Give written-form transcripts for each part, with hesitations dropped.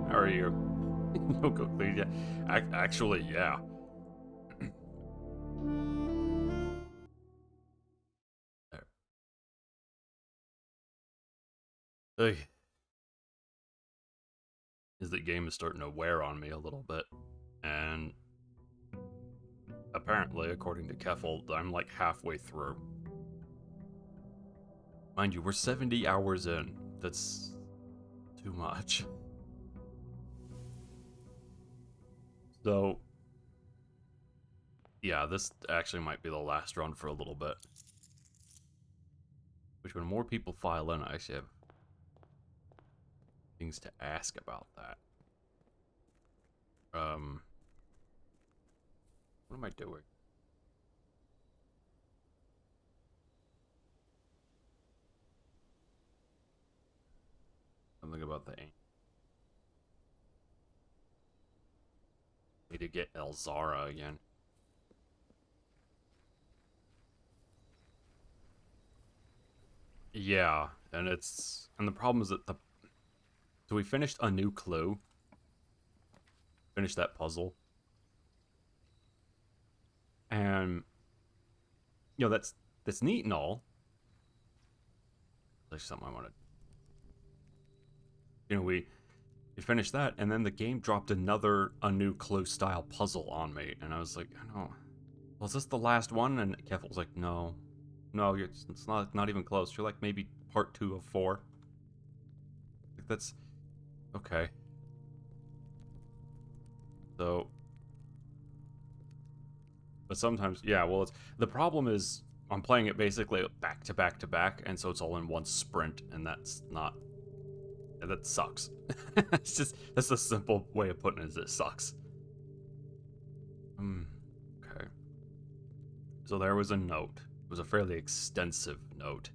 How are you? You'll go clean, yeah. Actually, yeah. There. Hey, is the game is starting to wear on me a little bit, and apparently, according to Keffel, I'm like halfway through. Mind you, we're 70 hours in. That's too much. So, yeah, this actually might be the last run for a little bit. Which, when more people file in, I actually have things to ask about that. What am I doing? Something about the aim. Need to get Elzara again. Yeah, and the problem is that so we finished a new clue. Finished that puzzle. And that's neat and all. There's something I wanted. We finished that, and then the game dropped a new clue style puzzle on me, and I was like, I know. Well, is this the last one? And Keffel was like, no, it's not even close. You're like maybe part 2 of 4. Like that's okay. So, but sometimes, yeah. Well, the problem is I'm playing it basically back to back to back, and so it's all in one sprint, and that sucks. That's a simple way of putting it. Is it sucks. Okay. So there was a note. It was a fairly extensive note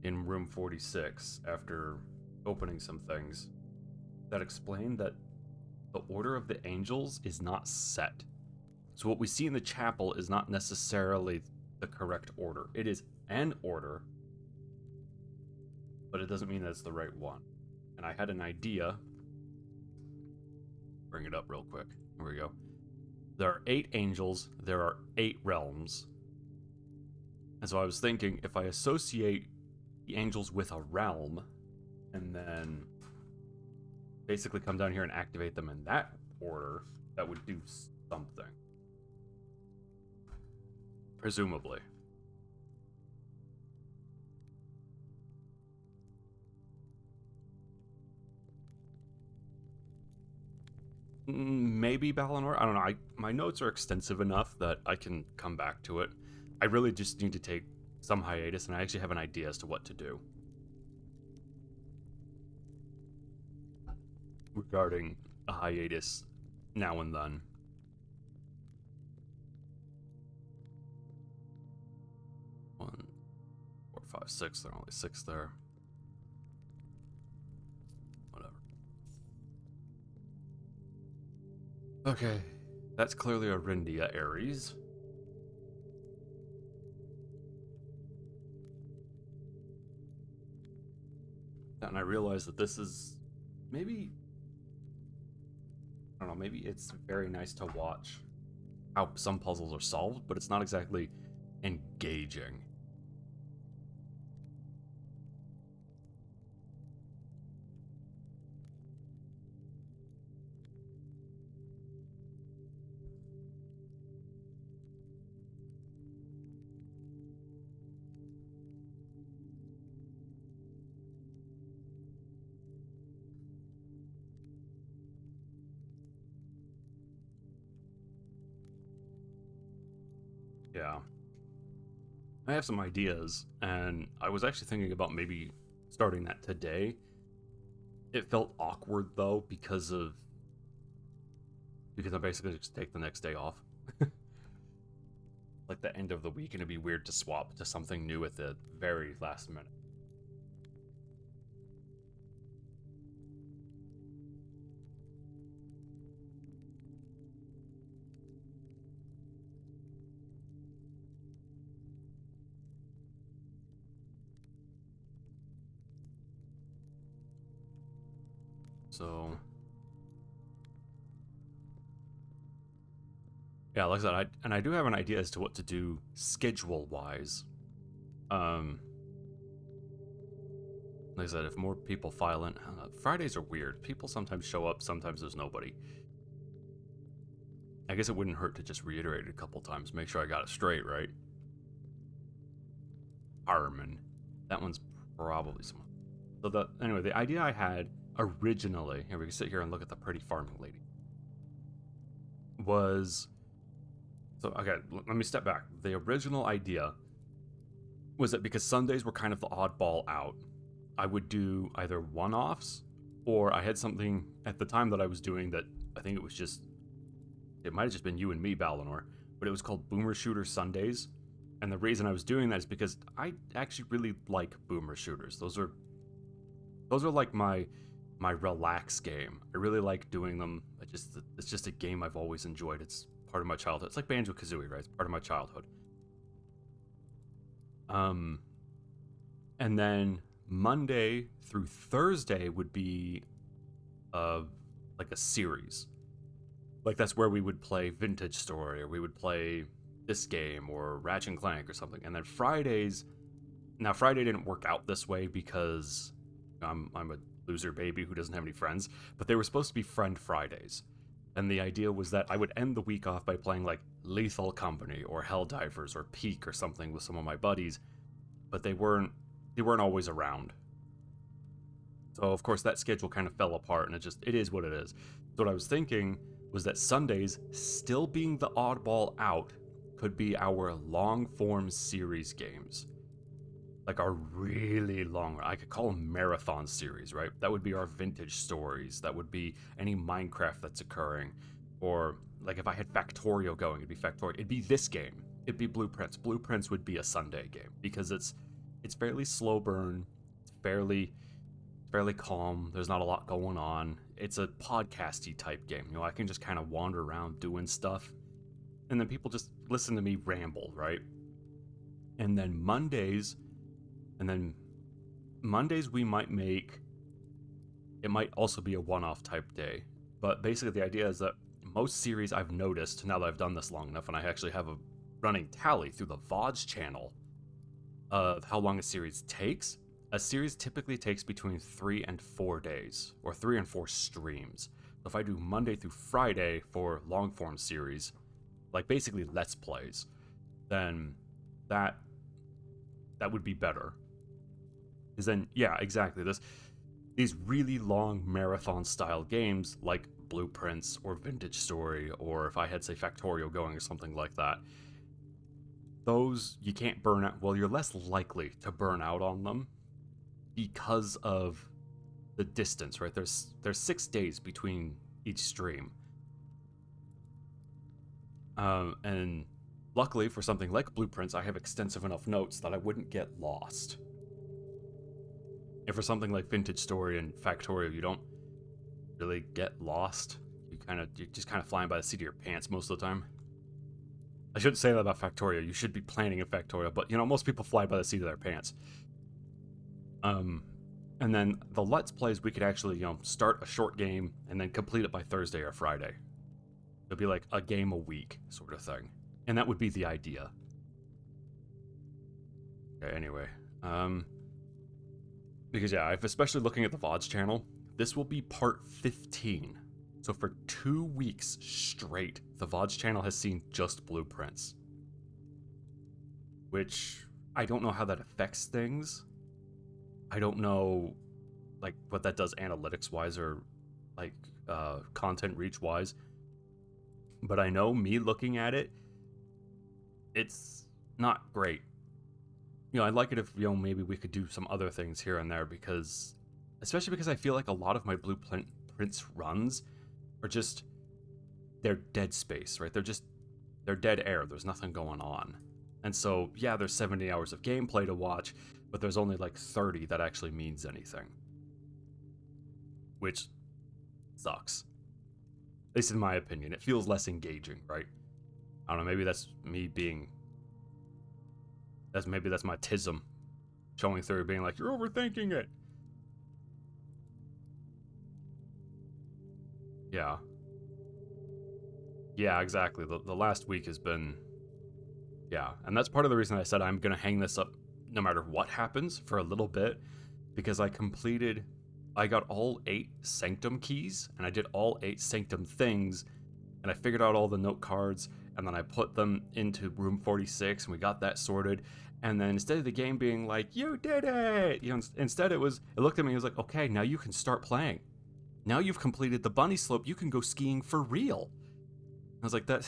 in room 46 after opening some things that explained that the order of the angels is not set. So what we see in the chapel is not necessarily the correct order. It is an order, but it doesn't mean that it's the right one. And I had an idea. Bring it up real quick. Here we go. There are 8 angels, there are 8 realms. And so I was thinking, if I associate the angels with a realm, and then basically come down here and activate them in that order, that would do something. Presumably. Maybe Balinor. I don't know. My notes are extensive enough that I can come back to it. I really just need to take some hiatus, and I actually have an idea as to what to do regarding a hiatus now and then. 1, 4, 5, 6. There are only 6 there. Whatever. Okay, that's clearly a Rindia Ares. And I realize that this is maybe, I don't know, maybe it's very nice to watch how some puzzles are solved, but it's not exactly engaging. Yeah. I have some ideas, and I was actually thinking about maybe starting that today. It felt awkward though because I basically just take the next day off. Like the end of the week, and it'd be weird to swap to something new at the very last minute. So yeah, like I said, I do have an idea as to what to do schedule-wise. Like I said, if more people file in, Fridays are weird. People sometimes show up, sometimes there's nobody. I guess it wouldn't hurt to just reiterate it a couple times, make sure I got it straight, right? Harmon. That one's probably someone. So anyway, the idea I had originally, and we can sit here and look at the pretty farming lady, was, so okay, let me step back. The original idea was that because Sundays were kind of the oddball out, I would do either one-offs, or I had something at the time that I was doing that I think it might have just been you and me, Balinor, but it was called Boomer Shooter Sundays. And the reason I was doing that is because I actually really like boomer shooters. Those are like my relax game. I really like doing them. It's just a game I've always enjoyed. It's part of my childhood. It's like Banjo-Kazooie, right? It's part of my childhood. And then Monday through Thursday would be like a series. Like that's where we would play Vintage Story, or we would play this game, or Ratchet and Clank or something. And then Fridays, now Friday didn't work out this way because I'm a loser baby who doesn't have any friends, but they were supposed to be Friend Fridays. And the idea was that I would end the week off by playing like Lethal Company or Helldivers or Peak or something with some of my buddies, but they weren't always around. So of course that schedule kind of fell apart, and it is what it is. So what I was thinking was that Sundays, still being the oddball out, could be our long-form series games. Like our really long, I could call them marathon series, right? That would be our vintage stories. That would be any Minecraft that's occurring. Or like if I had Factorio going, it'd be Factorio. It'd be this game. It'd be Blueprints. Blueprints would be a Sunday game because it's fairly slow burn. It's fairly calm. There's not a lot going on. It's a podcasty type game. You know, I can just kind of wander around doing stuff, and then people just listen to me ramble, right? And then Mondays we might make, it might also be a one-off type day. But basically the idea is that most series I've noticed, now that I've done this long enough, and I actually have a running tally through the VODs channel of how long a series takes. A series typically takes between 3 and 4 days, or 3 and 4 streams. So if I do Monday through Friday for long-form series, like basically Let's Plays, then that would be better. Because then, yeah, exactly. These really long marathon-style games, like Blueprints or Vintage Story, or if I had, say, Factorio going or something like that, those you can't burn out. Well, you're less likely to burn out on them because of the distance, right? There's 6 days between each stream. And luckily for something like Blueprints, I have extensive enough notes that I wouldn't get lost. And for something like Vintage Story and Factorio, you don't really get lost. You're just kind of flying by the seat of your pants most of the time. I shouldn't say that about Factorio. You should be planning a Factorio, but most people fly by the seat of their pants. And then the Let's Plays, we could actually, start a short game and then complete it by Thursday or Friday. It'd be like a game a week sort of thing. And that would be the idea. Okay, anyway. Because yeah, especially looking at the VODs channel, this will be part 15. So for 2 weeks straight, the VODs channel has seen just Blueprints. Which, I don't know how that affects things. I don't know, like, what that does analytics-wise or, like, content reach-wise. But I know, me looking at it, it's not great. I'd like it if, maybe we could do some other things here and there, because, especially because I feel like a lot of my Blueprints runs are just, they're dead space, right? They're dead air. There's nothing going on. And so, yeah, there's 70 hours of gameplay to watch, but there's only like 30 that actually means anything. Which sucks. At least in my opinion. It feels less engaging, right? I don't know, maybe that's me being... Maybe that's my tism showing through, being like, you're overthinking it. Yeah. Yeah, exactly. The last week has been... Yeah, and that's part of the reason I said I'm going to hang this up no matter what happens for a little bit, because I got all 8 Sanctum keys, and I did all 8 Sanctum things, and I figured out all the note cards, and then I put them into room 46, and we got that sorted, and then instead of the game being like, you did it, instead it looked at me and was like, okay, now you can start playing. Now you've completed the bunny slope, you can go skiing for real. I was like, but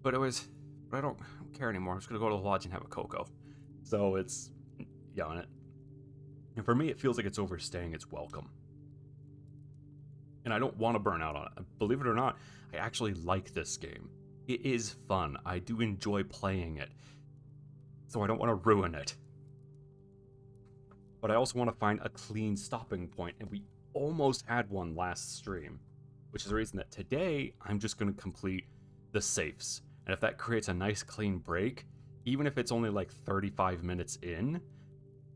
I don't care anymore. I'm just gonna go to the lodge and have a cocoa. So it's, on it. And for me, it feels like it's overstaying its welcome. And I don't want to burn out on it. Believe it or not, I actually like this game. It is fun. I do enjoy playing it. So I don't want to ruin it. But I also want to find a clean stopping point, and we almost had one last stream, which is the reason that today I'm just going to complete the safes. And if that creates a nice clean break, even if it's only like 35 minutes in,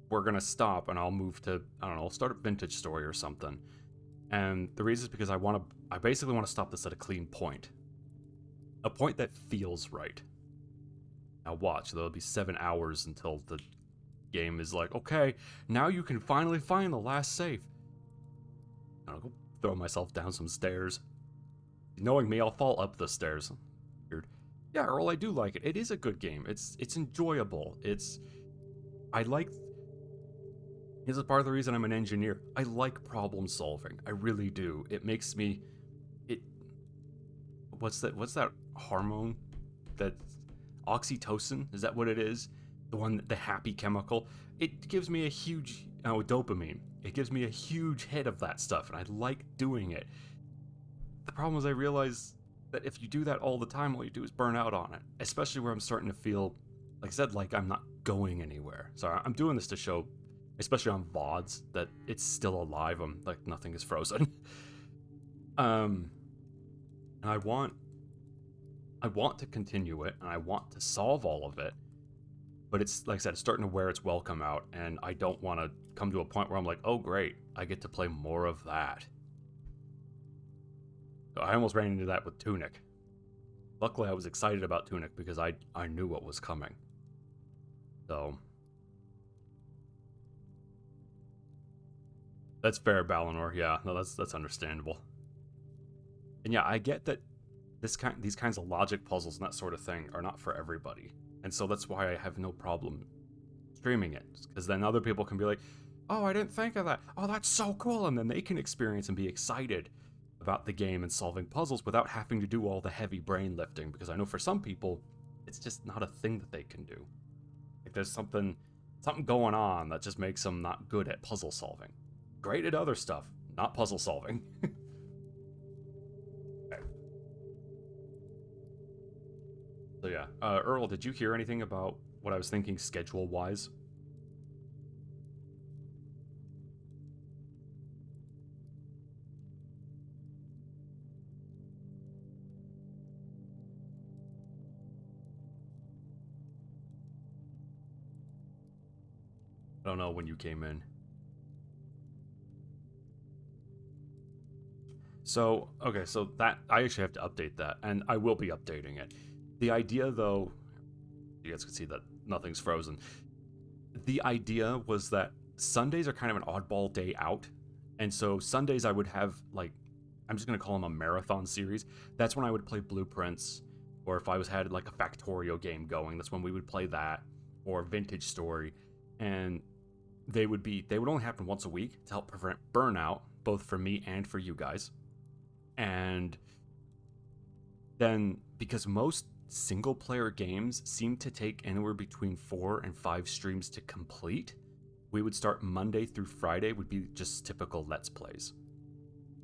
we're going to stop and I'll move to, I don't know, I'll start a vintage story or something. And the reason is because I basically want to stop this at a clean point. A point that feels right. Now watch, there'll be 7 hours until the game is like, okay, now you can finally find the last safe. I'll go throw myself down some stairs. Knowing me, I'll fall up the stairs. Weird. Yeah, Earl, I do like it. It is a good game. It's enjoyable. This is part of the reason I'm an engineer. I like problem solving. I really do. It makes me... What's that hormone? That oxytocin? Is that what it is? The happy chemical? It gives me a huge... dopamine. It gives me a huge hit of that stuff, and I like doing it. The problem is I realize that if you do that all the time, all you do is burn out on it. Especially where I'm starting to feel, like I said, like I'm not going anywhere. So I'm doing this to show, especially on VODs, that it's still alive. I'm like, nothing is frozen. And I want to continue it, and I want to solve all of it. But it's, like I said, it's starting to wear its welcome out, and I don't want to come to a point where I'm like, oh great, I get to play more of that. So I almost ran into that with Tunic. Luckily I was excited about Tunic because I knew what was coming. So... That's fair, Balinor. Yeah, no, that's understandable. And yeah, I get that these kinds of logic puzzles and that sort of thing are not for everybody. And so that's why I have no problem streaming it. Because then other people can be like, oh, I didn't think of that. Oh, that's so cool. And then they can experience and be excited about the game and solving puzzles without having to do all the heavy brain lifting. Because I know for some people, it's just not a thing that they can do. Like there's something going on that just makes them not good at puzzle solving. Great at other stuff, not puzzle solving. Okay. So yeah, Earl, did you hear anything about what I was thinking schedule-wise? I don't know when you came in. So, okay, so that, I actually have to update that, and I will be updating it. The idea, though, you guys can see that nothing's frozen. The idea was that Sundays are kind of an oddball day out, and so Sundays I would have, like, I'm just going to call them a marathon series. That's when I would play Blueprints, or if I had, like, a Factorio game going, that's when we would play that, or Vintage Story, and they would only happen once a week to help prevent burnout, both for me and for you guys. And then, because most single-player games seem to take anywhere between 4 and 5 streams to complete, we would start Monday through Friday, would be just typical Let's Plays.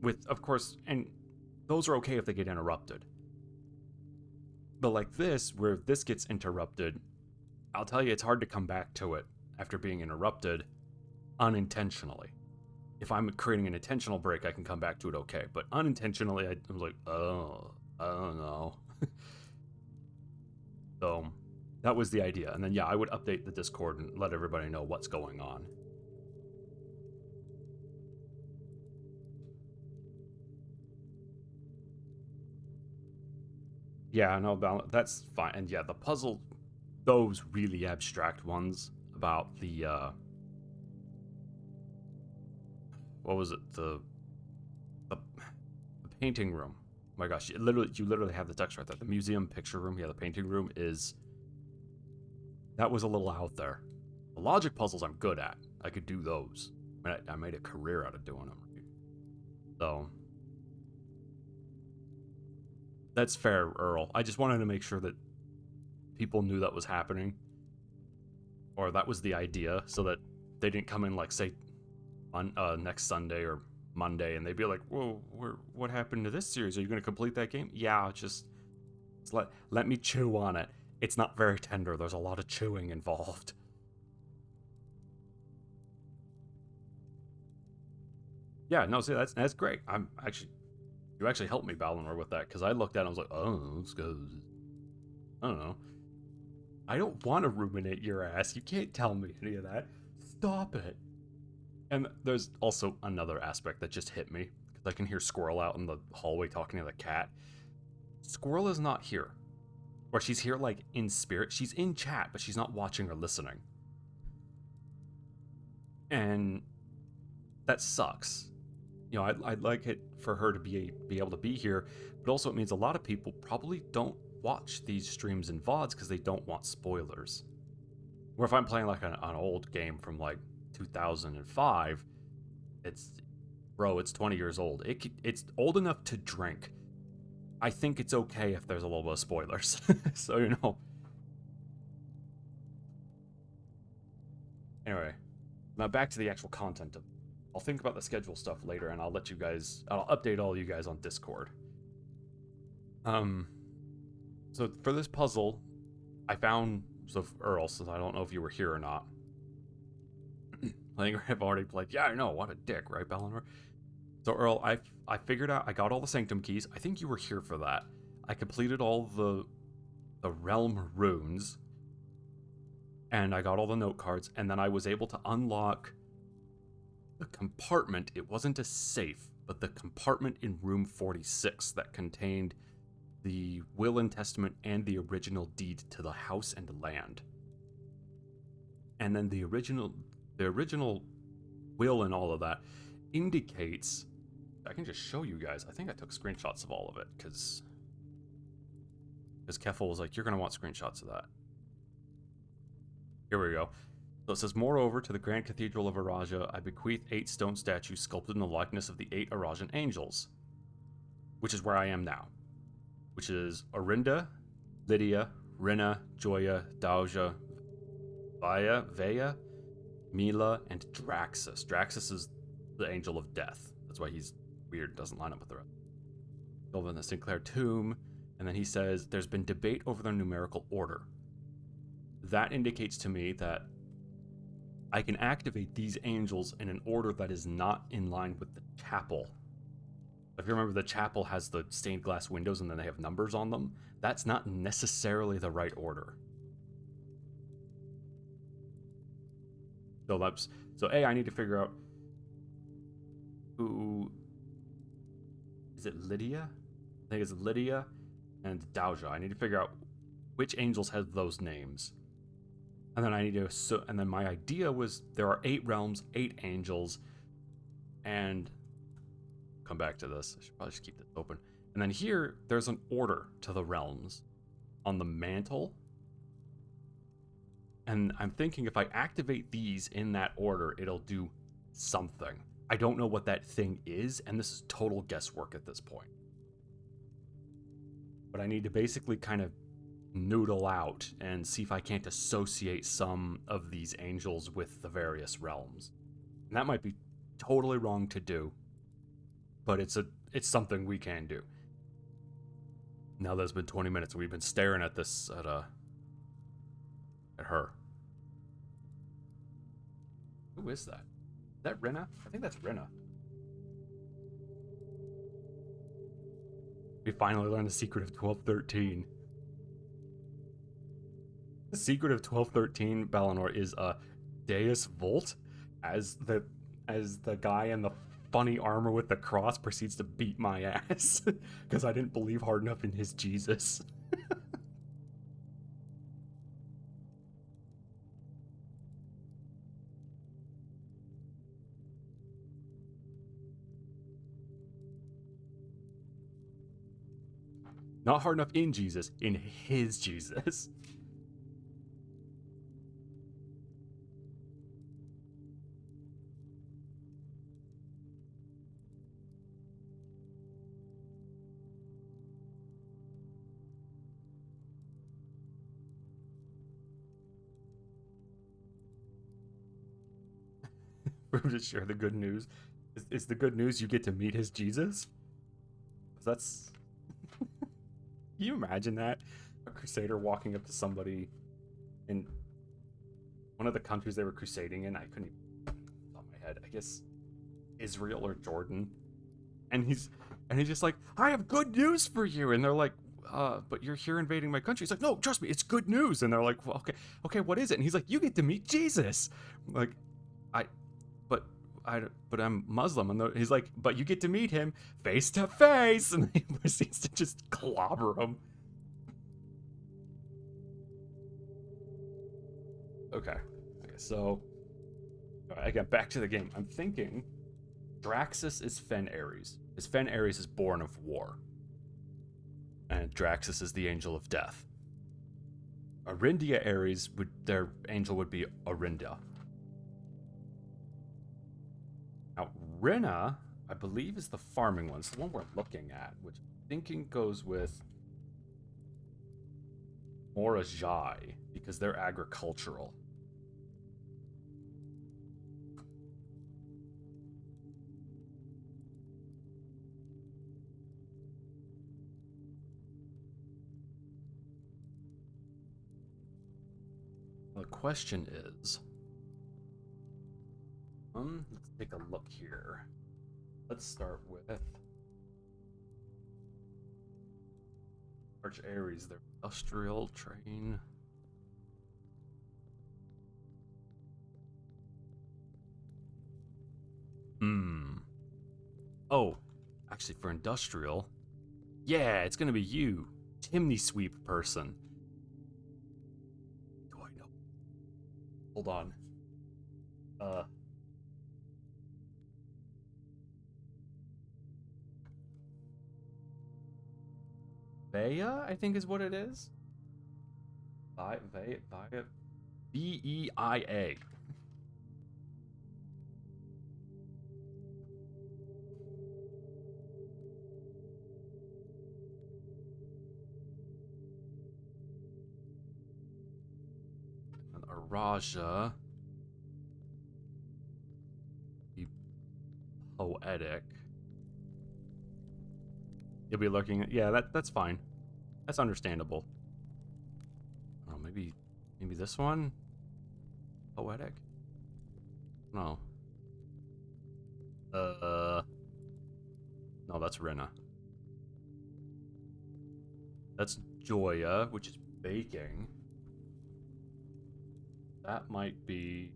With, of course, and those are okay if they get interrupted. But like this, where this gets interrupted, I'll tell you, it's hard to come back to it after being interrupted unintentionally. If I'm creating an intentional break, I can come back to it okay. But unintentionally, I was like, oh, I don't know. So that was the idea. And then, yeah, I would update the Discord and let everybody know what's going on. Yeah, no, that's fine. And yeah, the puzzle, those really abstract ones about the, what was it? The painting room. Oh my gosh, you literally have the text right there. The museum picture room, yeah, the painting room that was a little out there. The logic puzzles I'm good at. I could do those. I made a career out of doing them. So, that's fair, Earl. I just wanted to make sure that people knew that was happening. Or that was the idea, so that they didn't come in, like, say, on next Sunday or Monday, and they'd be like, whoa, what happened to this series? Are you going to complete that game? Yeah, just let me chew on it. It's not very tender. There's a lot of chewing involved. Yeah, no, see, that's great. You actually helped me, Balinor, with that, because I looked at it and I was like, oh, let's go. I don't know. I don't want to ruminate your ass. You can't tell me any of that. Stop it. And there's also another aspect that just hit me, because I can hear Squirrel out in the hallway talking to the cat. Squirrel is not here. Or she's here, like, in spirit. She's in chat, but she's not watching or listening. And that sucks. You know, I'd like it for her to be able to be here, but also it means a lot of people probably don't watch these streams and VODs because they don't want spoilers. Or if I'm playing like an old game from like 2005, it's 20 years old. It's old enough to drink. I think it's okay if there's a little bit of spoilers. So, you know. Anyway, now back to the actual content of. I'll think about the schedule stuff later, and I'll update all you guys on Discord. So for this puzzle, I found, so Earl, since I don't know if you were here or not. I think I've already played. Yeah, I know, what a dick, right, Balinor? So Earl, I figured out, I got all the Sanctum keys. I think you were here for that. I completed all the realm runes, and I got all the note cards, and then I was able to unlock the compartment. It wasn't a safe, but the compartment in room 46 that contained the will and testament and the original deed to the house and land. And then the original will and all of that indicates, I can just show you guys. I think I took screenshots of all of it because Keffel was like, you're going to want screenshots of that. Here we go. So it says, moreover, to the Grand Cathedral of Araja, I bequeath 8 stone statues sculpted in the likeness of the 8 Arajan angels, which is where I am now, which is Orinda, Lydia, Rinna, Joya, Dauja, Vaya, Mila, and Draxus. Draxus is the angel of death. That's why he's weird, doesn't line up with the rest. Over in the Sinclair tomb, and then he says, there's been debate over their numerical order. That indicates to me that I can activate these angels in an order that is not in line with the chapel. If you remember, the chapel has the stained glass windows and then they have numbers on them. That's not necessarily the right order. So A, I need to figure out who... Is it Lydia? I think it's Lydia and Dauja. I need to figure out which angels have those names. And then I need to, and then my idea was there are 8 realms, 8 angels, and come back to this. I should probably just keep this open. And then here, there's an order to the realms on the mantle. And I'm thinking if I activate these in that order, it'll do something. I don't know what that thing is, and this is total guesswork at this point. But I need to basically kind of noodle out and see if I can't associate some of these angels with the various realms. And that might be totally wrong to do, but it's something we can do. Now that it's been 20 minutes and we've been staring at this at her. Who is that? Is that Rinna? I think that's Rinna. We finally learned the secret of 1213. The secret of 1213, Balinor, is Deus Volt as the guy in the bunny armor with the cross proceeds to beat my ass because I didn't believe hard enough in his Jesus. Not hard enough in Jesus, in his Jesus. We're just share the good news. Is the good news you get to meet his Jesus? That's... Can you imagine that? A crusader walking up to somebody in one of the countries they were crusading in. I couldn't even on my head. I guess Israel or Jordan. And he's just like, I have good news for you. And they're like, but you're here invading my country. He's like, no, trust me, it's good news. And they're like, well, okay, what is it? And he's like, you get to meet Jesus. Like, but I'm Muslim. And he's like, but you get to meet him face to face. And he proceeds to just clobber him. Okay, so again, back to the game. I'm thinking Draxus is Fen Ares. Because Fen Ares is born of war. And Draxus is the angel of death. Arindia Ares, their angel would be Arinda. Now, Rinna, I believe, is the farming one. It's the one we're looking at, which I'm thinking goes with Morajai, because they're agricultural. The question is, let's take a look here. Let's start with Arch Ares, their industrial train. Oh, actually for industrial, yeah, it's gonna be you, chimney sweep person. Do I know? Hold on. Veia, I think is what it is. Veia. Veia. And Araja. Be poetic. You'll be looking at, yeah, that's fine. That's understandable. Oh, maybe this one? Poetic? No. No, that's Rinna. That's Joya, which is baking. That might be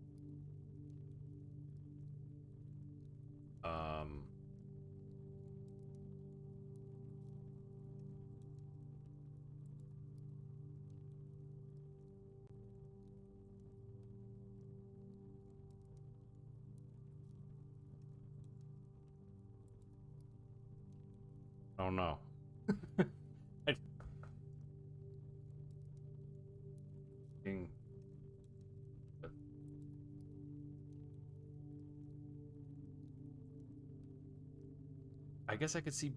I don't know. I guess I could see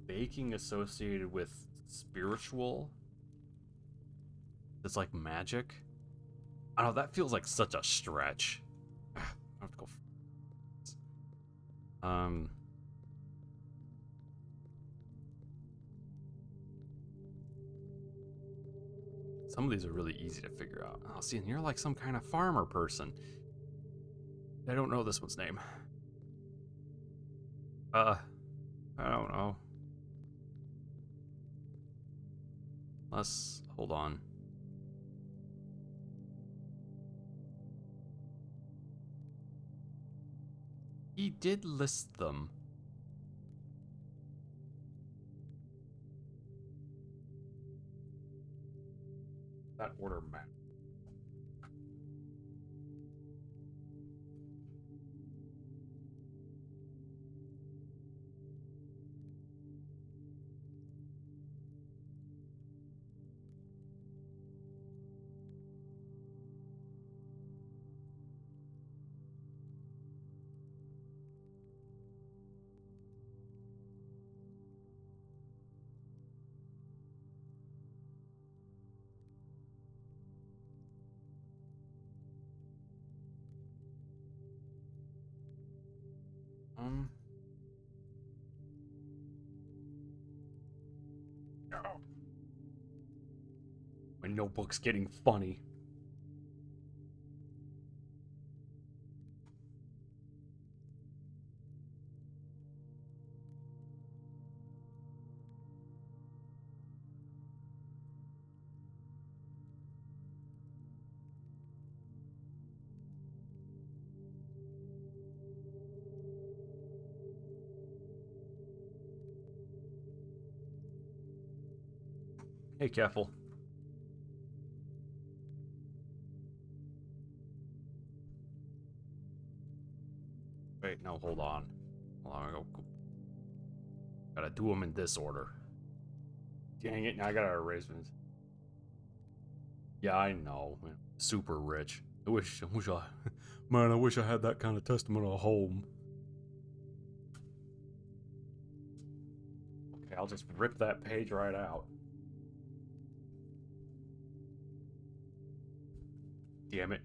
baking associated with spiritual. It's like magic. I don't know, that feels like such a stretch. I have to go. Some of these are really easy to figure out. Oh, see, and you're like some kind of farmer person. I don't know this one's name. I don't know. Let's hold on. He did list them. That order map. No. My notebook's getting funny. Hey, careful. Wait, no, hold on. Hold on, gotta do them in this order. Dang it, now I gotta erase them. Yeah, I know. Man, super rich. I wish man, I wish I had that kind of testament at home. Okay, I'll just rip that page right out. Damn it.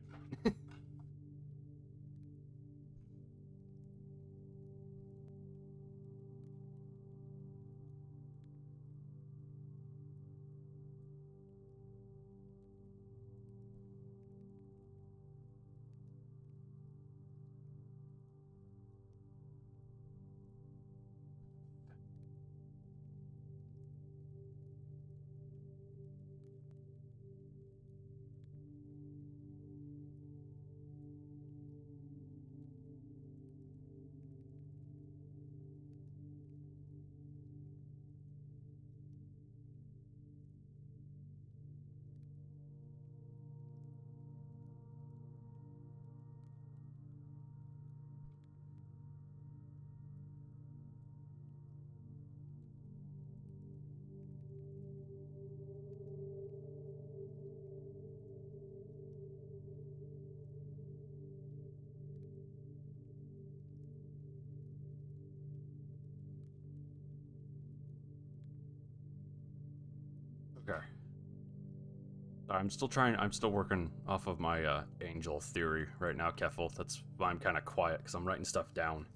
Okay. I'm still working off of my angel theory right now, Keffel. That's why I'm kind of quiet, because I'm writing stuff down.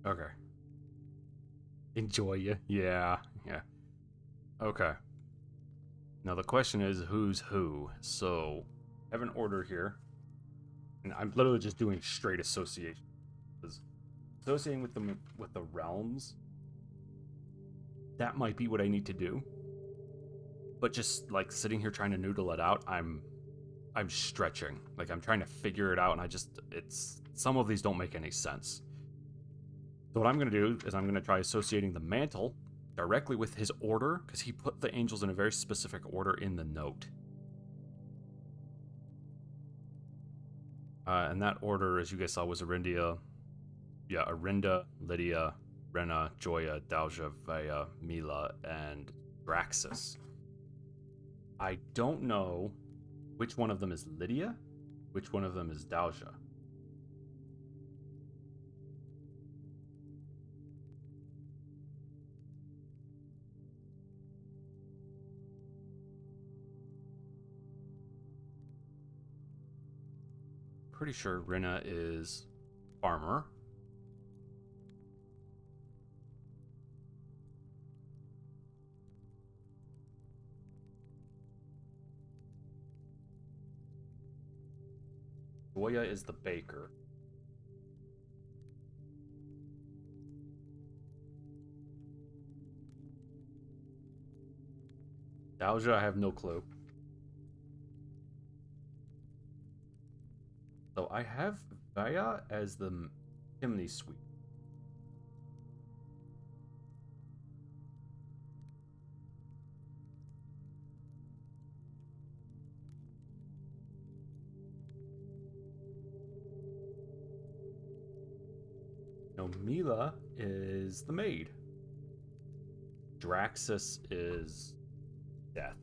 Okay. Enjoy you. Yeah. Okay. Now the question is, who's who? So, I have an order here, and I'm literally just doing straight association. Because associating with the realms, that might be what I need to do. But just like sitting here trying to noodle it out, I'm stretching. Like I'm trying to figure it out, and it's some of these don't make any sense. So what I'm gonna do is I'm gonna try associating the mantle directly with his order, because he put the angels in a very specific order in the note. And that order, as you guys saw, was Arindia, Lydia, Rena, Joya, Dalja, Vea, Mila, and Draxus. I don't know which one of them is Lydia, which one of them is Dalja. Pretty sure Rinna is Farmer. Goya is the baker. Dalja, I have no clue. So I have Vaya as the chimney sweep. No, Mila is the maid. Draxus is death.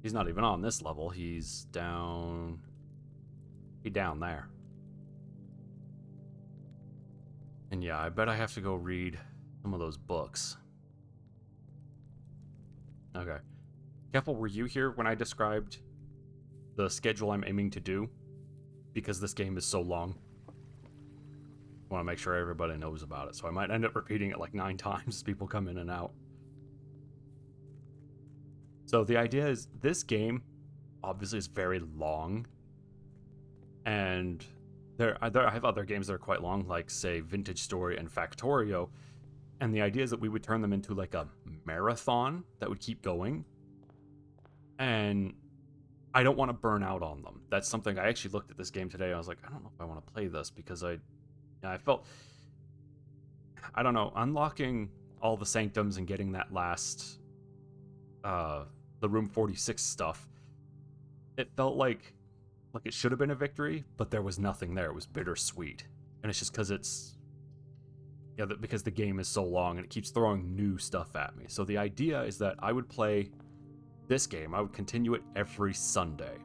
He's not even on this level. He's down. He's down there. And yeah, I bet I have to go read some of those books. Okay. Keppel, were you here when I described the schedule I'm aiming to do? Because this game is so long. I want to make sure everybody knows about it, so I might end up repeating it like 9 times as people come in and out. So the idea is this game obviously is very long, and I have other games that are quite long, like say Vintage Story and Factorio, and the idea is that we would turn them into like a marathon that would keep going, and I don't want to burn out on them. That's something I actually looked at this game today and I was like, I don't know if I want to play this because I felt, I don't know, unlocking all the sanctums and getting that last the room 46 stuff, it felt like it should have been a victory, but there was nothing there. It was bittersweet. And it's just because it's, because the game is so long and it keeps throwing new stuff at me. So the idea is that I would play this game, I would continue it every Sunday,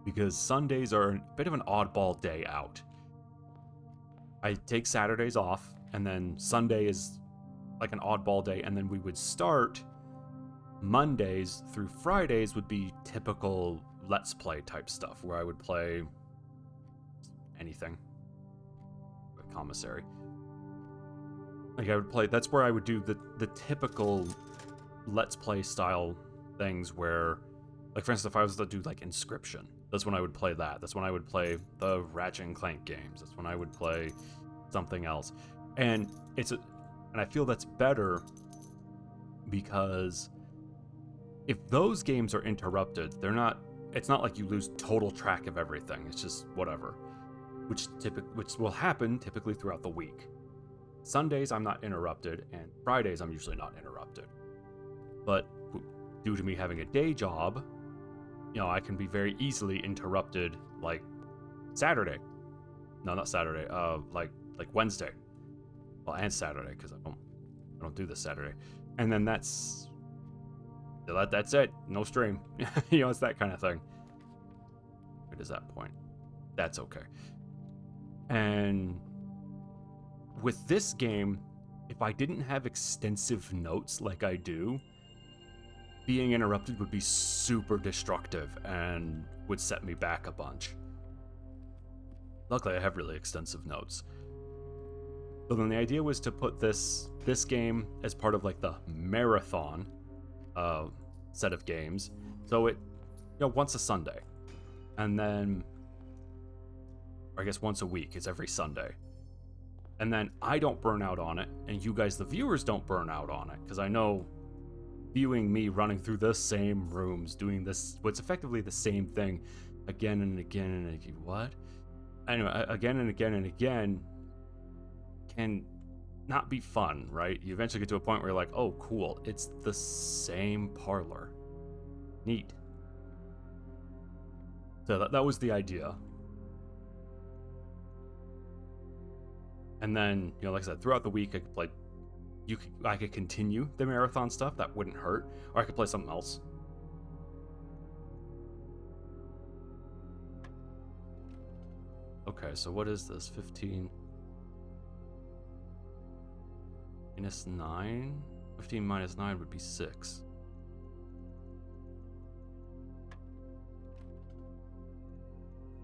because Sundays are a bit of an oddball day out. I take Saturdays off, and then Sunday is like an oddball day, and then we would start Mondays through Fridays would be typical Let's Play type stuff, where I would play anything. Commissary. Like I would play, that's where I would do the typical Let's Play style things where, like for instance, if I was to do like Inscription, that's when I would play that. That's when I would play the Ratchet and Clank games. That's when I would play something else. And and I feel that's better because if those games are interrupted, it's not like you lose total track of everything. It's just whatever, which will happen typically throughout the week. Sundays I'm not interrupted, and Fridays I'm usually not interrupted. But due to me having a day job, I can be very easily interrupted, like Saturday. No, not Saturday. Like Wednesday. Well, and Saturday, because I don't do this Saturday. And then that's it. No stream. It's that kind of thing. Where does that point? That's okay. And with this game, if I didn't have extensive notes like I do, being interrupted would be super destructive and would set me back a bunch. Luckily, I have really extensive notes. So then the idea was to put this game as part of like the marathon set of games. So it, once a Sunday, and then, or I guess once a week is every Sunday. And then I don't burn out on it, and you guys, the viewers, don't burn out on it, because I know viewing me running through the same rooms, doing this, what's effectively the same thing again and again and again. What? Anyway, again and again and again can not be fun, right? You eventually get to a point where you're like, oh, cool, it's the same parlor. Neat. So that was the idea. And then, like I said, throughout the week, I could play I could continue the marathon stuff. That wouldn't hurt. Or I could play something else. Okay, so what is this? 15 minus 9? 15 minus 9 would be 6.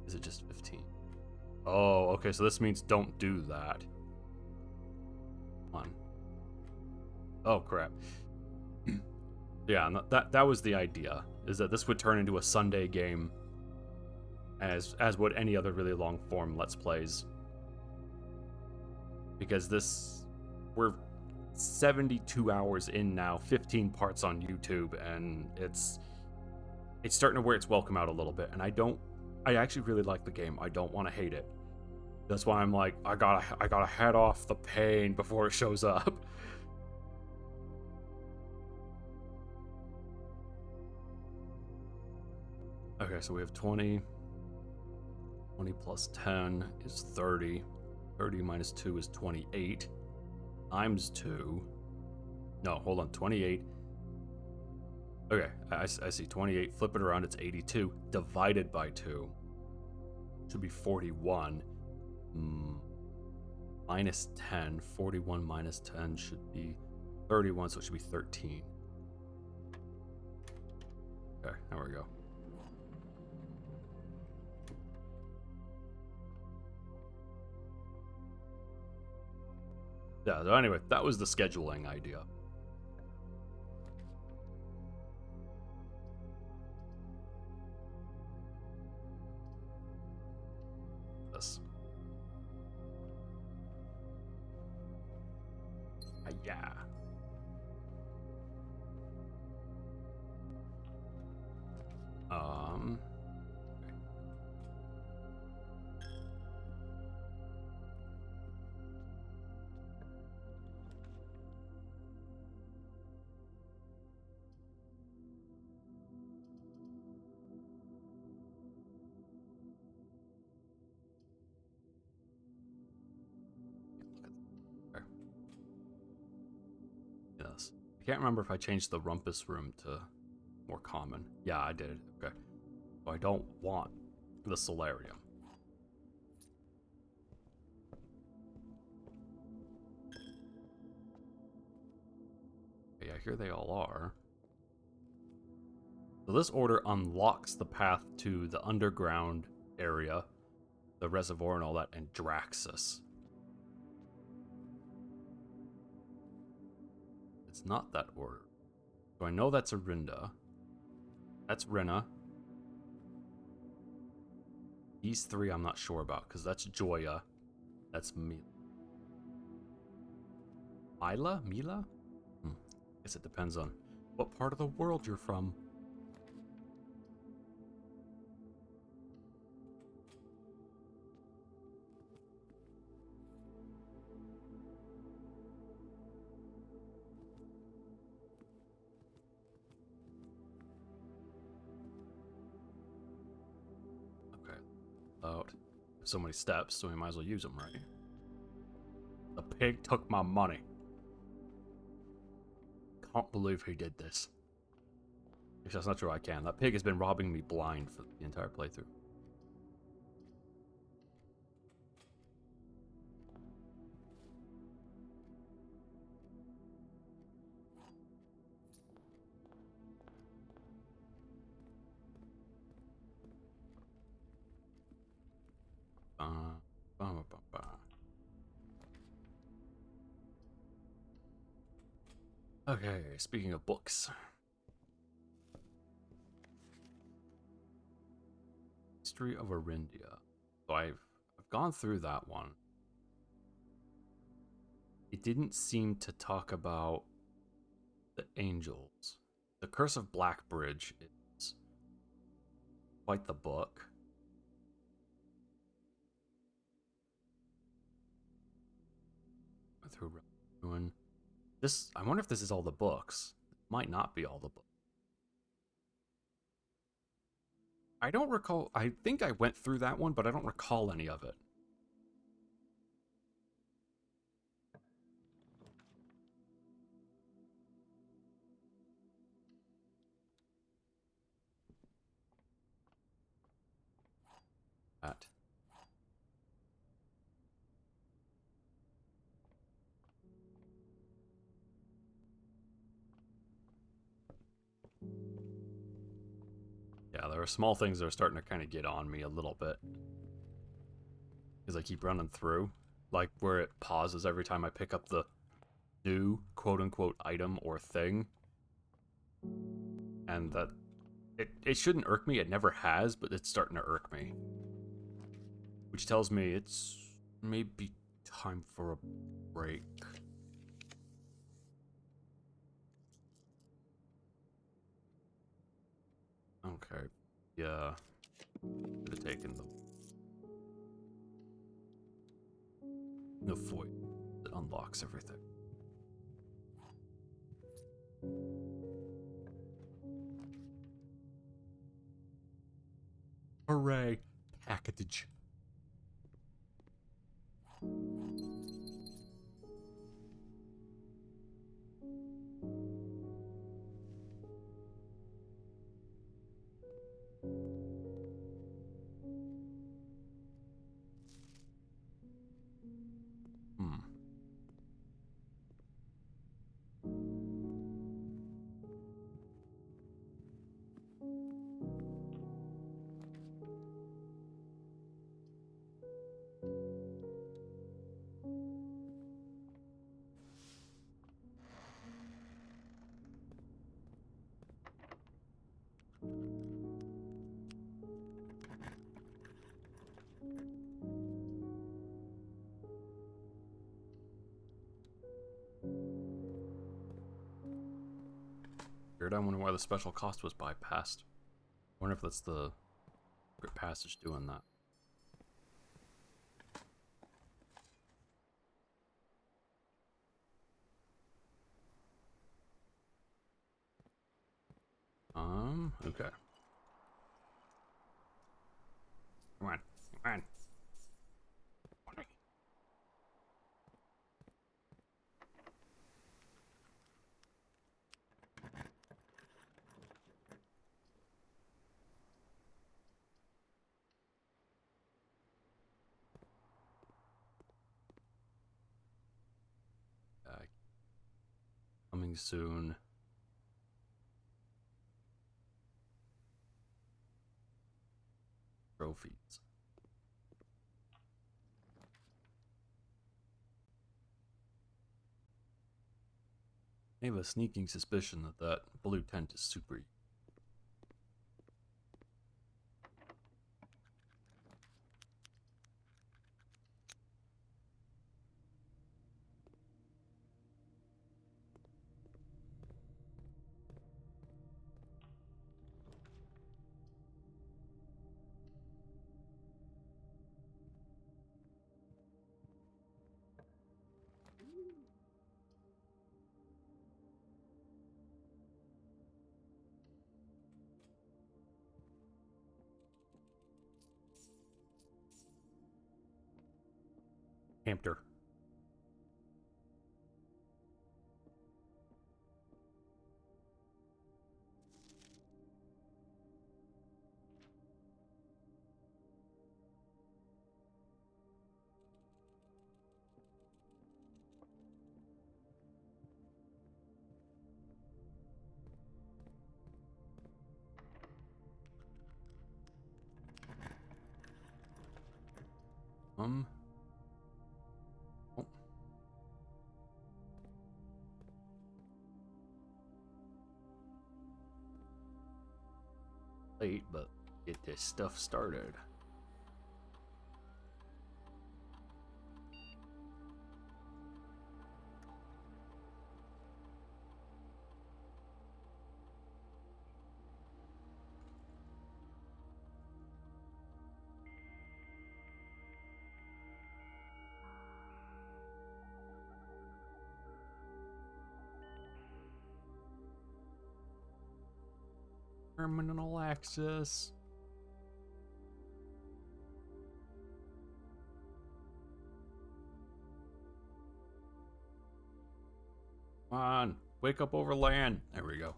Is it just 15? Oh, okay, so this means don't do that. Come on. Oh, crap. Yeah, that was the idea, is that this would turn into a Sunday game, as would any other really long form Let's Plays. Because we're 72 hours in now, 15 parts on YouTube, and it's starting to wear its welcome out a little bit, and I actually really like the game. I don't want to hate it. That's why I'm like, I gotta head off the pain before it shows up. Okay, so we have 20. 20 plus 10 is 30. 30 minus 2 is 28. Times 2. No, hold on, 28. Okay, I see 28. Flip it around, it's 82. Divided by 2 should be 41. Minus 10. 41 minus 10 should be 31, so it should be 13. Okay, there we go. Yeah, so anyway, that was the scheduling idea. This. Yeah. Yes. I can't remember if I changed the rumpus room to more common. Yeah, I did. Okay. So I don't want the solarium. Okay, yeah, here they all are. So this order unlocks the path to the underground area, the reservoir and all that, and Draxus. It's not that order. So I know that's Arinda. That's Rena. These three I'm not sure about, because that's Joya. That's Mila. Mila? Guess it depends on what part of the world you're from. Okay. Out. So many steps, so we might as well use them, right? The pig took my money. Can't believe he did this. Actually, that's not true, I can. That pig has been robbing me blind for the entire playthrough. Okay, speaking of books. History of Arindia. So I've gone through that one. It didn't seem to talk about the angels. The Curse of Blackbridge is quite the book. Through Ruin. This, I wonder if this is all the books. It might not be all the books. I don't recall. I think I went through that one, but I don't recall any of it. That. Yeah, there are small things that are starting to kind of get on me a little bit. Because I keep running through. Like where it pauses every time I pick up the new quote-unquote item or thing. And that... It shouldn't irk me, it never has, but it's starting to irk me. Which tells me it's maybe time for a break. Okay, yeah. Could have taken the void that unlocks everything. Hooray! Package. I wonder why the special cost was bypassed. I wonder if that's the secret passage doing that. Okay. Come on, come on. Coming soon. Trophies. I have a sneaking suspicion that that blue tent is super. Hamster. Oh. Late, but get this stuff started. Terminal access. Come on, wake up over land. There we go.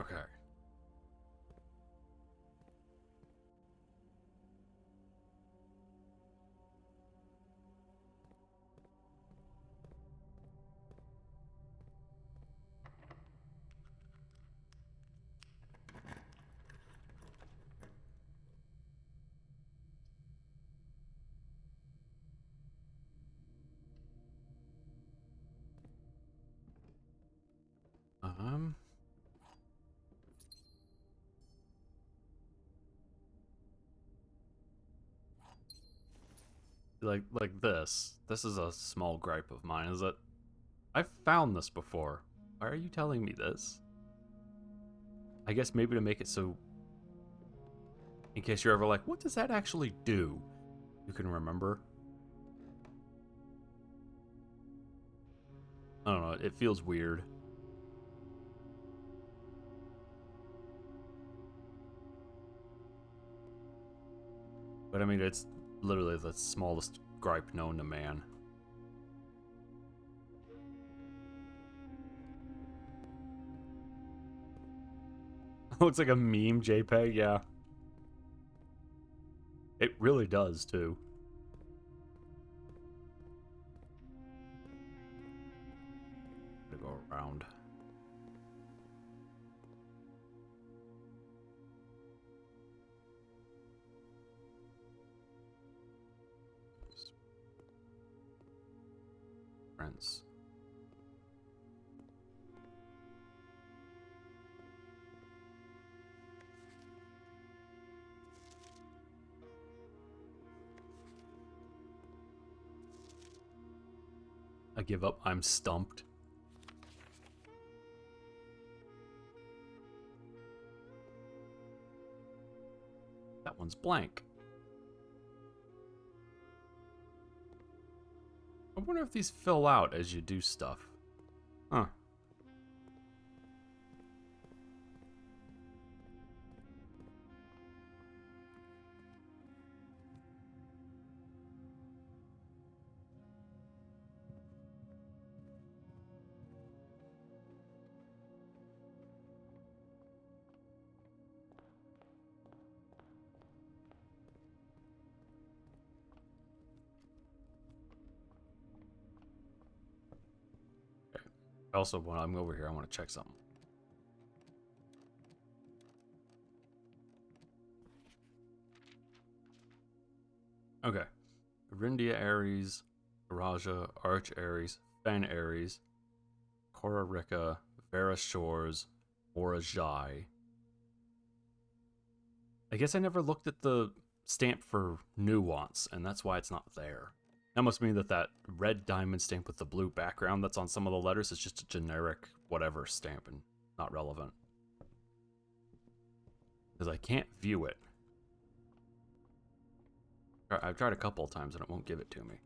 Okay. Um, like this. This is a small gripe of mine, is that I've found this before. Why are you telling me this? I guess maybe to make it so, in case you're ever like, what does that actually do? You can remember. I don't know, it feels weird. But I mean, it's literally the smallest gripe known to man. Looks like a meme JPEG, yeah. It really does, too. To go around. Friends. I give up. I'm stumped. That one's blank. I wonder if these fill out as you do stuff. Huh. Also, when I'm over here, I want to check something. Okay. Rindia Ares, Raja, Arch Ares, Fen Ares, Korarika, Vera Shores, Orajai. I guess I never looked at the stamp for nuance, and that's why it's not there. That must mean that that red diamond stamp with the blue background that's on some of the letters is just a generic whatever stamp and not relevant. Because I can't view it. I've tried a couple of times and it won't give it to me.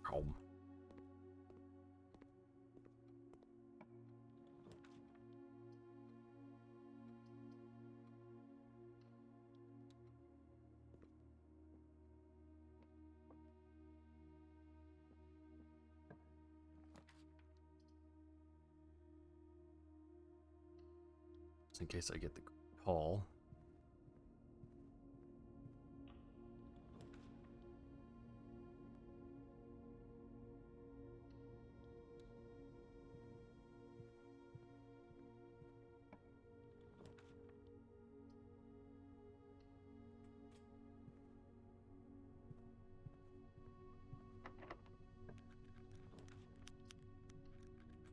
Home. Just in case I get the call.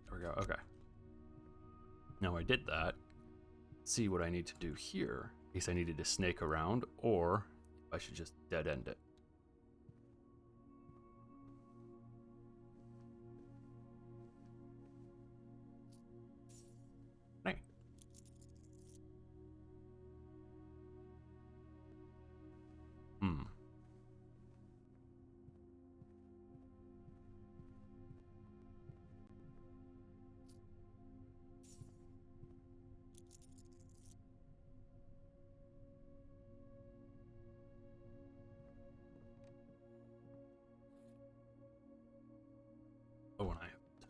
There we go. Okay. Now I did that. See what I need to do here, in case I needed to snake around, or if I should just dead end it. Hey. Hmm.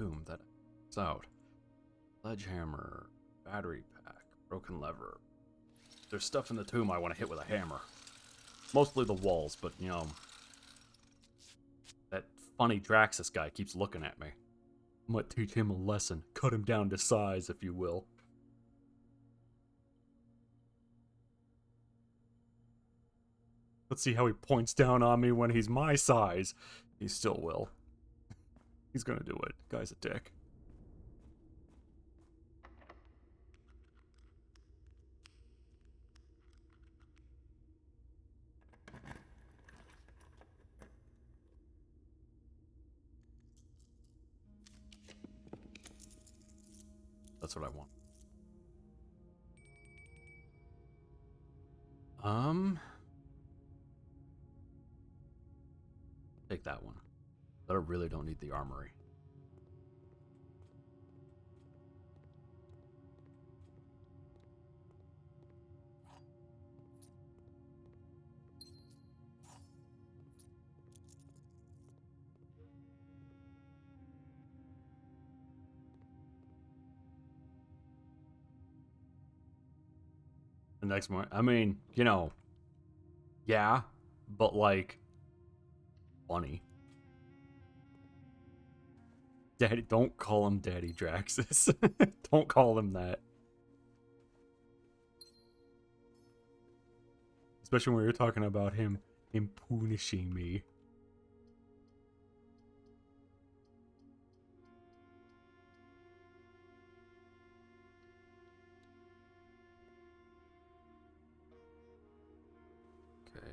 tomb that is out. Sledgehammer, battery pack, broken lever. There's stuff in the tomb I want to hit with a hammer. Mostly the walls, but, you know, that funny Draxus guy keeps looking at me. I might teach him a lesson. Cut him down to size, if you will. Let's see how he points down on me when he's my size. He still will. He's gonna do it. Guy's a dick. That's what I want. Take that one. But I really don't need the armory. The next one, I mean, you know, yeah, but like, funny. Daddy, don't call him Daddy Draxus. Don't call him that. Especially when you're talking about him punishing me. Okay.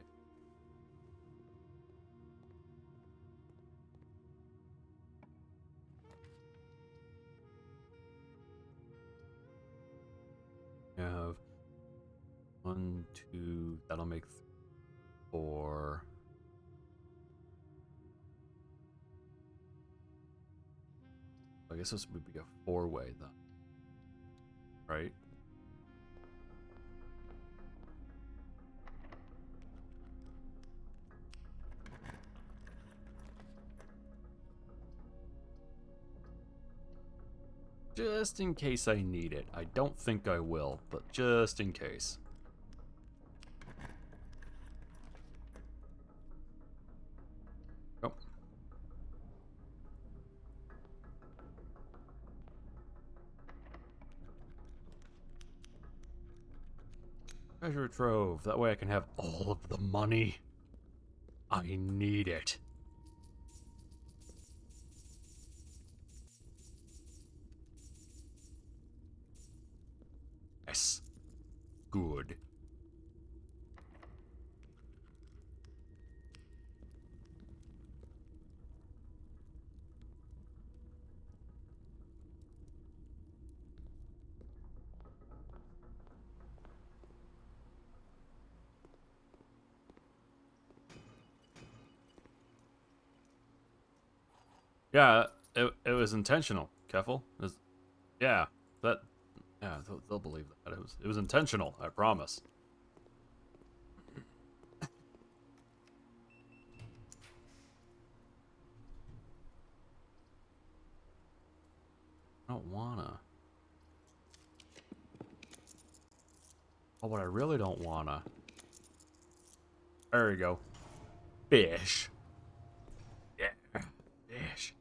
I have 1, 2, that'll make 4. I guess this would be a 4-way then. Right? Just in case I need it. I don't think I will, but just in case. Oh. Treasure trove. That way I can have all of the money. I need it. Yes. Good. Yeah, it was intentional, Keffel. Yeah, they'll believe that. It was intentional, I promise. I don't wanna. Oh, what I really don't wanna. There you go. Fish. Yeah, fish.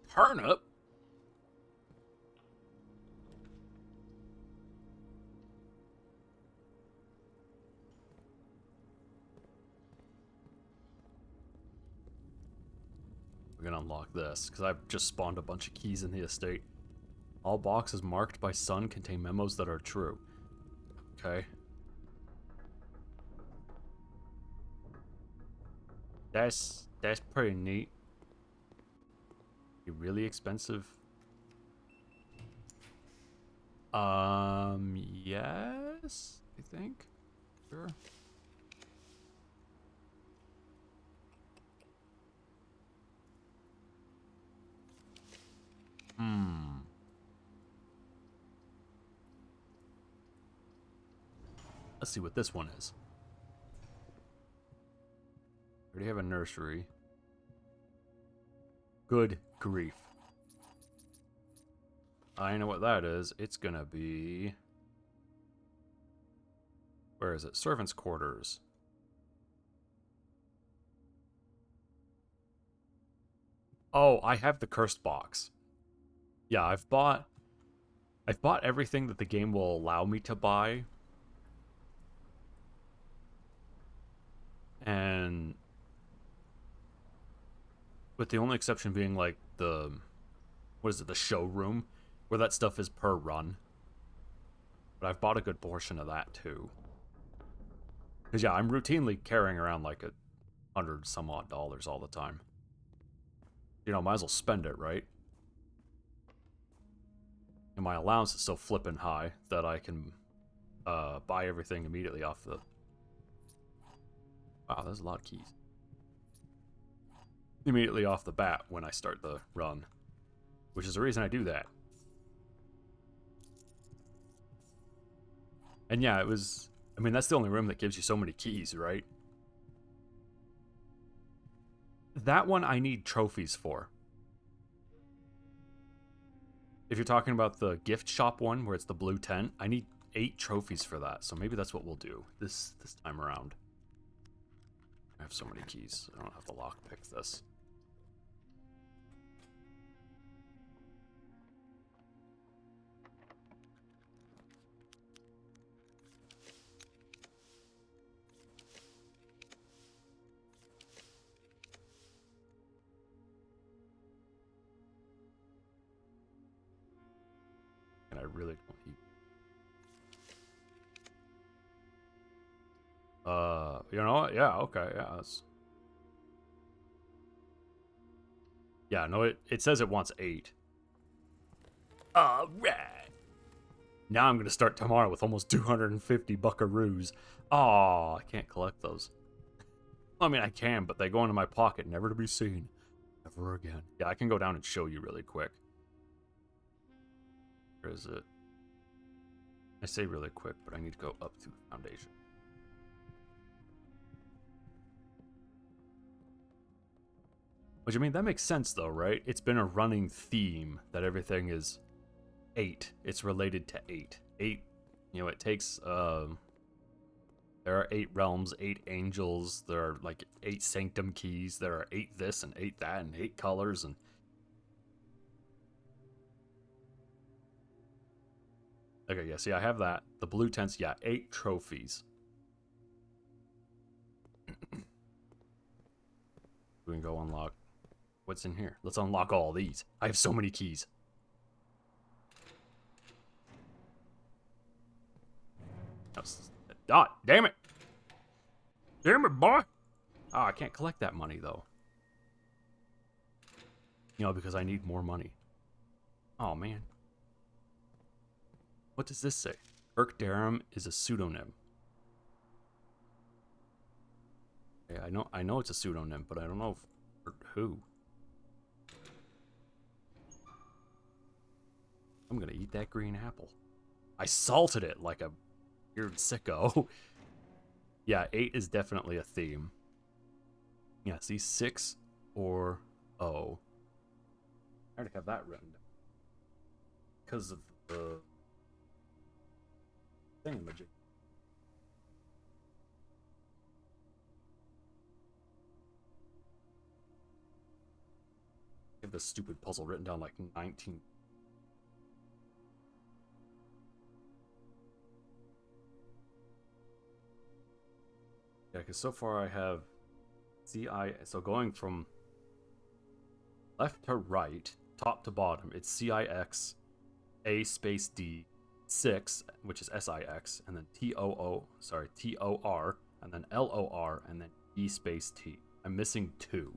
Turnip? We're gonna unlock this, because I've just spawned a bunch of keys in the estate. All boxes marked by sun contain memos that are true. Okay. That's pretty neat. Be really expensive. Yes, I think. Sure. Let's see what this one is. Already have a nursery. Good grief. I know what that is. It's gonna be... Where is it? Servants' quarters. Oh, I have the cursed box. Yeah, I've bought everything that the game will allow me to buy. And with the only exception being like the the showroom, where that stuff is per run. But I've bought a good portion of that too. Cause yeah, I'm routinely carrying around like $100 some odd all the time. You know, might as well spend it, right? And my allowance is so flippin' high that I can buy everything immediately off the... Wow, there's a lot of keys. Immediately off the bat when I start the run. Which is the reason I do that. And yeah, it was... I mean, that's the only room that gives you so many keys, right? That one I need trophies for. If you're talking about the gift shop one, where it's the blue tent, I need 8 trophies for that. So maybe that's what we'll do this time around. I have so many keys. I don't have to lockpick this. And I really don't need... you know what? Yeah, okay, yeah, that's... Yeah, no, it says it wants 8. Alright! Now I'm gonna start tomorrow with almost 250 buckaroos. Aw, I can't collect those. I mean, I can, but they go into my pocket, never to be seen. Ever again. Yeah, I can go down and show you really quick. Where is it? I say really quick, but I need to go up to the foundation. Which, I mean, that makes sense, though, right? It's been a running theme that everything is 8. It's related to 8. 8, you know, it takes, there are 8 realms, 8 angels, there are, like, 8 sanctum keys, there are 8 this and 8 that, and 8 colors, and... Okay, yeah, see, I have that. The blue tents, yeah, 8 trophies. We can go unlock... What's in here? Let's unlock all these. I have so many keys. Ah, damn it! Damn it, boy! Oh, I can't collect that money, though. You know, because I need more money. Oh, man. What does this say? Kirk Durham is a pseudonym. Yeah, I know it's a pseudonym, but I don't know for who. I'm gonna eat that green apple. I salted it like a weird sicko. Yeah, 8 is definitely a theme. Yeah, see, 6 or O. I already have that written down. Because of the thingamajig. I have this stupid puzzle written down like 19. Yeah, because so far I have CI, so going from left to right, top to bottom, it's CIX, A space D, 6, which is SIX, and then TOR, and then LOR, and then E space T. I'm missing 2.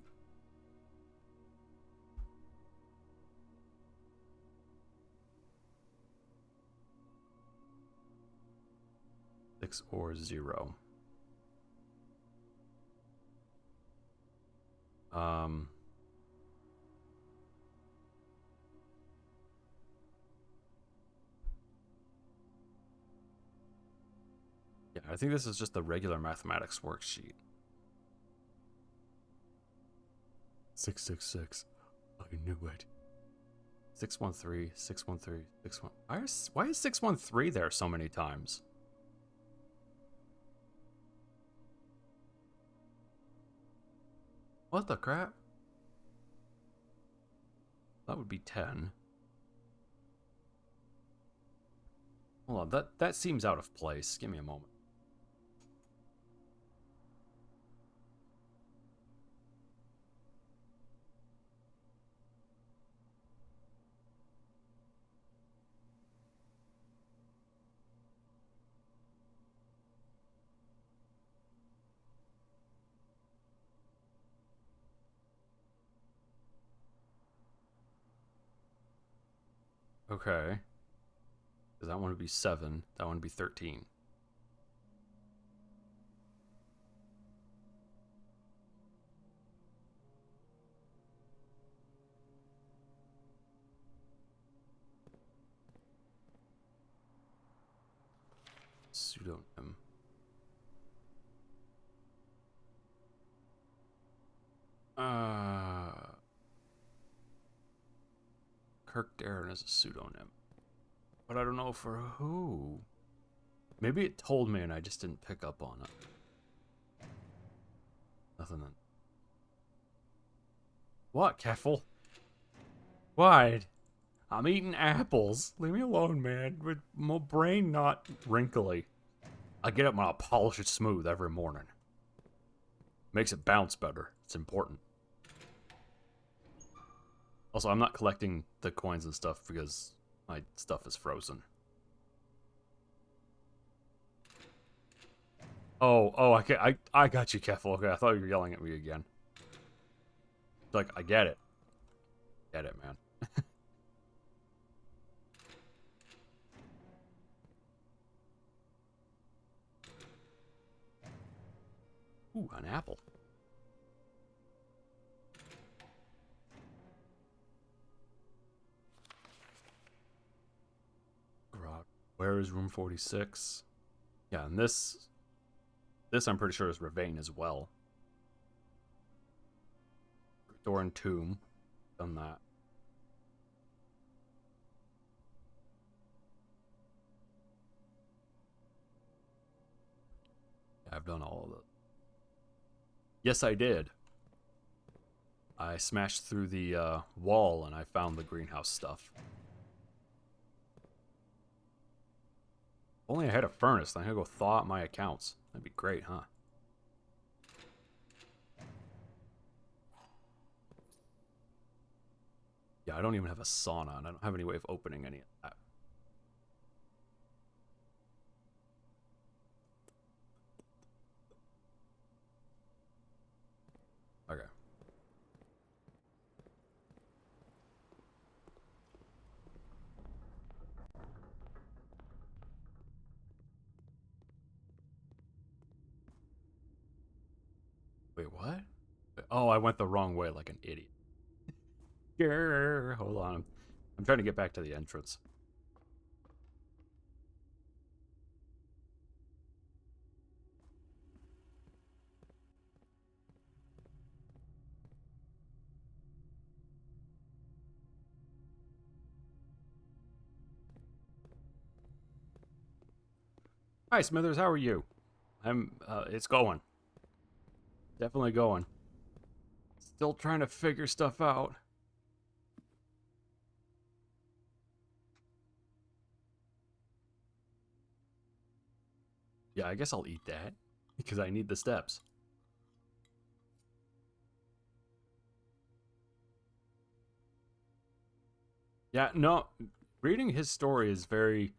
Six or 0. Yeah, I think this is just the regular mathematics worksheet. 666. I knew it. 613, 613, 61. Why is 613 there so many times? What the crap? That would be 10. Hold on, that seems out of place. Give me a moment. Okay. Because that one would be 7. That one would be 13. Pseudonym. Kirk Darren is a pseudonym. But I don't know for who. Maybe it told me and I just didn't pick up on it. Nothing then. What, Keffel? Why? I'm eating apples. Leave me alone, man. With my brain not wrinkly. I get up and I'll polish it smooth every morning. Makes it bounce better. It's important. Also, I'm not collecting the coins and stuff because my stuff is frozen. Oh, I got you, Keffel. Okay, I thought you were yelling at me again. Like, I get it. Get it, man. Ooh, an apple. Where is room 46? Yeah, and this I'm pretty sure is Ravane as well. Door and Tomb. Done that. Yeah, I've done all of it. Yes, I did. I smashed through the wall and I found the greenhouse stuff. Only I had a furnace, then I could go thaw out my accounts. That'd be great, huh? Yeah, I don't even have a sauna, and I don't have any way of opening any of that. Okay. Wait, what? Oh, I went the wrong way like an idiot. Grr, hold on. I'm trying to get back to the entrance. Hi, Smithers. How are you? It's going. Definitely going. Still trying to figure stuff out. Yeah, I guess I'll eat that. Because I need the steps. Yeah, no. Reading his story is very...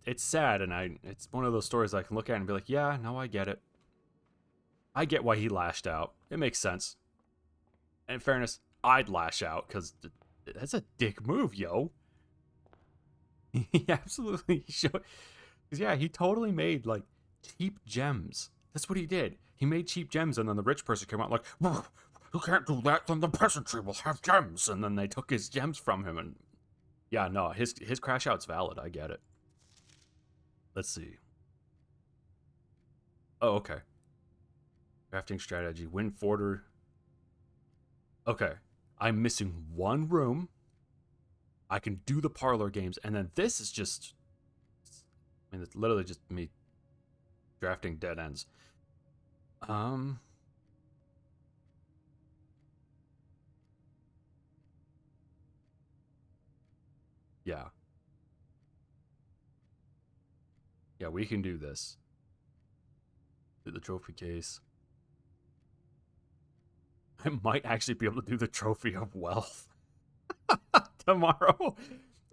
it's sad, and it's one of those stories I can look at and be like, yeah, no, I get it. I get why he lashed out. It makes sense. And in fairness, I'd lash out, because that's a dick move, yo. He absolutely showed... Because, yeah, he totally made, like, cheap gems. That's what he did. He made cheap gems, and then the rich person came out like, you can't do that, then the peasantry will have gems. And then they took his gems from him, and... Yeah, no, his crash out's valid. I get it. Let's see. Oh, okay. Crafting strategy. Win Forder. Okay. I'm missing one room. I can do the parlor games, and then this is just... I mean, it's literally just me drafting dead ends. Yeah. Yeah, we can do this. Do the trophy case. I might actually be able to do the trophy of wealth tomorrow.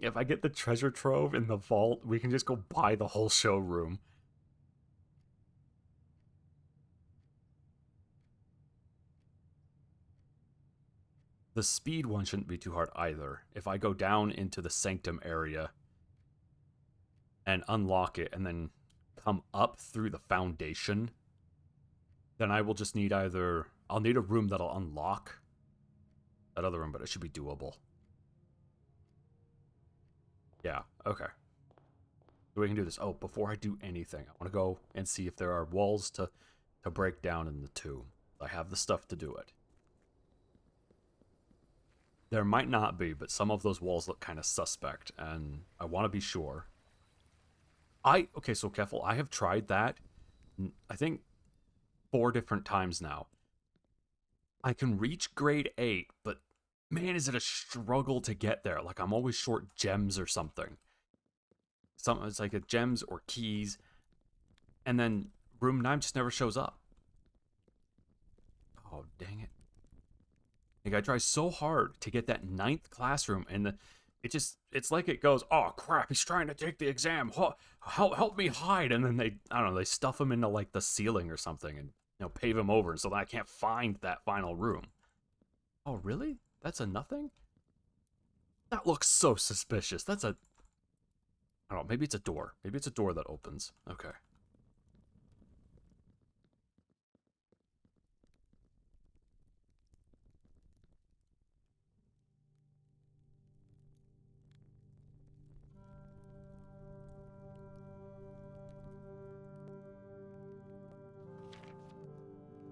If I get the treasure trove in the vault, we can just go buy the whole showroom. The speed one shouldn't be too hard either. If I go down into the sanctum area and unlock it and then come up through the foundation, then I will just need either... I'll need a room that'll unlock that other room, but it should be doable. Yeah, okay. So we can do this. Oh, before I do anything, I want to go and see if there are walls to break down in the tomb. I have the stuff to do it. There might not be, but some of those walls look kind of suspect, and I want to be sure. Okay, so Keffel, I have tried that, I think, 4 different times now. I can reach grade 8, but man, is it a struggle to get there. Like, I'm always short gems or something. It's like a gems or keys, and then room 9 just never shows up. Oh, dang it. Like, I try so hard to get that 9th classroom, and it's like it goes, oh crap, he's trying to take the exam, help me hide, and then I don't know, they stuff him into like the ceiling or something and pave him over, so that I can't find that final room. Oh really? That's a nothing? That looks so suspicious. That's a... I don't know, maybe it's a door. Maybe it's a door that opens. Okay.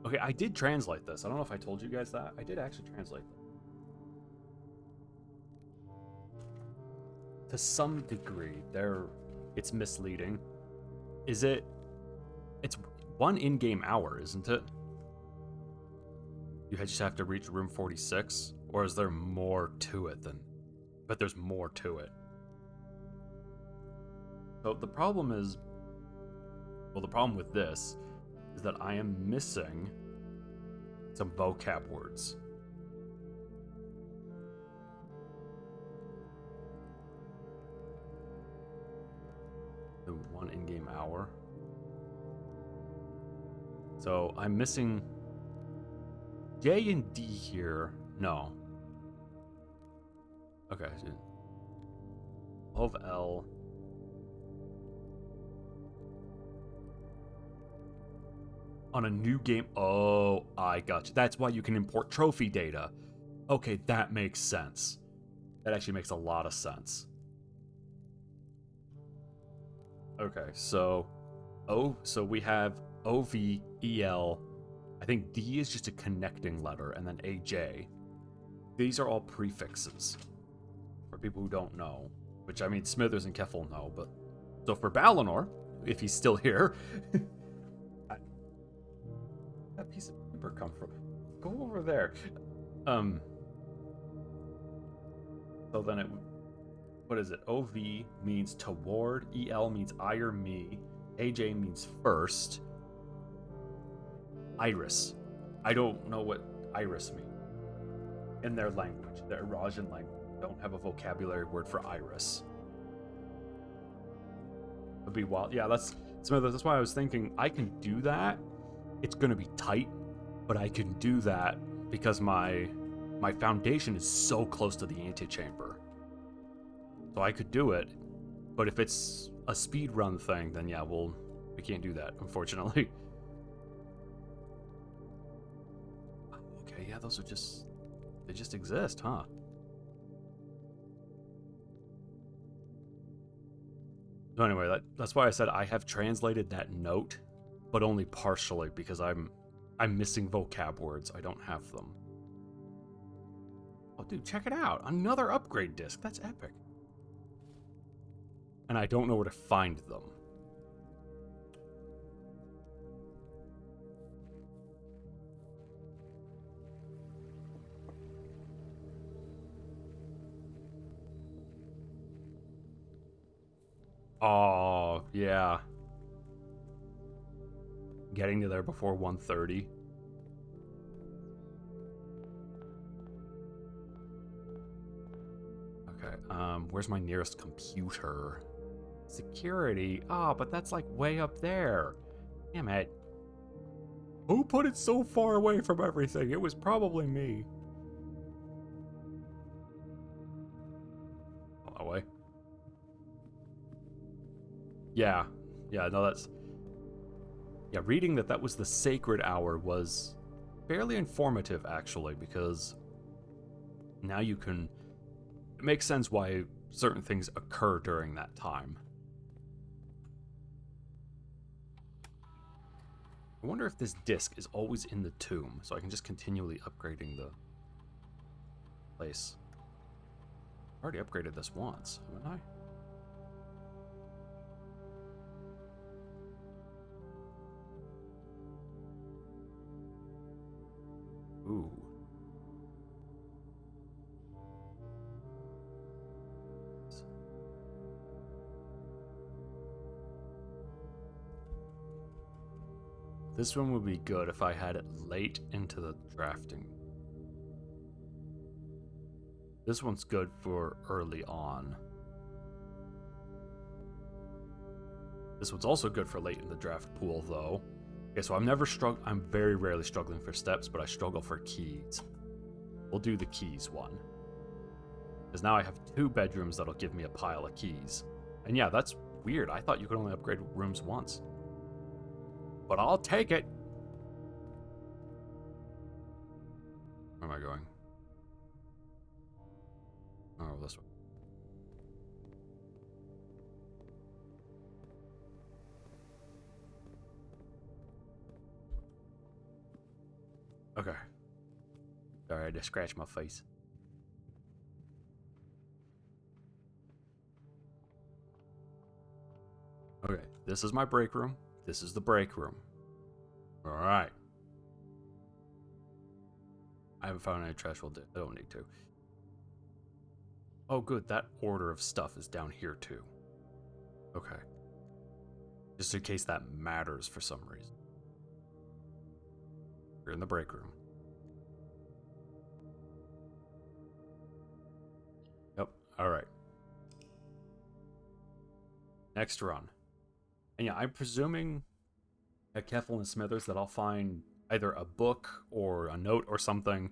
Okay, I did translate this. I don't know if I told you guys that. I did actually translate it. To some degree, it's misleading. It's 1 in-game hour, isn't it? You just have to reach room 46? Or is there more to it than... But there's more to it. So the problem is... Well, the problem with this is that I am missing some vocab words. The 1 in-game hour. So I'm missing J and D here. No. Okay. Of L. On a new game. Oh, I got you. That's why you can import trophy data. Okay, that makes sense. That actually makes a lot of sense. Okay, so we have OVEL. I think D is just a connecting letter, and then AJ. These are all prefixes for people who don't know, which I mean Smithers and Keffel know, but so for Balinor, if he's still here, that piece of paper come from? Go over there. So then what is it? OV means toward, EL means I or me, AJ means first. Iris. I don't know what iris means. In their language, their Rajan language, don't have a vocabulary word for iris. It'd be wild. Yeah, that's why I was thinking I can do that. It's gonna be tight, but I can do that because my foundation is so close to the antechamber. So I could do it, but if it's a speed run thing, then yeah, we can't do that, unfortunately. Okay, yeah, those are they just exist, huh? So anyway, that's why I said I have translated that note, but only partially because I'm missing vocab words. I don't have them. Oh, dude, check it out. Another upgrade disc. That's epic. And I don't know where to find them. Oh, yeah. Getting to there before 1:30. Okay, where's my nearest computer? Security? Ah, but that's like way up there. Damn it. Who put it so far away from everything? It was probably me. Oh, that way. Yeah. Yeah, no, that's... Yeah, reading that was the sacred hour was fairly informative, actually, because now you can... It makes sense why certain things occur during that time. I wonder if this disc is always in the tomb, so I can just continually upgrading the place. I already upgraded this once, haven't I? Ooh. This one would be good if I had it late into the drafting. This one's good for early on. This one's also good for late in the draft pool, though. Okay, so I'm very rarely struggling for steps, but I struggle for keys. We'll do the keys one. Because now I have 2 bedrooms that'll give me a pile of keys. And yeah, that's weird. I thought you could only upgrade rooms once. But I'll take it. Where am I going? Oh, this way. Okay. Sorry, I just scratched my face. Okay, this is my break room. This is the break room. Alright. I haven't found any trash. I don't need to. Oh, good. That order of stuff is down here, too. Okay. Just in case that matters for some reason. You're in the break room. Yep. Alright. Next run. And yeah, I'm presuming at Keffel and Smithers that I'll find either a book or a note or something,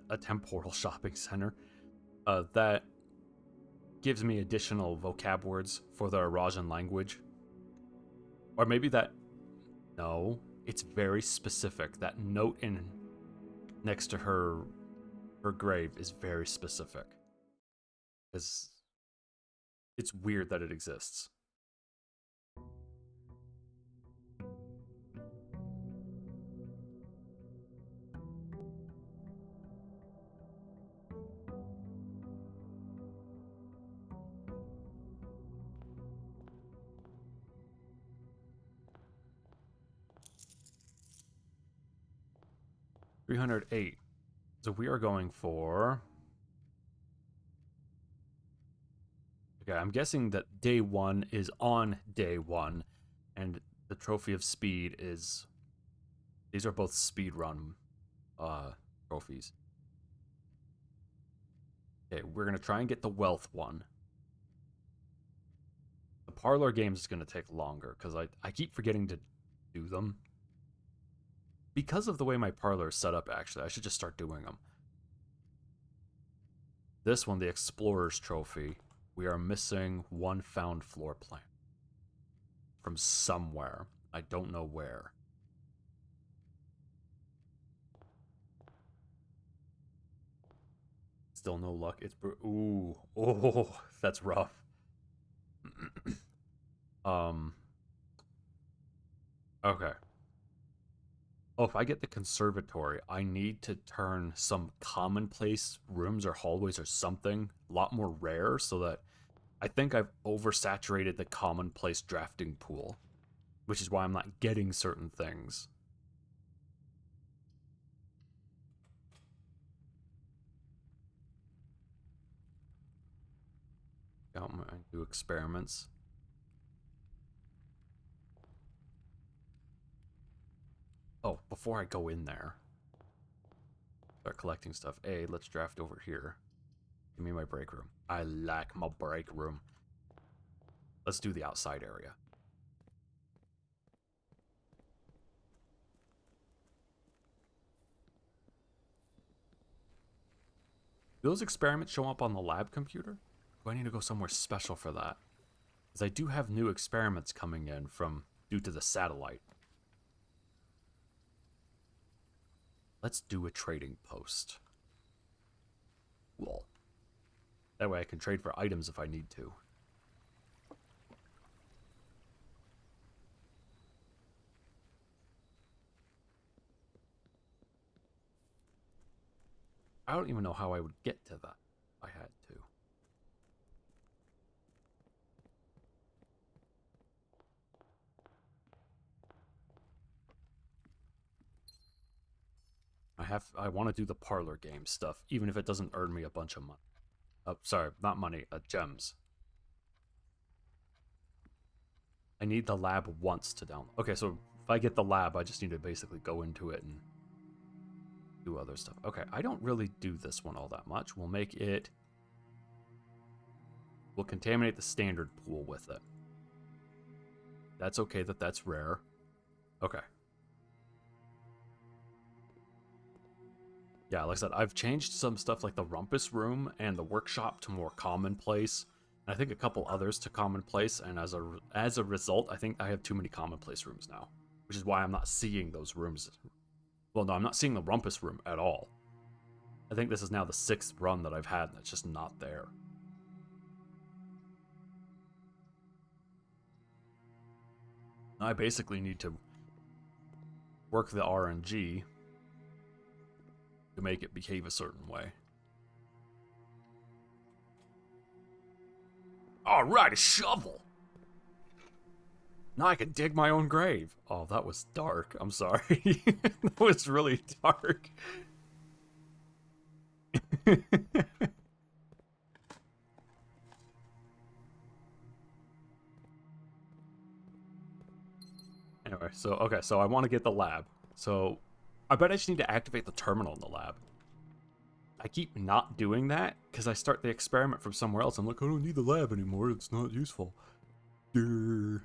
a temporal shopping center, that gives me additional vocab words for the Arajan language. Or maybe that... No, it's very specific. That note in next to her grave is very specific. It's weird that it exists. $308. So we are going for... Okay, I'm guessing that day 1 is on day 1, and the Trophy of Speed is... These are both speedrun trophies. Okay, we're going to try and get the Wealth one. The Parlor games is going to take longer, because I keep forgetting to do them. Because of the way my Parlor is set up, actually, I should just start doing them. This one, the Explorer's Trophy, we are missing 1 found floor plan. From somewhere. I don't know where. Still no luck. It's... Ooh. Oh, that's rough. Okay. Oh, if I get the conservatory, I need to turn some commonplace rooms or hallways or something a lot more rare so that I think I've oversaturated the commonplace drafting pool, which is why I'm not getting certain things. Do experiments. Oh, before I go in there, start collecting stuff. Let's draft over here. Give me my break room. I like my break room. Let's do the outside area. Do those experiments show up on the lab computer? Do I need to go somewhere special for that? Because I do have new experiments coming in from due to the satellite. Let's do a trading post. Cool. That way I can trade for items if I need to. I don't even know how I would get to that if I had to. I want to do the parlor game stuff, even if it doesn't earn me a bunch of money. Sorry, not money, gems. I need the lab once to download. Okay, so if I get the lab, I just need to basically go into it and do other stuff. Okay, I don't really do this one all that much. We'll make it... We'll contaminate the standard pool with it. That's okay that that's rare. Okay. Yeah, like I said, I've changed some stuff like the rumpus room and the workshop to more commonplace. And I think a couple others to commonplace, and as a result, I think I have too many commonplace rooms now. Which is why I'm not seeing those rooms. Well, no, I'm not seeing the rumpus room at all. I think this is now the 6th run that I've had that's just not there. I basically need to work the RNG to make it behave a certain way. Alright, a shovel! Now I can dig my own grave. Oh, that was dark. I'm sorry. That was really dark. Anyway, so I want to get the lab. So I bet I just need to activate the terminal in the lab. I keep not doing that because I start the experiment from somewhere else. I'm like, I don't need the lab anymore. It's not useful. Durr.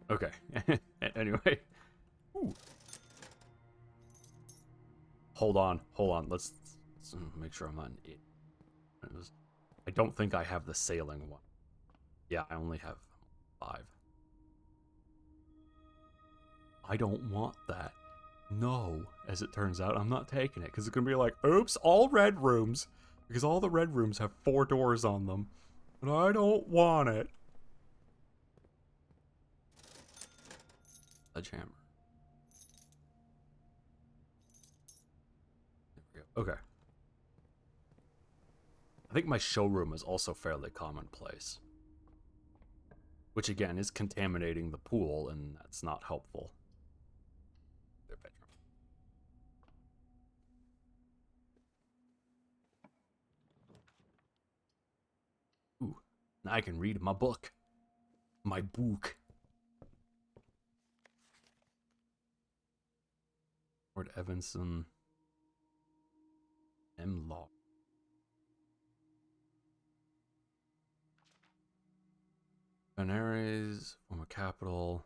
Okay. Anyway. Ooh. Hold on. Let's make sure I'm not an idiot. I don't think I have the sailing one. Yeah, I only have 5. I don't want that. No, as it turns out, I'm not taking it because it's gonna be like, oops, all red rooms, because all the red rooms have 4 doors on them, and I don't want it. Sledgehammer. There we go. Okay. I think my showroom is also fairly commonplace, which again is contaminating the pool, and that's not helpful. Their bedroom. Ooh, now I can read my book. My book. Horde Evanson. M. Law. Canaries, former capital.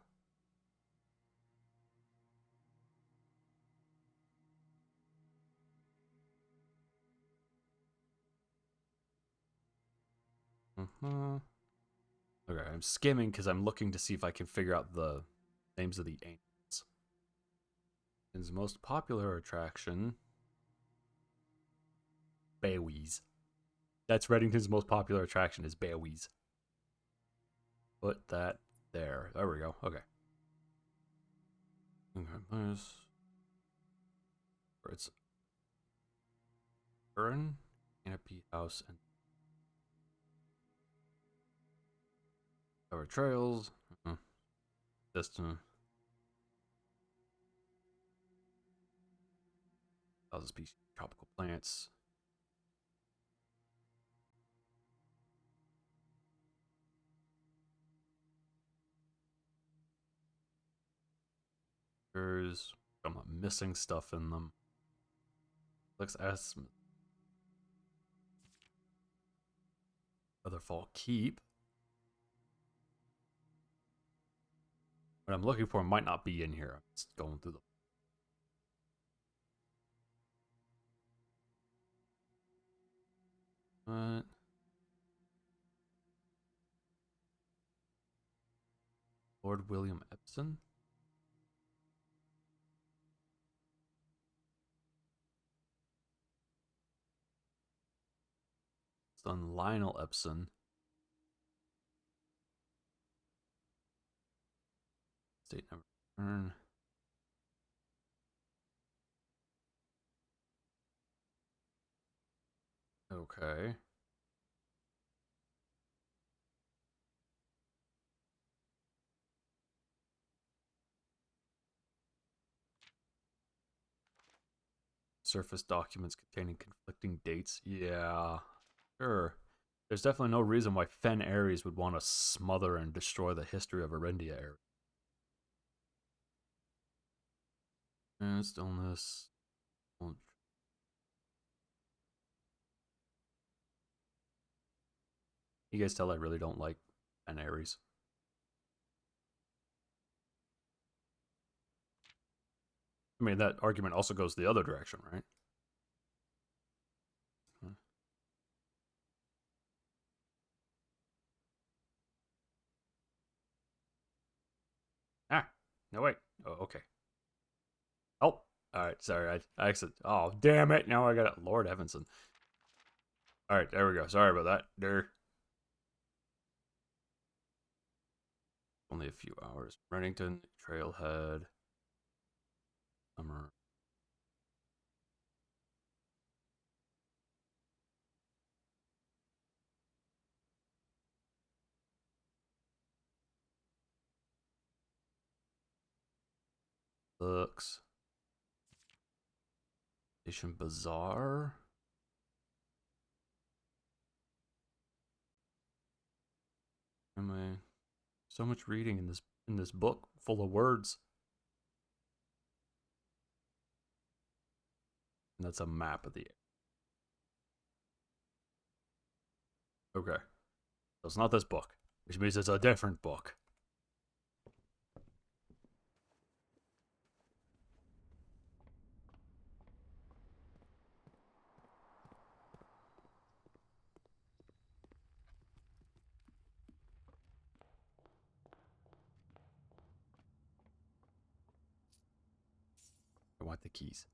Okay, I'm skimming because I'm looking to see if I can figure out the names of the angels. His most popular attraction, Bawies. That's Reddington's most popular attraction is Bawies. Put that there. There we go. Okay. Okay, it's Urn, Canopy House, and our trails. Distant. Thousand species of tropical plants. There's some missing stuff in them. Looks as Featherfall Keep. What I'm looking for might not be in here. I'm just going through the. What? Lord William Epson? Son Lionel Epson. State number return. Okay. Surface documents containing conflicting dates. Yeah, sure. There's definitely no reason why Fen Ares would want to smother and destroy the history of Arendia area. And stillness. You guys tell I really don't like Fen Ares. I mean, that argument also goes the other direction, right? Ah, no, wait. Oh, okay. Oh, all right. Sorry, I accident. Oh, damn it. Now I got it. Lord Evanson. All right, there we go. Sorry about that. There. Only a few hours. Remington, Trailhead, Summer. Looks. Station Bazaar. Am I so much reading in this book full of words? And that's a map of the Okay. So it's not this book, which means it's a different book. I want the keys.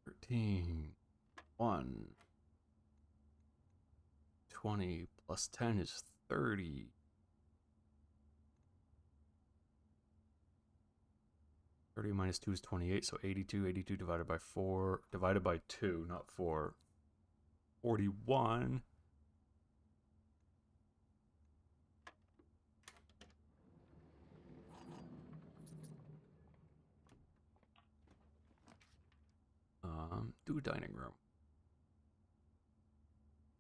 13. 1. 20 plus 10 is 30. 30 minus 2 is 28, so 82. 82 divided by 4, divided by 2, not 4. 41. Do dining room.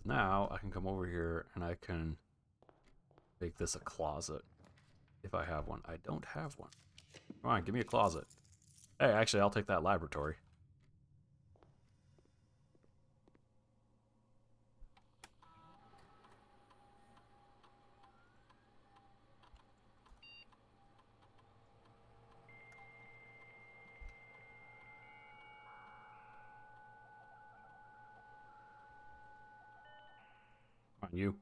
Now I can come over here and I can make this a closet if I have one. I don't have one. Come on, give me a closet. Hey, actually, I'll take that laboratory. Come on, you.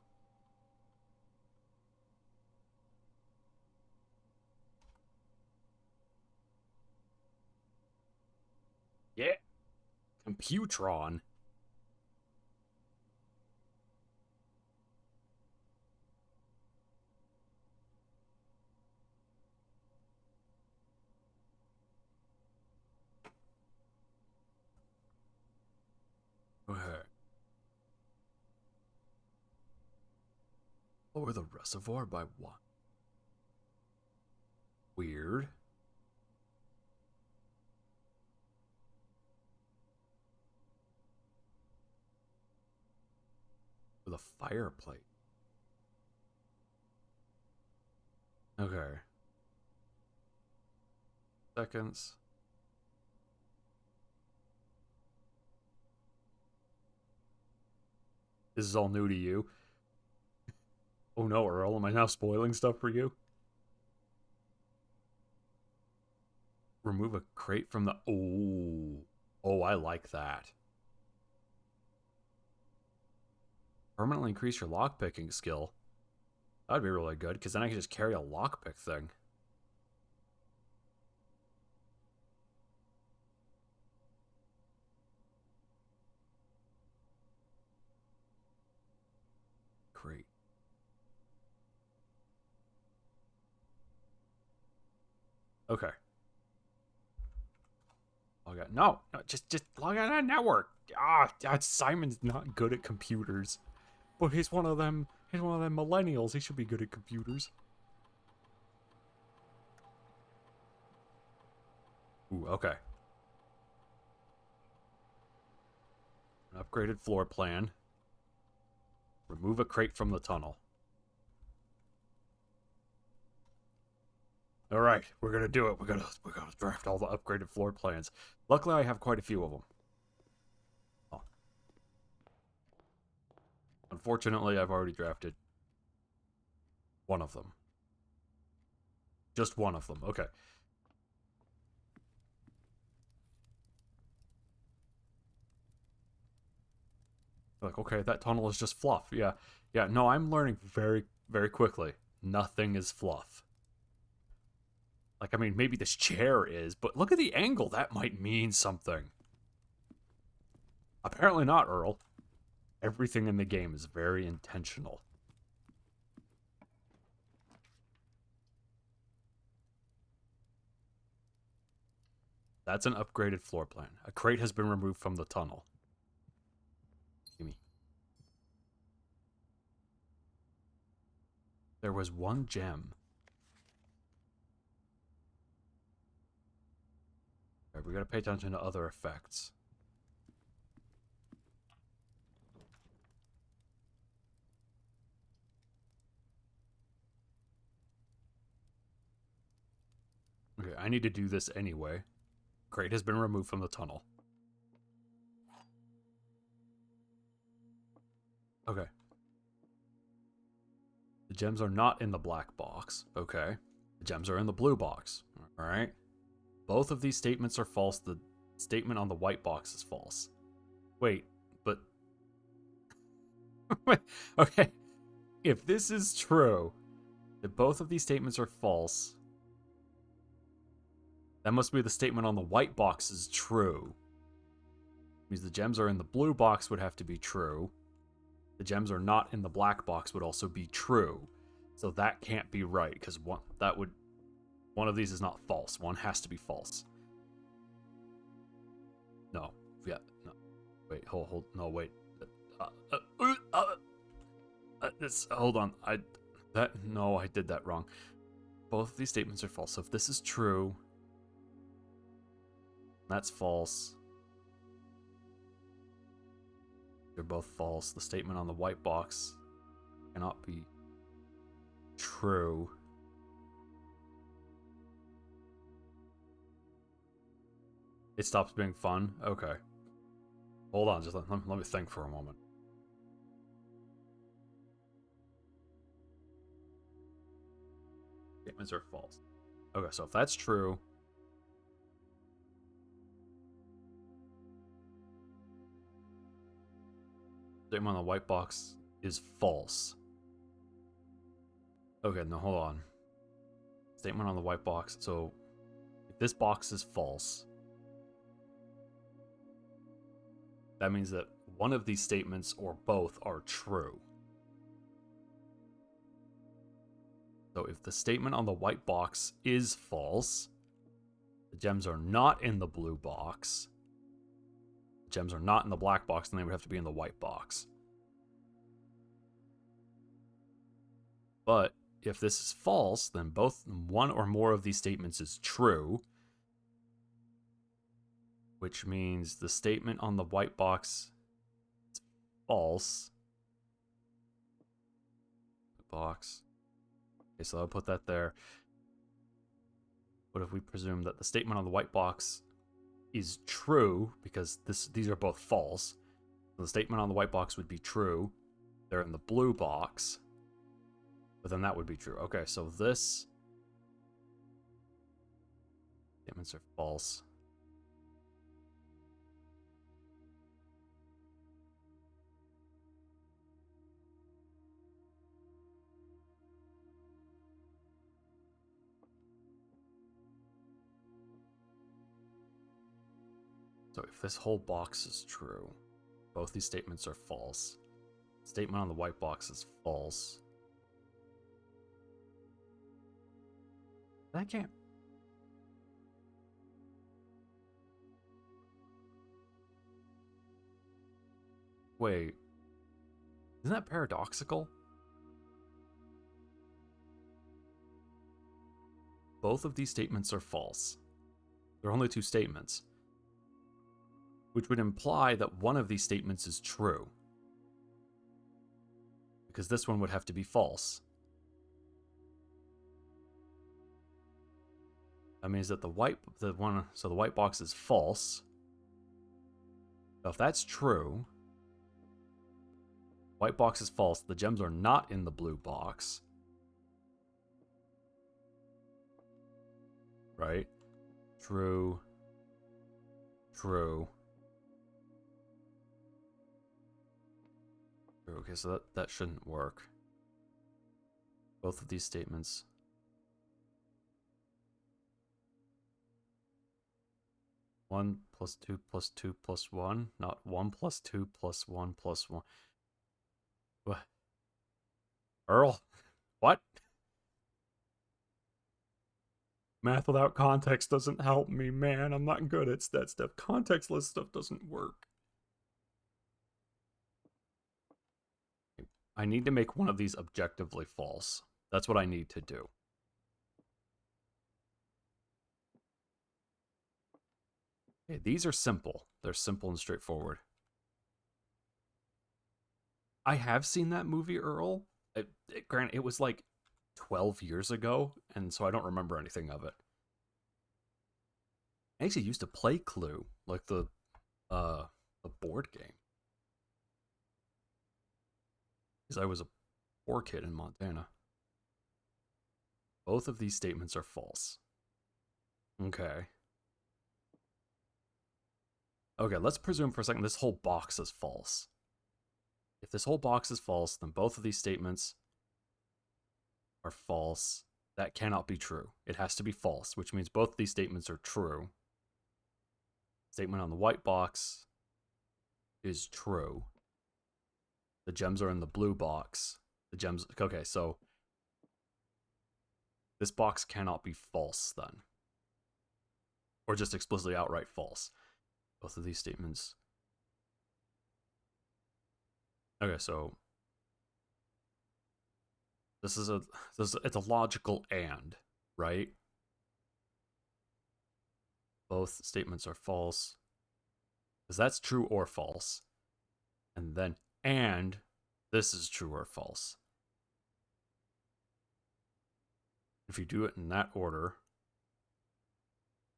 Yeah. Computron. Lower the reservoir by 1. Weird. With a fireplace. Okay. Seconds. This is all new to you. Oh no, Earl, am I now spoiling stuff for you? Remove a crate from the... Oh. Oh, I like that. Permanently increase your lockpicking skill. That'd be really good, because then I can just carry a lockpick thing. Crate. Okay. Log out. No, just log out of network. Simon's not good at computers. But he's one of them millennials. He should be good at computers. Ooh, okay. An upgraded floor plan. Remove a crate from the tunnel. All right, we're gonna do it. We're gonna draft all the upgraded floor plans. Luckily, I have quite a few of them. Oh. Unfortunately, I've already drafted one of them. Just one of them. Okay. Like, okay, that tunnel is just fluff. Yeah. Yeah, no, I'm learning very, very quickly. Nothing is fluff. Like, I mean, maybe this chair is, but look at the angle. That might mean something. Apparently not, Earl. Everything in the game is very intentional. That's an upgraded floor plan. A crate has been removed from the tunnel. Gimme. There was one gem. Alright, we gotta pay attention to other effects. Okay, I need to do this anyway. Crate has been removed from the tunnel. Okay. The gems are not in the black box. Okay. The gems are in the blue box. Alright. Both of these statements are false. The statement on the white box is false. Wait, but... okay. If this is true, that both of these statements are false, that must be the statement on the white box is true. Means the gems are in the blue box would have to be true. The gems are not in the black box would also be true. So that can't be right, because one of these is not false. One has to be false. No. Yeah. No. Wait. Hold. No. Wait. Hold on. No. I did that wrong. Both of these statements are false. So if this is true, that's false. They're both false. The statement on the white box cannot be true. It stops being fun? Okay. Hold on, just let me think for a moment. Statements are false. Okay, so if that's true... statement on the white box is false. Okay, no, hold on. Statement on the white box. So, if this box is false, that means that one of these statements or both are true. So, if the statement on the white box is false, the gems are not in the blue box. Gems are not in the black box, then they would have to be in the white box. But if this is false, then both one or more of these statements is true, which means the statement on the white box is false. Box. Okay, so I'll put that there. What if we presume that the statement on the white box is true, because these are both false? So the statement on the white box would be true. They're in the blue box. But then that would be true. Okay, so this statements are false. So if this whole box is true, both these statements are false. The statement on the white box is false. I can't. Wait. Isn't that paradoxical? Both of these statements are false. There are only two statements, which would imply that one of these statements is true, because this one would have to be false. That means that the white box is false. So if that's true, white box is false. The gems are not in the blue box. Right? True. True. Okay, so that shouldn't work. Both of these statements. One plus two plus two plus one, not 1 plus 2 plus 1 plus 1. What? Earl? What? Math without context doesn't help me, man. I'm not good at that stuff. Contextless stuff doesn't work. I need to make one of these objectively false. That's what I need to do. Okay, these are simple. They're simple and straightforward. I have seen that movie, Earl. Granted, it was like 12 years ago, and so I don't remember anything of it. I actually used to play Clue, like the board game, because I was a poor kid in Montana. Both of these statements are false. Okay. Okay, let's presume for a second this whole box is false. If this whole box is false, then both of these statements are false. That cannot be true. It has to be false, which means both of these statements are true. Statement on the white box is true. The gems are in the blue box. The gems... Okay, so this box cannot be false then. Or just explicitly outright false. Both of these statements. Okay, so it's a logical and, right? Both statements are false, because that's true or false. And then and this is true or false. If you do it in that order,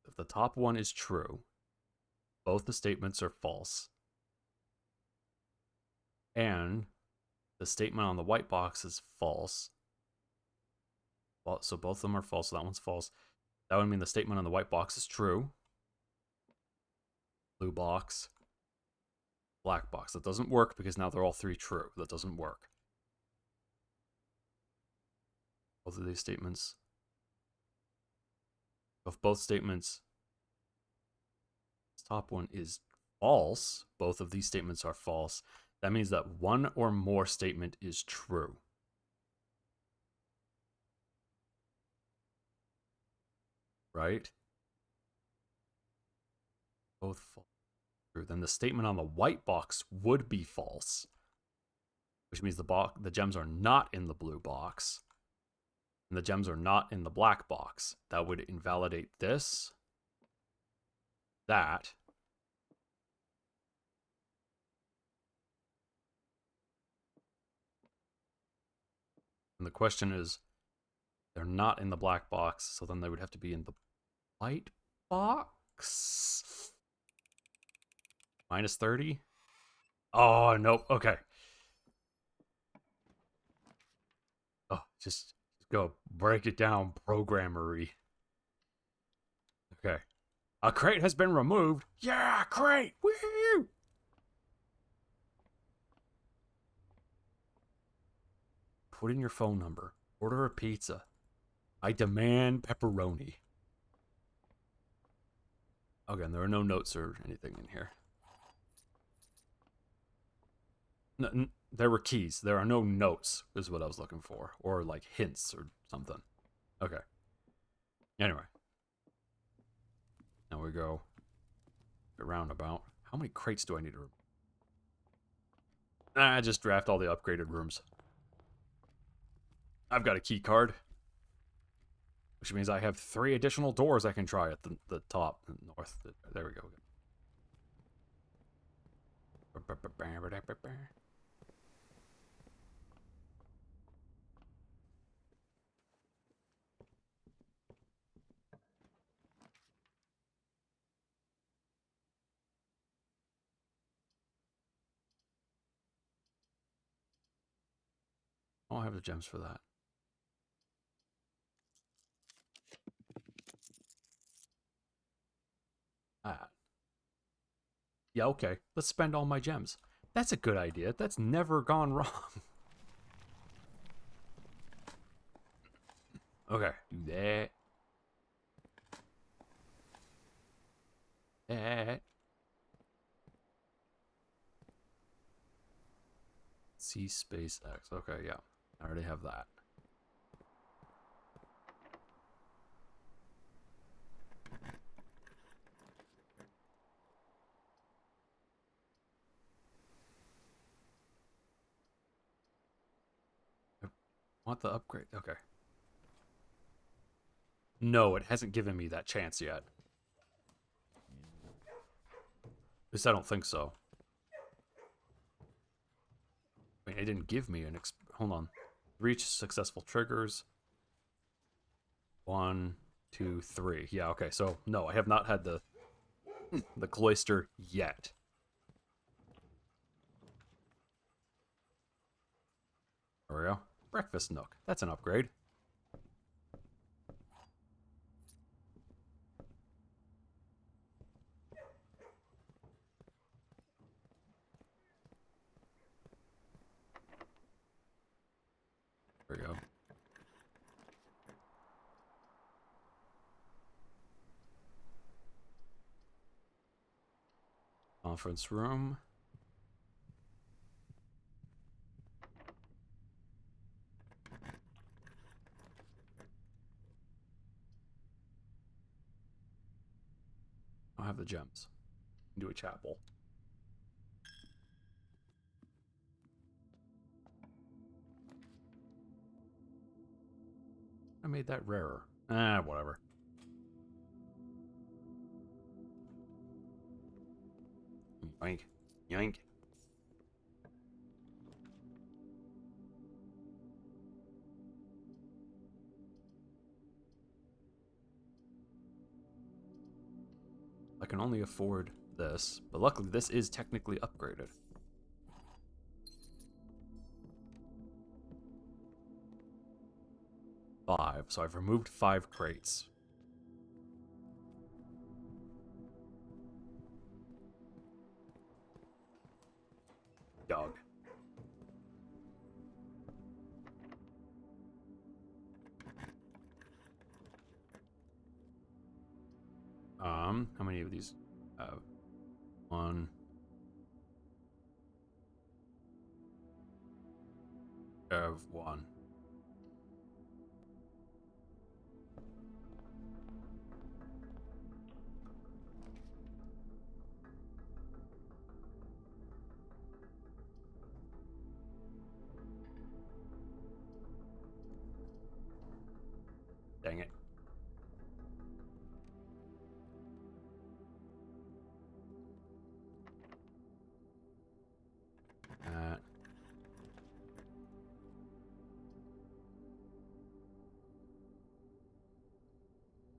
if the top one is true, both the statements are false. And the statement on the white box is false. Well, so both of them are false, so that one's false. That would mean the statement on the white box is true. Blue box. Black box. That doesn't work because now they're all three true. That doesn't work. Both of these statements. If both statements, this top one is false, both of these statements are false, that means that one or more statement is true. Right? Both false. True. Then the statement on the white box would be false, which means the gems are not in the blue box. And the gems are not in the black box. That would invalidate this, that, and the question is, they're not in the black box, so then they would have to be in the white box? Minus 30? Oh, nope. Okay. Oh, just go break it down, programmery. Okay. A crate has been removed. Yeah, crate! Woo! Put in your phone number. Order a pizza. I demand pepperoni. Again, there are no notes or anything in here. No, there were keys. There are no notes, is what I was looking for. Or like hints or something. Okay. Anyway. Now we go around about. How many crates do I need to... just draft all the upgraded rooms. I've got a key card. Which means I have 3 additional doors I can try at the top, north. There we go. I don't have the gems for that. Yeah, okay. Let's spend all my gems. That's a good idea. That's never gone wrong. Okay, do that. That. C space X. Okay, yeah. I already have that. I want the upgrade. Okay. No, it hasn't given me that chance yet. At least I don't think so. I mean, it didn't give me an... Hold on. Reach successful triggers. 1, 2, 3. Yeah, okay. So, no, I have not had the cloister yet. There we go. Breakfast nook. That's an upgrade. There we go. Conference room. I'll have the gems. Do a chapel. I made that rarer. Whatever. Yoink. Yoink. I can only afford this, but luckily this is technically upgraded. Five, so I've removed 5 crates. Dog. How many of these have? 1. Have 1. Dang it.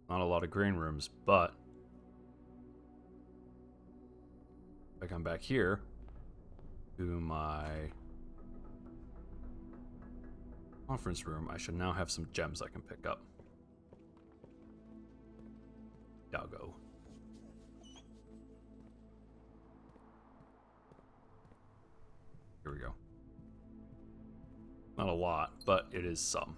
Not a lot of green rooms, but if I come back here to my conference room, I should now have some gems I can pick up. Doggo. Here we go. Not a lot, but it is some.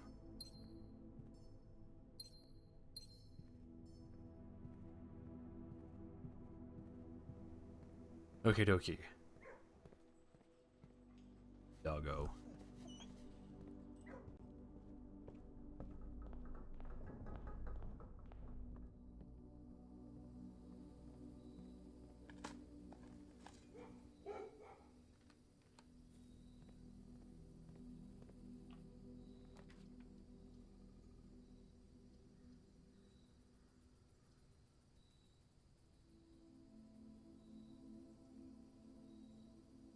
Okie dokie. Doggo.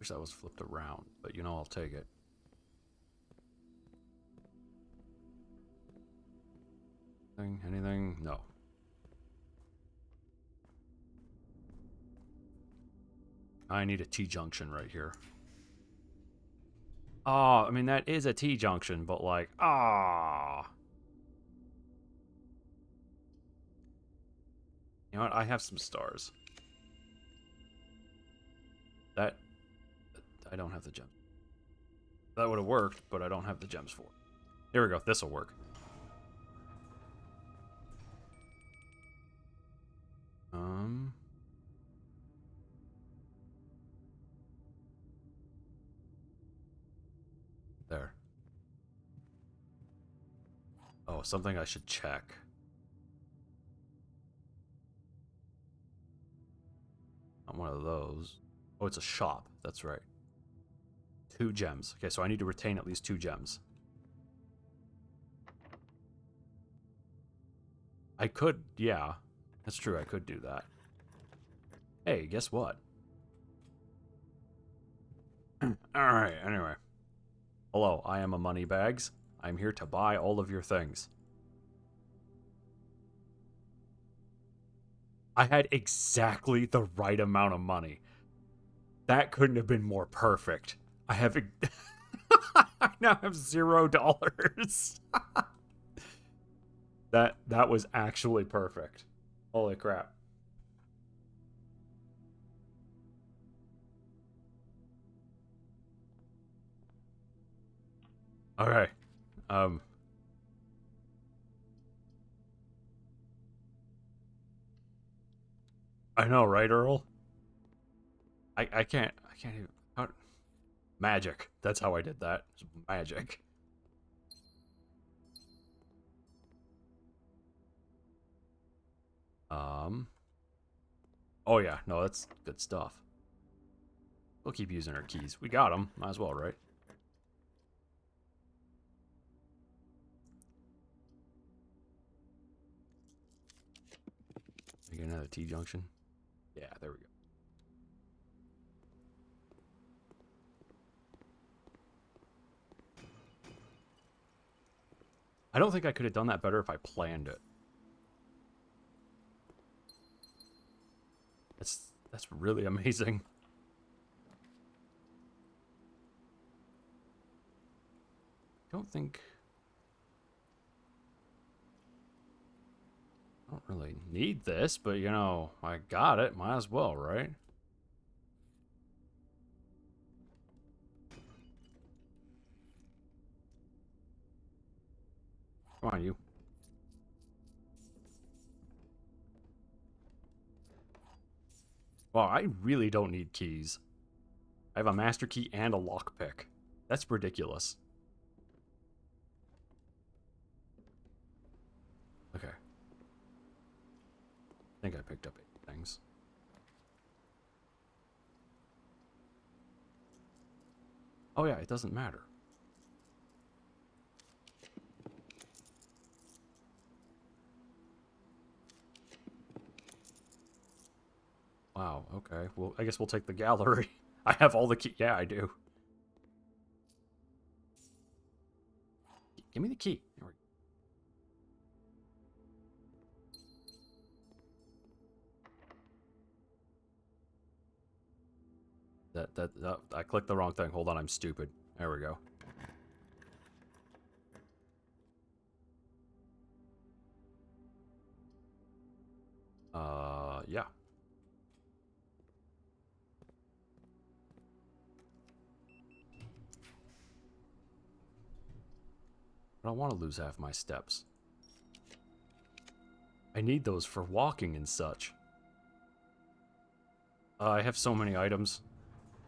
Wish that was flipped around, but you know, I'll take it. Anything? No. I need a T-junction right here. Oh, I mean, that is a T-junction, but like, ah. You know what? I have some stars. That, I don't have the gems. That would have worked, but I don't have the gems for it. Here we go. This will work. There. Oh, something I should check. Not one of those. Oh, it's a shop. That's right. 2 gems. Okay, so I need to retain at least 2 gems. I could, yeah. That's true, I could do that. Hey, guess what? Alright, anyway. Hello, I am a Moneybags. I'm here to buy all of your things. I had exactly the right amount of money. That couldn't have been more perfect. I have... I now have $0. That was actually perfect. Holy crap. Okay. I know, right, Earl? I can't even... How, magic. That's how I did that. Magic. Oh yeah, no, that's good stuff. We'll keep using our keys. We got them. Might as well, right? We get another T-junction. Yeah, there we go. I don't think I could have done that better if I planned it. That's really amazing. I don't think... I don't really need this, but you know, I got it. Might as well, right? Come on, you. Wow, I really don't need keys. I have a master key and a lockpick. That's ridiculous. Okay. I think I picked up 8 things. Oh yeah, it doesn't matter. Wow, okay. Well, I guess we'll take the gallery. I have all the key. Yeah, I do. Give me the key. There we go. I clicked the wrong thing. Hold on, I'm stupid. There we go. Yeah. I don't want to lose half my steps. I need those for walking and such. I have so many items.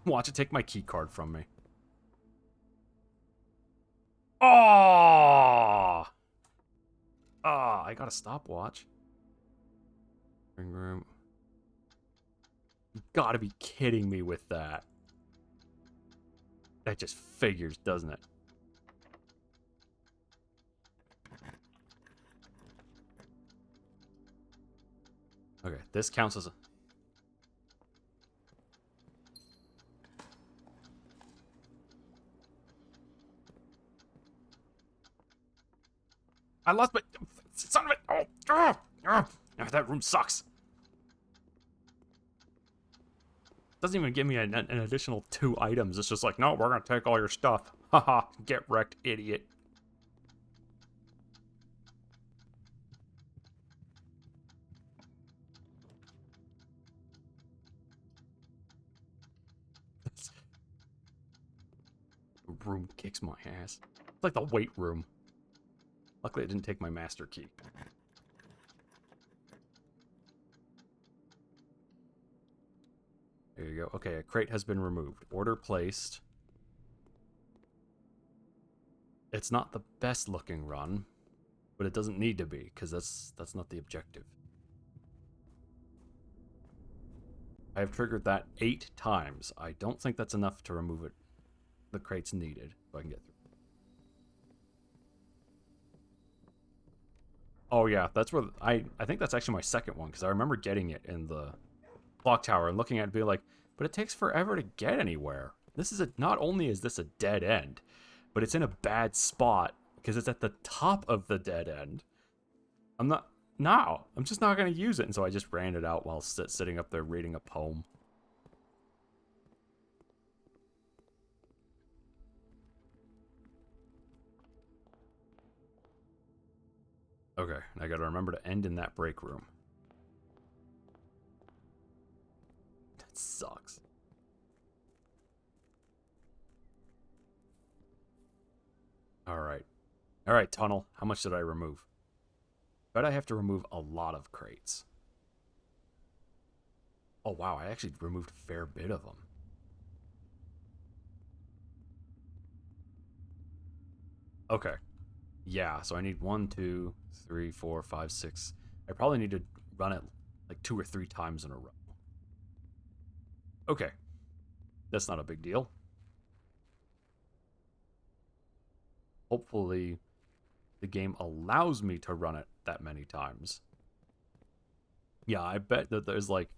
Watch it take my key card from me. Oh! I got a stopwatch. Ring room. You gotta be kidding me with that. That just figures, doesn't it? Okay, this counts as a... I lost my... Son of a... that room sucks. Doesn't even give me an additional 2 items. It's just like, no, we're gonna take all your stuff. Haha, get wrecked, idiot. The room kicks my ass. It's like the weight room. Luckily, I didn't take my master key. There you go. Okay, a crate has been removed. Order placed. It's not the best looking run, but it doesn't need to be, because that's not the objective. I have triggered that 8 times. I don't think that's enough to remove it. The crate's needed, so I can get through. Oh yeah, that's where I think that's actually my second one, because I remember getting it in the clock tower and looking at it and being like, but it takes forever to get anywhere. This is not only is this a dead end, but it's in a bad spot because it's at the top of the dead end. I'm just not going to use it. And so I just ran it out while sitting up there reading a poem. Okay, and I got to remember to end in that break room. That sucks. All right, tunnel. How much did I remove? Bet I have to remove a lot of crates. Oh, wow. I actually removed a fair bit of them. Okay. Yeah, so I need 1, 2, 3, 4, 5, 6. I probably need to run it like 2 or 3 times in a row. Okay. That's not a big deal. Hopefully, the game allows me to run it that many times. Yeah, I bet that there's like,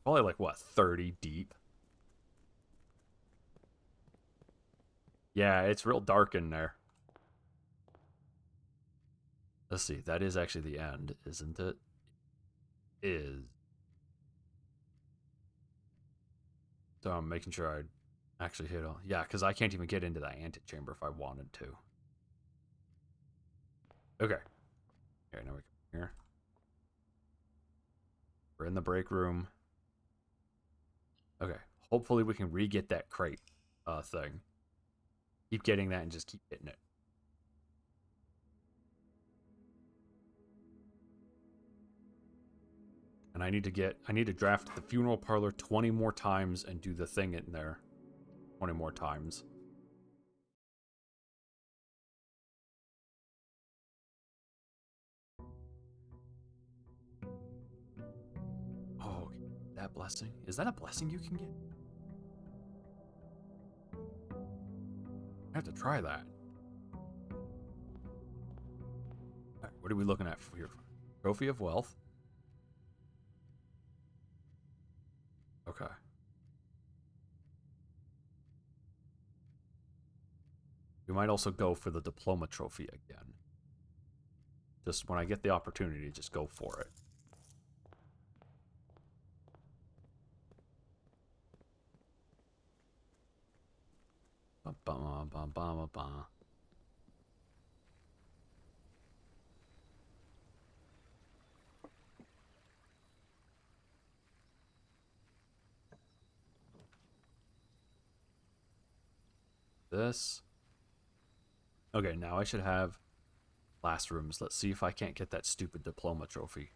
probably like, what, 30 deep? Yeah, it's real dark in there. Let's see, that is actually the end, isn't it? Is. So I'm making sure I actually hit all. Yeah, because I can't even get into that antechamber if I wanted to. Okay. Okay, now we come here. We're in the break room. Okay. Hopefully we can re-get that crate thing. Keep getting that and just keep hitting it. And I need to draft the funeral parlor 20 more times and do the thing in there 20 more times. Oh, that blessing. Is that a blessing you can get? I have to try that. Right, what are we looking at here? Trophy of Wealth. Okay. We might also go for the diploma trophy again. Just when I get the opportunity, just go for it. This. Okay, now I should have classrooms. Let's see if I can't get that stupid diploma trophy.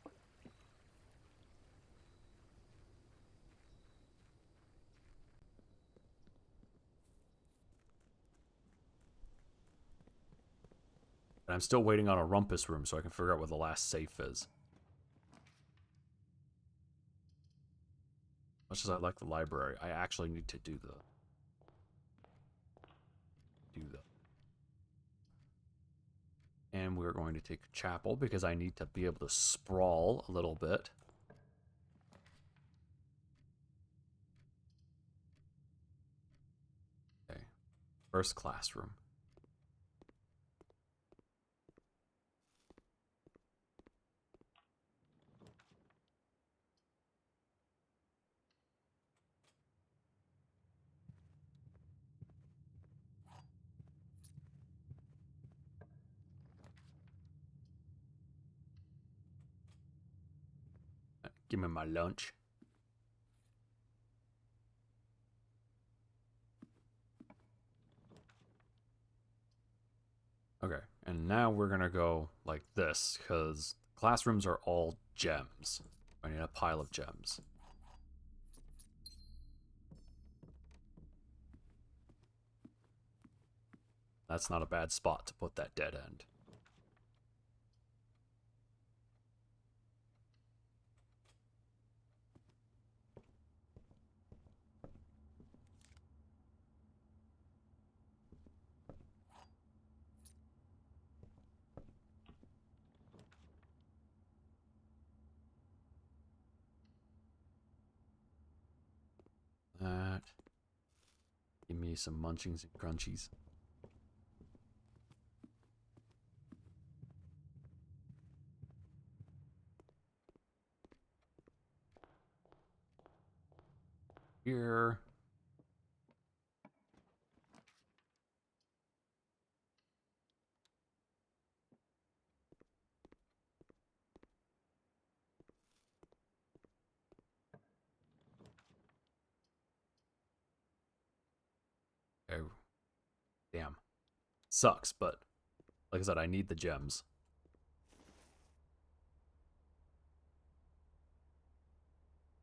And I'm still waiting on a rumpus room so I can figure out where the last safe is. Much as I like the library, I actually need to do the... And we're going to take chapel because I need to be able to sprawl a little bit. Okay. First classroom. Give me my lunch. Okay, and now we're gonna go like this, because classrooms are all gems. I need a pile of gems. That's not a bad spot to put that dead end. That. Give me some munchings and crunchies. Here. Okay. Damn. Sucks, but like I said, I need the gems.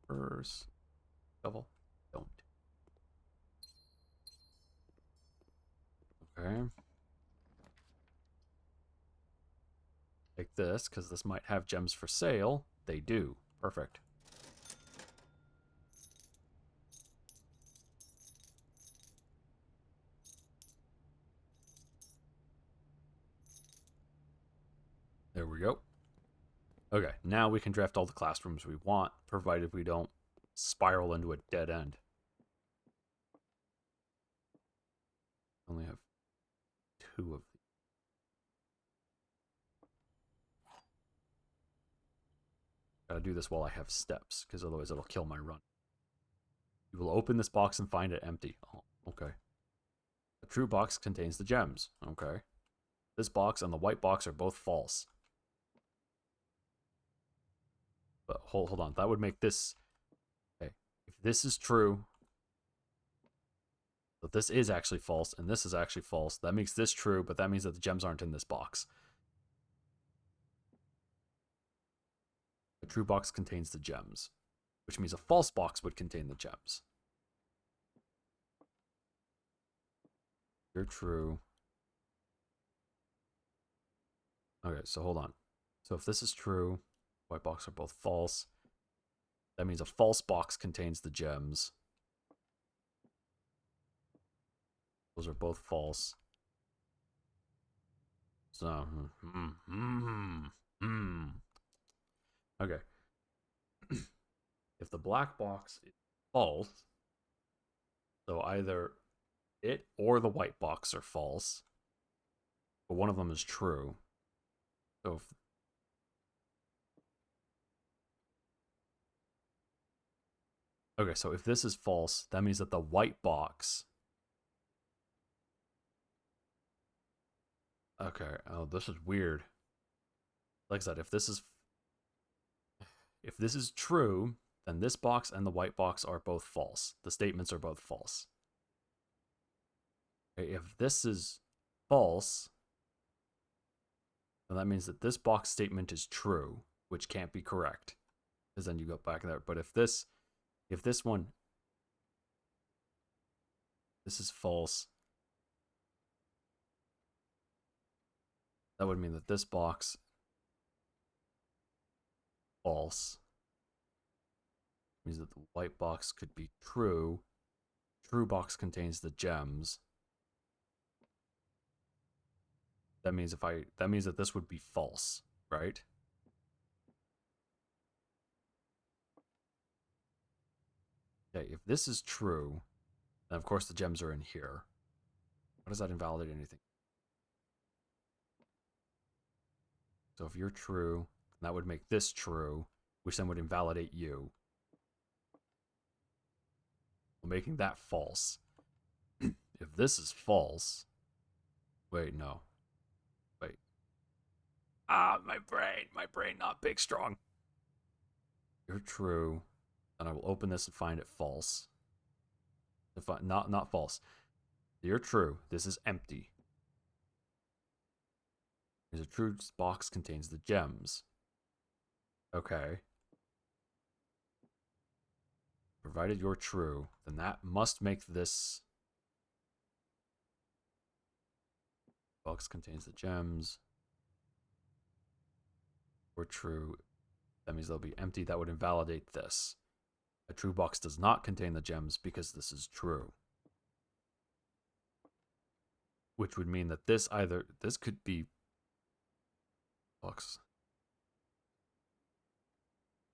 First. Double. Don't. Okay. Take this, because this might have gems for sale. They do. Perfect. There we go. Okay, now we can draft all the classrooms we want, provided we don't spiral into a dead end. Only have 2 of these. Gotta do this while I have steps, because otherwise it'll kill my run. You will open this box and find it empty. Oh, okay. The true box contains the gems. Okay. This box and the white box are both false. But hold on. That would make this... Okay. If this is true... But this is actually false, and this is actually false. That makes this true, but that means that the gems aren't in this box. A true box contains the gems, which means a false box would contain the gems. You're true. Okay, so hold on. So if this is true, white box are both false. That means a false box contains the gems. Those are both false. So, okay. If the black box false. So either it or the white box are false, but one of them is true. So if, okay, so if this is false, that means that the white box. Okay, oh, this is weird. Like I said, if this is true, then this box and the white box are both false. The statements are both false. Okay, if this is false, then that means that this box statement is true, which can't be correct, because then you go back there. But if this one, this is false, that would mean that this box false means that the white box could be true. True box contains the gems. That means that this would be false, right? Okay, if this is true, then of course the gems are in here. How does that invalidate anything? So if you're true, that would make this true, which then would invalidate you. Making that false. If this is false, wait, no. Wait. My brain not big strong. You're true, then I will open this and find it false. Not false. You're true. This is empty. Because a true box contains the gems. Okay. Provided you're true, then that must make this box contains the gems. Or true. That means they'll be empty. That would invalidate this. A true box does not contain the gems because this is true. Which would mean that this could be box.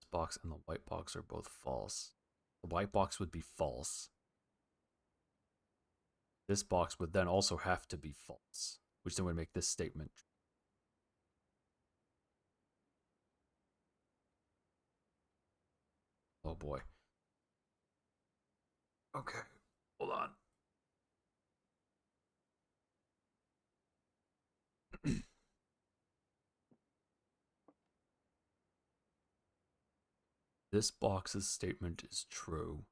This box and the white box are both false. The white box would be false. This box would then also have to be false, which then would make this statement. Oh boy. Okay, hold on. This box's statement is true.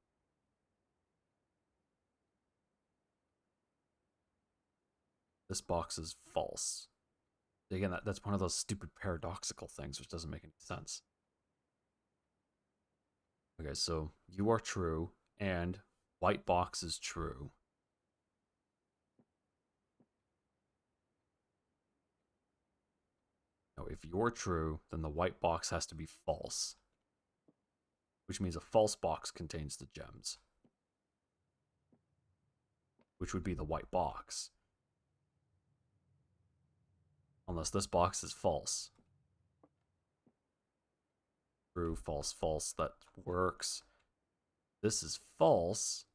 This box is false. Again, that's one of those stupid paradoxical things which doesn't make any sense. Okay, so you are true, and white box is true. Now, if you're true, then the white box has to be false, which means a false box contains the gems, which would be the white box. Unless this box is false. True, false, false, that works. This is false,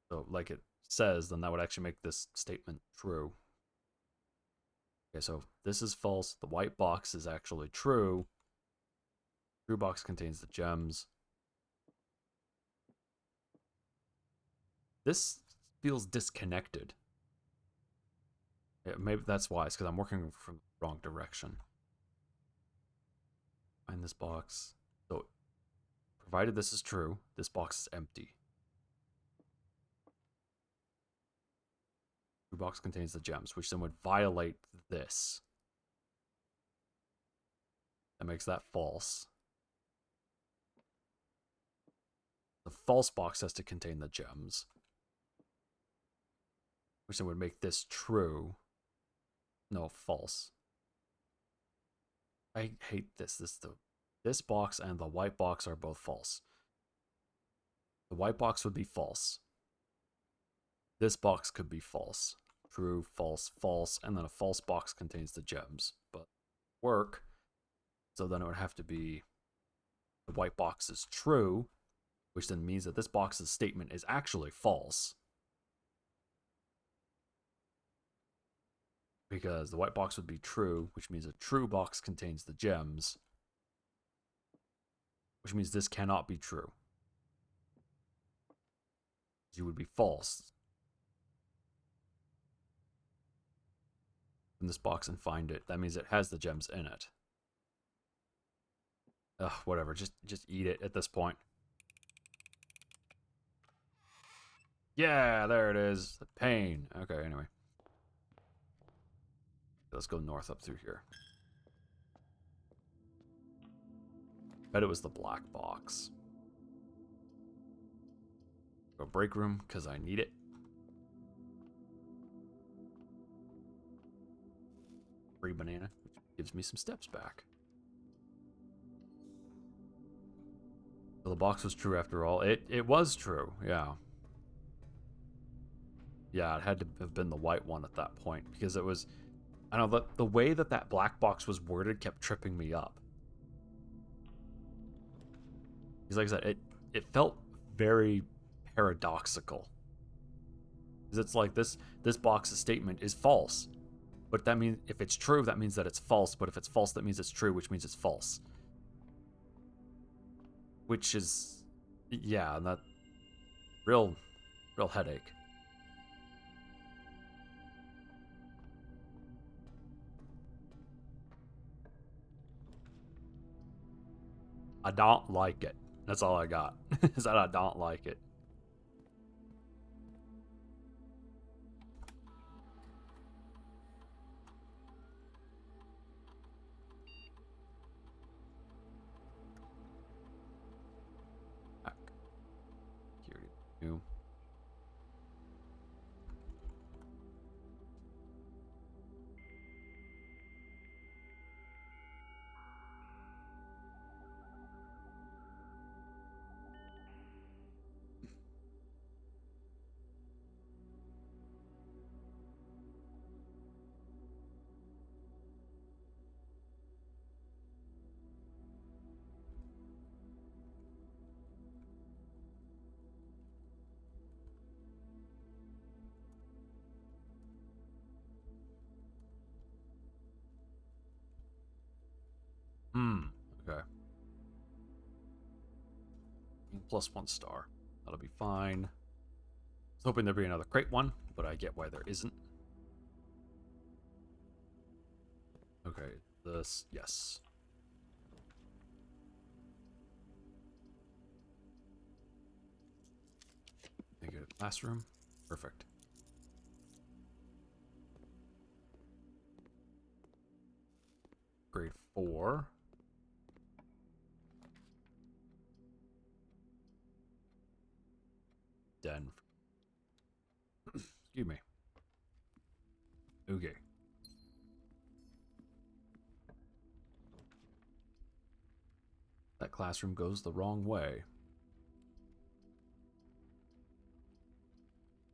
so like it says, then that would actually make this statement true. Okay, so this is false. The white box is actually true. True box contains the gems. This feels disconnected. Yeah, maybe that's why. It's because I'm working from the wrong direction. Find this box. So, provided this is true, this box is empty. True box contains the gems, which then would violate this. That makes that false. The false box has to contain the gems, which then would make this true. No, false. I hate this. This box and the white box are both false. The white box would be false. This box could be false. True, false, false, and then a false box contains the gems. But work. So then it would have to be the white box is true, which then means that this box's statement is actually false. Because the white box would be true, which means a true box contains the gems, which means this cannot be true. You would be false in this box and find it. That means it has the gems in it. Ugh, whatever. Just eat it at this point. Yeah, there it is. The pain. Okay, anyway. Let's go north up through here. Bet it was the black box. Go break room, because I need it. Free banana, which gives me some steps back. So the box was true after all. It was true, yeah. Yeah, it had to have been the white one at that point, because it was... I don't know, the way that that black box was worded kept tripping me up. Because like I said, it felt very paradoxical. Because it's like this box's statement is false. But that means, if it's true, that means that it's false. But if it's false, that means it's true, which means it's false. Which is, yeah, and that real headache. I don't like it. That's all I got. Is that I don't like it. Back. Here we go. Okay. +1 star. That'll be fine. I was hoping there'd be another crate one, but I get why there isn't. Okay, this, yes. Make it a classroom. Perfect. Grade 4. Den. Excuse me. Okay. That classroom goes the wrong way.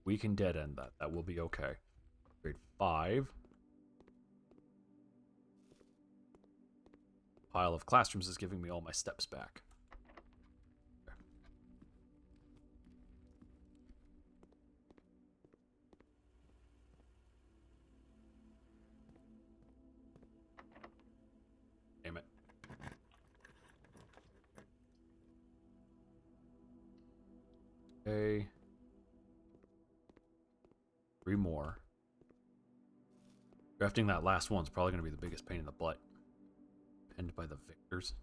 We can dead end that. That will be okay. Grade 5. Pile of classrooms is giving me all my steps back. Okay. Damn it. Okay. 3 more. Drafting that last one's probably going to be the biggest pain in the butt. Penned by the victors.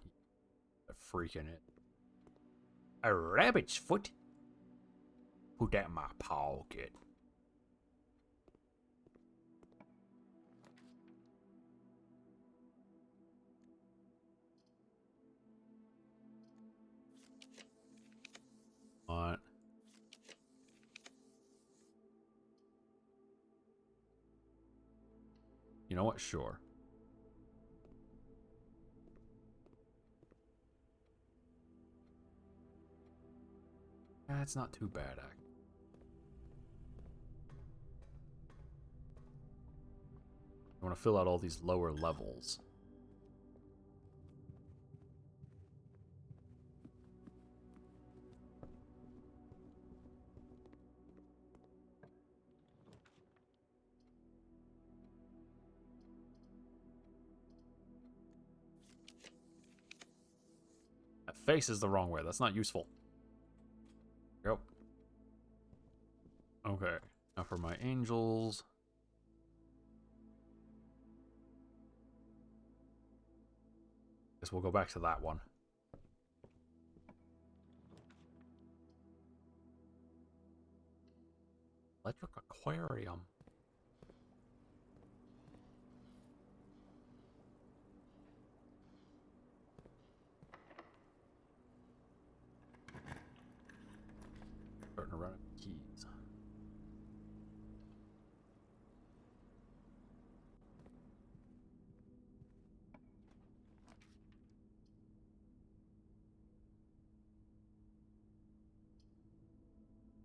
A freaking it. A rabbit's foot? Put that in my pocket. What? You know what? Sure. That's not too bad, actually. I want to fill out all these lower levels. That face is the wrong way. That's not useful. Yep. Okay. Now for my angels. Guess we'll go back to that one. Electric aquarium. Starting to run out of keys.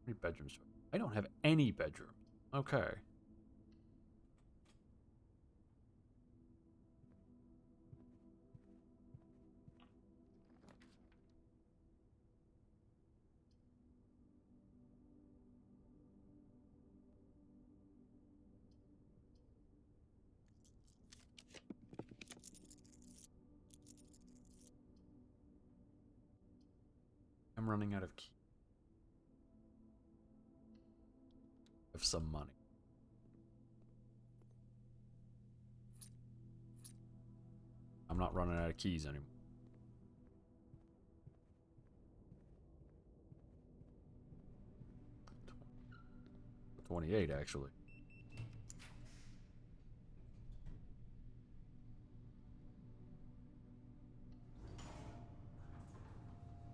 How many bedrooms? I don't have any bedroom. Okay. I'm running out of keys. Of some money. I'm not running out of keys anymore. 28 actually.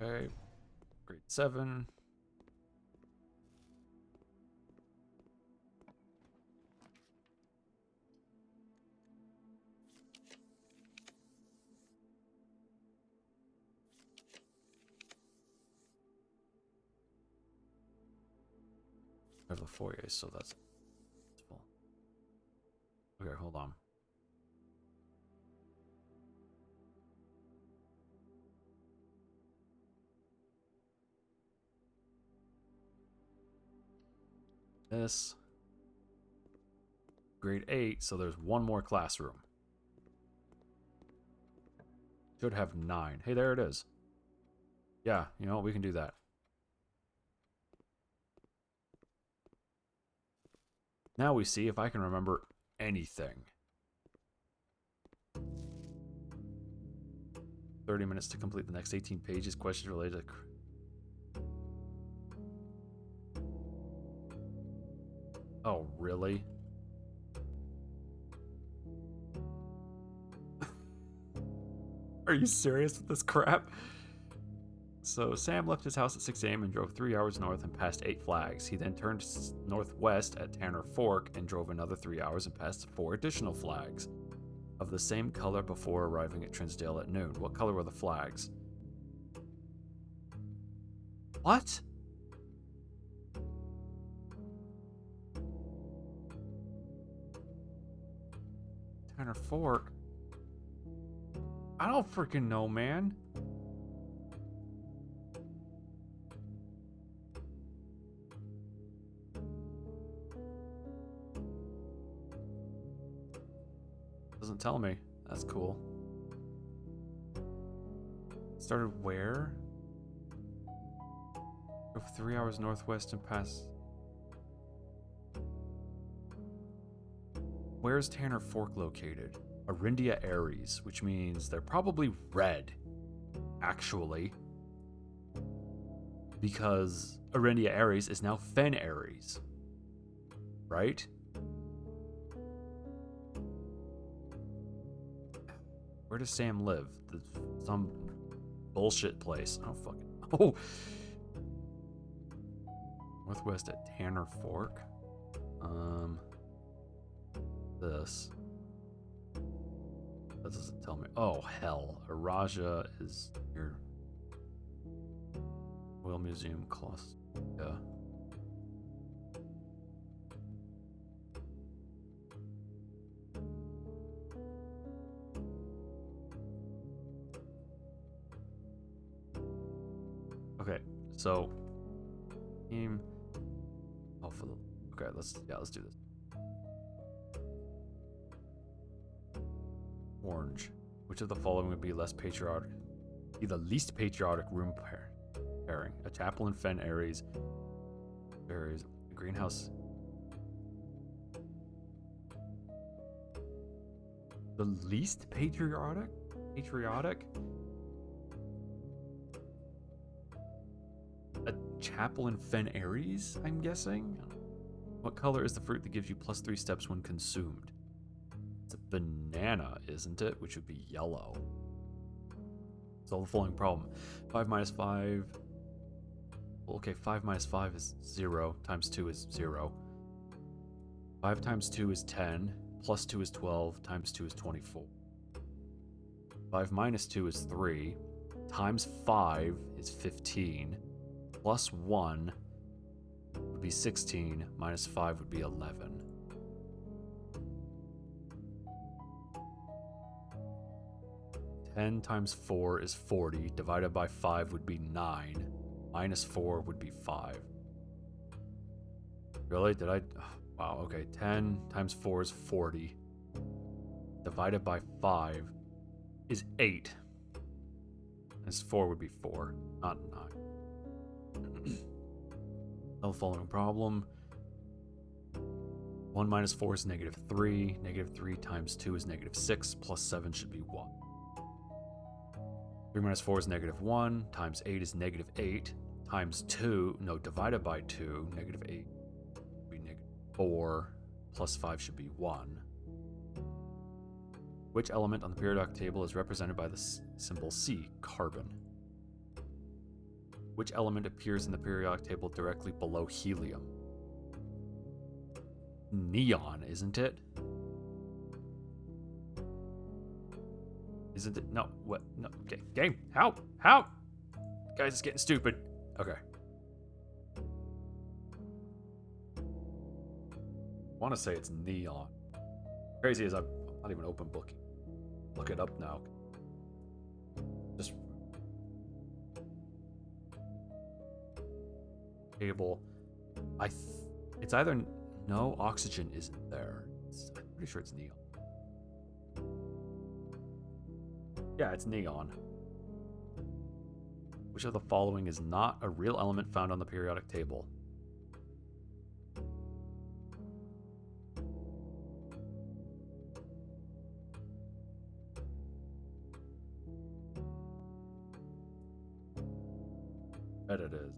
Okay. Grade 7. I have the foyer, so that's full. Okay, hold on. This. Grade 8, so there's one more classroom. Should have 9. Hey, there it is. Yeah, you know what? We can do that. Now we see if I can remember anything. 30 minutes to complete the next 18 pages. Questions related to... Oh, really? Are you serious with this crap? So Sam left his house at 6 a.m. and drove 3 hours north and passed 8 flags. He then turned northwest at Tanner Fork and drove another 3 hours and passed 4 additional flags of the same color before arriving at Trinsdale at noon. What color were the flags? What? Tanner Fork? I don't freaking know, man. Doesn't tell me. That's cool. Started where? Drove 3 hours northwest and passed. Where's Tanner Fork located? Arindia Aries, which means they're probably red, actually. Because Arindia Aries is now Fen Aries. Right? Where does Sam live? Some bullshit place. I don't fucking know. Northwest at Tanner Fork. This. That doesn't tell me. Oh, hell. Araja is here. Oil Museum, Colossus. Yeah. Okay, so team. Oh, for the. Okay, let's do this. Orange. Which of the following would be less patriotic? Be the least patriotic room pairing. A chapel in Fen Ares. Ares. A greenhouse. The least patriotic? Patriotic? A chapel in Fen Ares, I'm guessing? What color is the fruit that gives you +3 steps when consumed? It's a banana, isn't it? Which would be yellow. Solve the following problem. 5 minus 5. Well, okay, 5 minus 5 is 0. Times 2 is 0. 5 times 2 is 10. Plus 2 is 12. Times 2 is 24. 5 minus 2 is 3. Times 5 is 15. Plus 1 would be 16. Minus 5 would be 11. Ten times 4 is 40. Divided by 5 would be 9. Minus 4 would be 5. Really? Did I? Wow, okay. 10 times 4 is 40. Divided by 5 is 8. This 4 would be 4, not 9. The following problem. 1 minus 4 is -3. -3 times 2 is -6. Plus 7 should be 1. 3 minus 4 is -1. Times 8 is -8. Times 2, no, divided by 2, -8 would be -4. Plus 5 should be 1. Which element on the periodic table is represented by the symbol C? Carbon. Which element appears in the periodic table directly below helium? Neon, isn't it? Isn't it? No, what? No, okay. Game, how? Guys, it's getting stupid. Okay. I want to say it's neon. Crazy as I'm not even open booking. Look it up now. Just table. It's either no, oxygen isn't there. I'm pretty sure it's neon. Yeah, it's neon. Which of the following is not a real element found on the periodic table? Bet it is.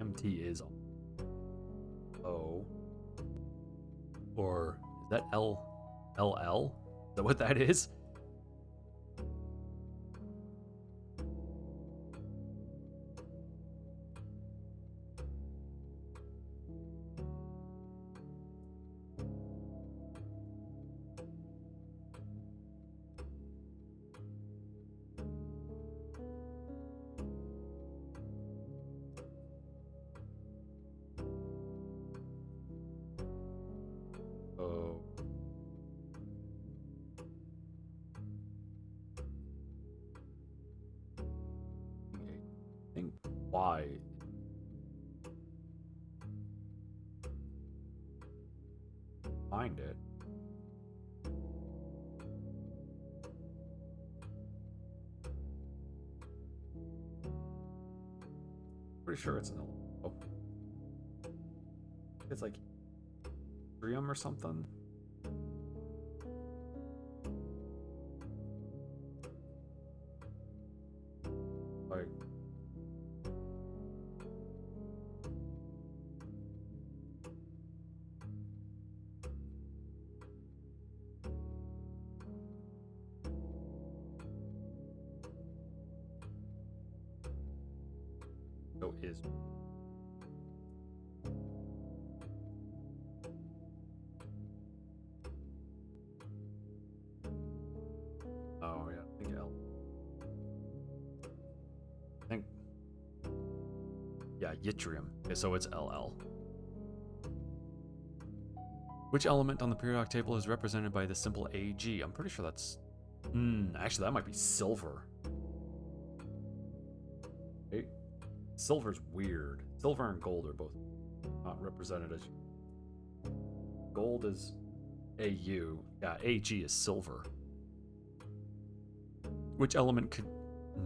MT is O. Or is that LL? Is that what that is? Why? Find it. Pretty sure it's an oh. It's like Trium or something. Like is oh yeah, I think L. I think yeah, yttrium. Okay, so it's LL. Which element on the periodic table is represented by the symbol Ag? I'm pretty sure that's actually that might be silver. Okay. Silver's weird. Silver and gold are both Not represented as gold is AU. Yeah, AG is silver. Which element could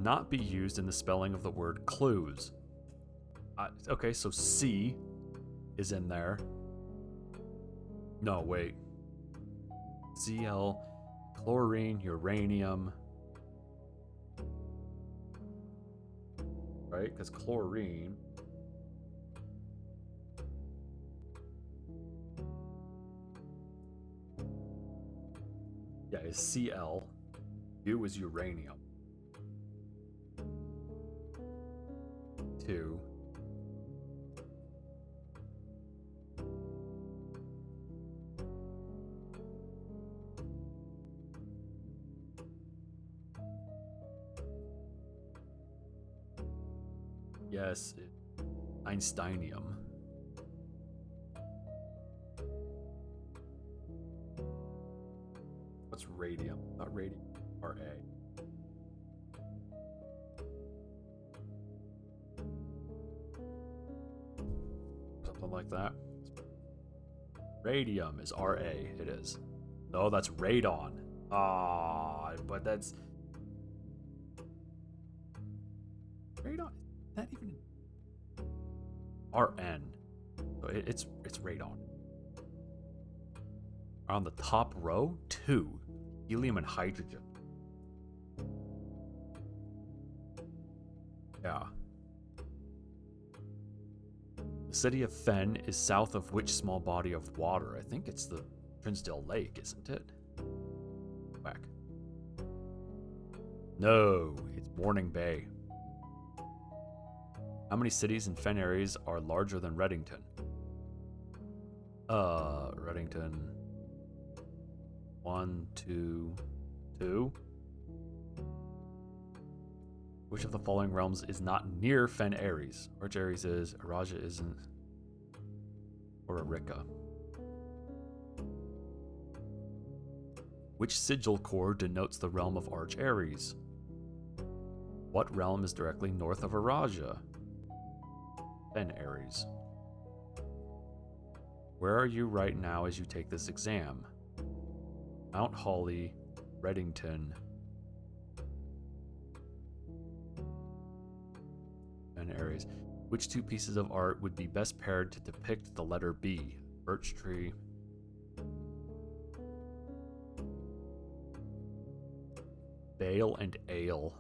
not be used in the spelling of the word clues? Okay, so C is in there. No, wait. Cl, chlorine, uranium. Right? Because chlorine. Yeah, is Cl. U is uranium. 2. Yes, Einsteinium. What's radium? Not radium. Ra. Something like that. Radium is Ra. It is. No, that's radon. Ah, but that's radon. Is that even Rn? So it's radon. On the top row, 2, helium and hydrogen. Yeah. The city of Fen is south of which small body of water? I think it's the Trinsdale Lake, isn't it? Back. No, it's Morning Bay. How many cities in Fen areas are larger than Reddington? Reddington. 1, 2, 2. Which of the following realms is not near Fen Ares? Arch Ares is, Araja isn't, or Arika. Which sigil core denotes the realm of Arch Ares? What realm is directly north of Araja? Fen Ares. Where are you right now as you take this exam? Mount Holly, Reddington, and Ares. Which 2 pieces of art would be best paired to depict the letter B? Birch tree. Bale and ale.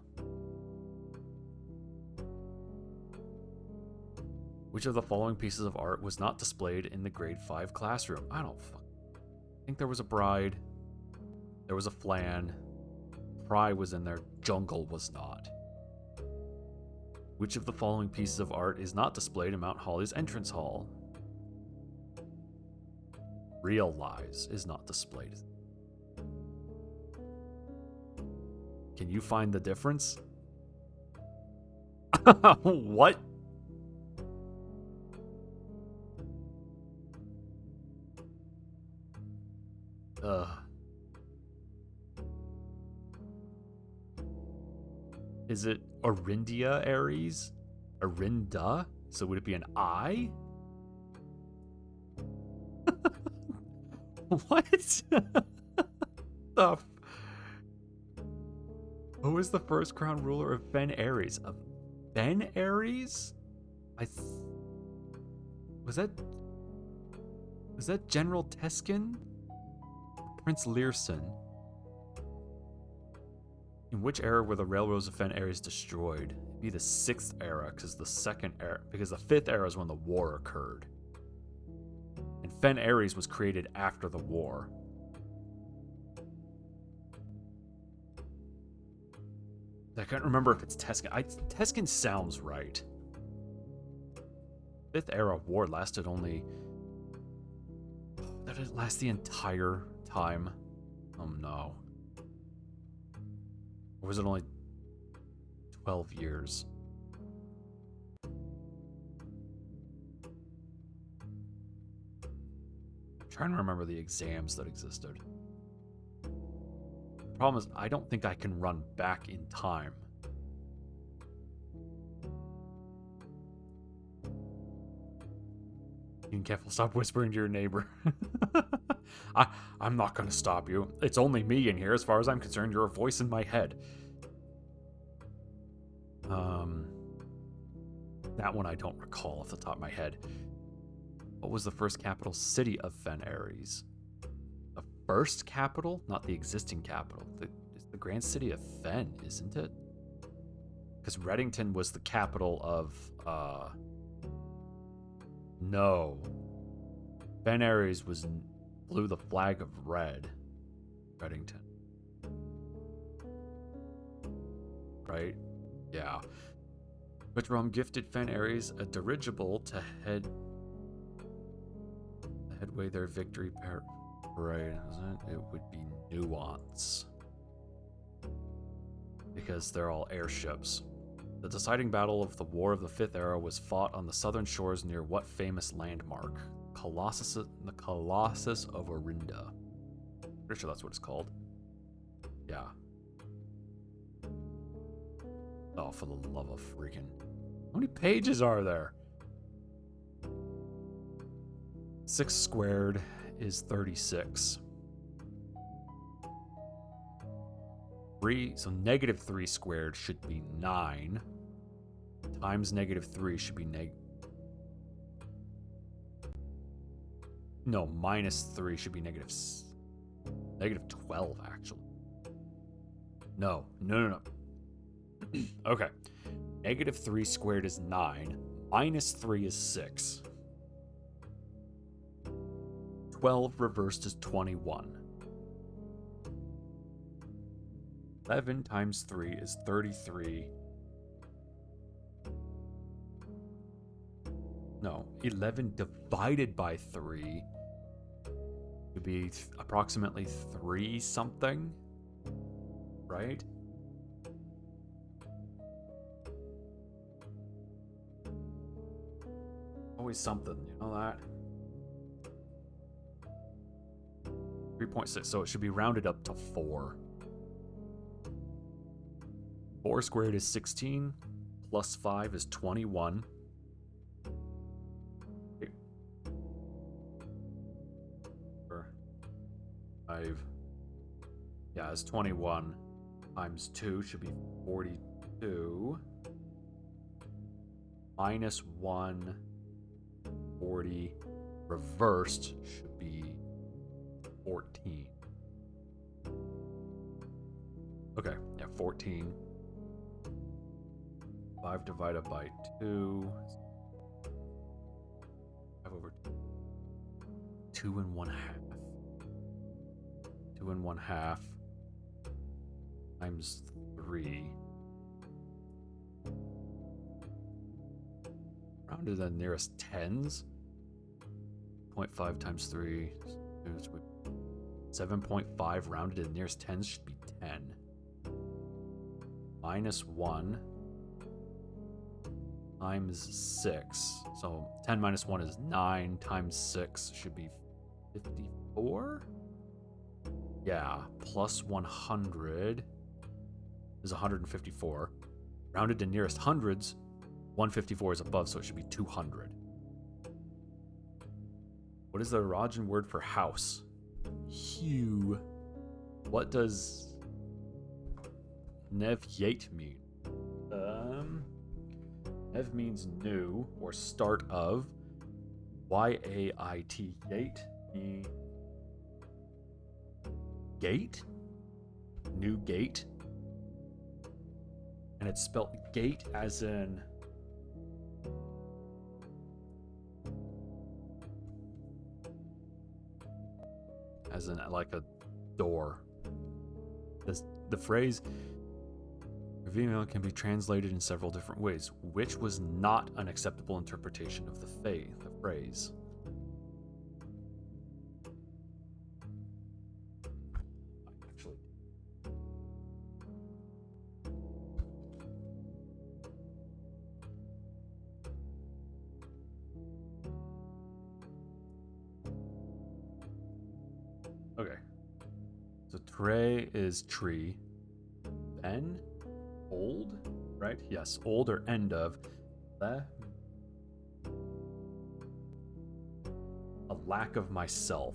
Which of the following pieces of art was not displayed in the grade 5 classroom? I think there was a bride. There was a flan. Pry was in there. Jungle was not. Which of the following pieces of art is not displayed in Mount Holly's entrance hall? Realize is not displayed. Can you find the difference? What? Is it Arindia Ares? Arinda? So would it be an I? What? Who was the first crown ruler of Fen Ares? Of Fen Ares? Was that General Teskin? Prince Learson? In which era were the railroads of Fen Ares destroyed? It'd be the 6th era, because the 5th era is when the war occurred. And Fen Ares was created after the war. I can't remember if it's Teskin. Teskin sounds right. 5th era war lasted only... That didn't last the entire time. Oh no. Or was it only 12 years? I'm trying to remember the exams that existed. The problem is, I don't think I can run back in time. Being careful, stop whispering to your neighbor. I'm not gonna stop you. It's only me in here. As far as I'm concerned, you're a voice in my head. That one I don't recall off the top of my head. What was the first capital city of Fen Ares? The first capital? Not the existing capital. It's the grand city of Fen, isn't it? Because Reddington was the capital of, no. Fen Ares blew the flag of red. Reddington. Right? Yeah. Whitrom gifted Fen Ares a dirigible to headway their victory parade. It would be Nuance. Because they're all airships. The deciding battle of the War of the Fifth Era was fought on the southern shores near what famous landmark? The Colossus of Orinda. Pretty sure that's what it's called. Yeah. Oh, for the love of freaking... How many pages are there? 6 squared is 36. 3, so negative 3 squared should be 9. Times negative 3 should be no, minus 3 should be negative 12, actually. No. Okay. Negative 3 squared is 9. Minus 3 is 6. 12 reversed is 21. 11 times 3 is 33. No, 11 divided by 3 would be approximately 3 something, right? Always something, you know that? 3.6, so it should be rounded up to 4. 4 squared is 16, plus 5 is 21. 5, yeah, it's 21 times 2 should be 42. Minus 1, 40, reversed should be 14. Okay, yeah, 14. 5 divided by 2. 5 over 2. 2 1/2. 2 1/2 times 3. Rounded to the nearest tens. 0.5 times 3. 7.5 rounded to the nearest tens should be 10. Minus 1 times 6. So 10 minus 1 is 9 times 6 should be 54. Yeah, plus 100 is 154. Rounded to nearest hundreds, 154 is above, so it should be 200. What is the Arajan word for house? Hue. What does Nev-Yate mean? Nev means new or start of. Y-A-I-T, Yate, gate? New gate? And it's spelled gate as in... as in like a door. The phrase Vimeo can be translated in several different ways, which was not an acceptable interpretation of the phrase. Okay. So tre is tree. Ben? Old? Right? Yes. Old or end of. The lack of myself.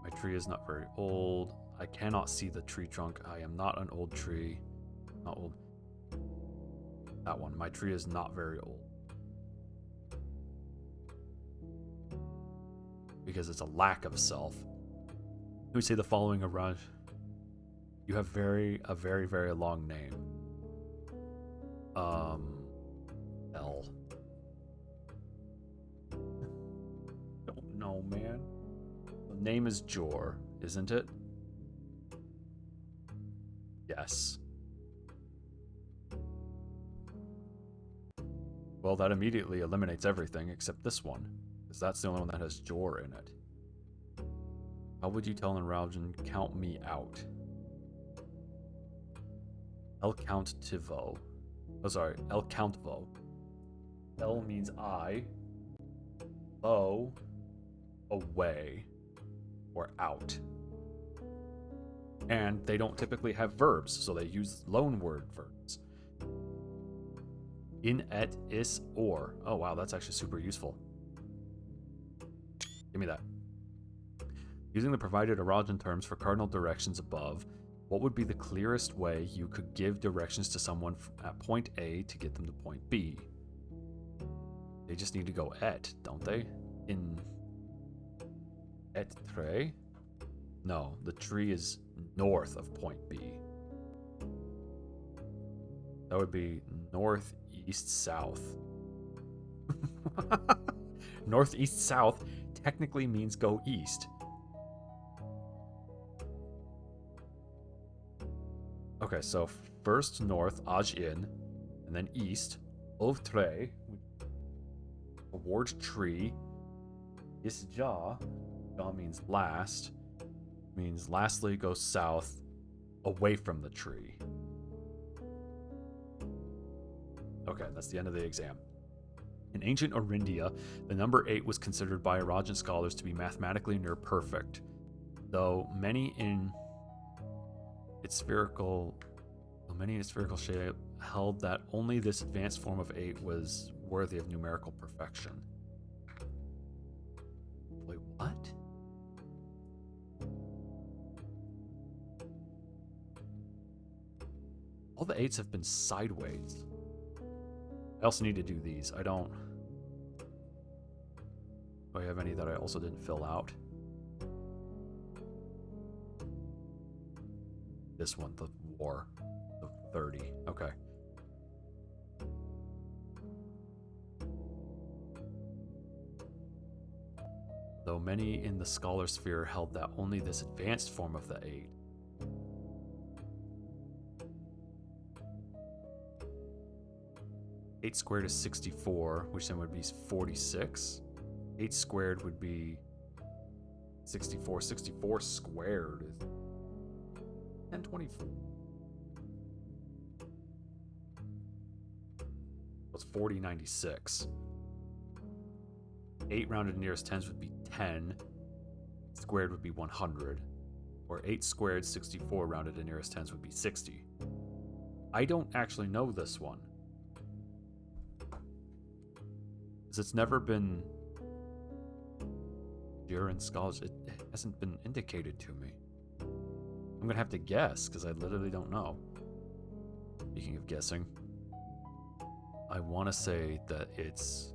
My tree is not very old. I cannot see the tree trunk. I am not an old tree. Not old. That one. My tree is not very old. Because it's a lack of self. We say the following around. You have a very, very long name. L. Don't know, man. The name is Jor, isn't it? Yes. Well, that immediately eliminates everything except this one, because that's the only one that has Jor in it. How would you tell an Raljan, count me out? El Countvo. Oh, sorry, El Countvo. El means I. Vo, away, or out. And they don't typically have verbs, so they use loan word verbs. In, et, is, or. Oh, wow, that's actually super useful. Give me that. Using the provided Arajan terms for cardinal directions above, what would be the clearest way you could give directions to someone at point A to get them to point B? They just need to go et, don't they? In et tre? No, the tree is north of point B. That would be north, east, south. North, east, south technically means go east. Okay, so first north, aj in, and then east, of tre, toward tree. Is ja means last, means lastly go south, away from the tree. Okay, that's the end of the exam. In ancient Orindia, the number 8 was considered by Arajan scholars to be mathematically near perfect, though many in its spherical shape held that only this advanced form of 8 was worthy of numerical perfection. Wait, what? All the 8s have been sideways. I also need to do these. Do I have any that I also didn't fill out? This one, the war. The 30. Okay. Though many in the scholar sphere held that only this advanced form of the 8 8 squared is 64, which then would be 46. 8 squared would be 64. 64 squared is 1024. What's 4096? 8 rounded nearest tens would be 10. Squared would be 100. Or 8 squared 64 rounded to nearest tens would be 60. I don't actually know this one. It's never been during scholars. It hasn't been indicated to me. I'm gonna have to guess because I literally don't know. Speaking of guessing, I want to say that it's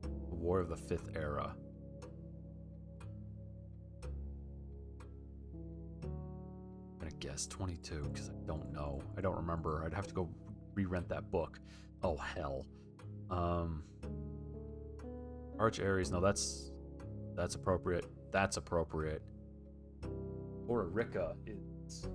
the War of the Fifth Era. I'm gonna guess 22 because I don't know. I don't remember. I'd have to go re-rent that book. Oh hell. Arch Aries, no, that's appropriate. That's appropriate. Or Rika is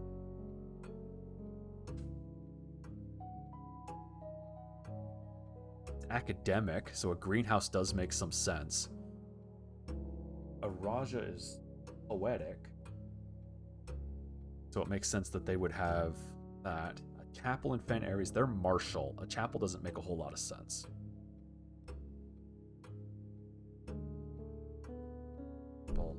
academic, so a greenhouse does make some sense. A Raja is poetic, so it makes sense that they would have that. Chapel and Fen Aries, they're martial. A chapel doesn't make a whole lot of sense. Bull.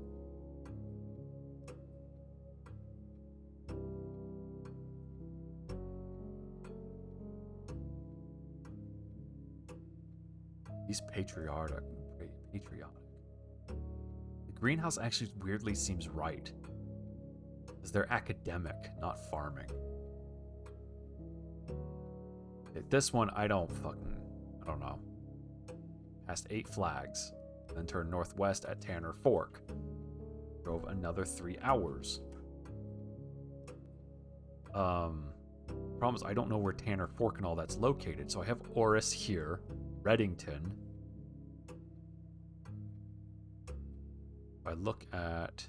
He's patriotic. Patriotic. The greenhouse actually weirdly seems right. Because they're academic, not farming. This one, I don't know. Past 8 flags. Then turned northwest at Tanner Fork. Drove another 3 hours. Problem is, I don't know where Tanner Fork and all that's located. So I have Oris here. Reddington. If I look at...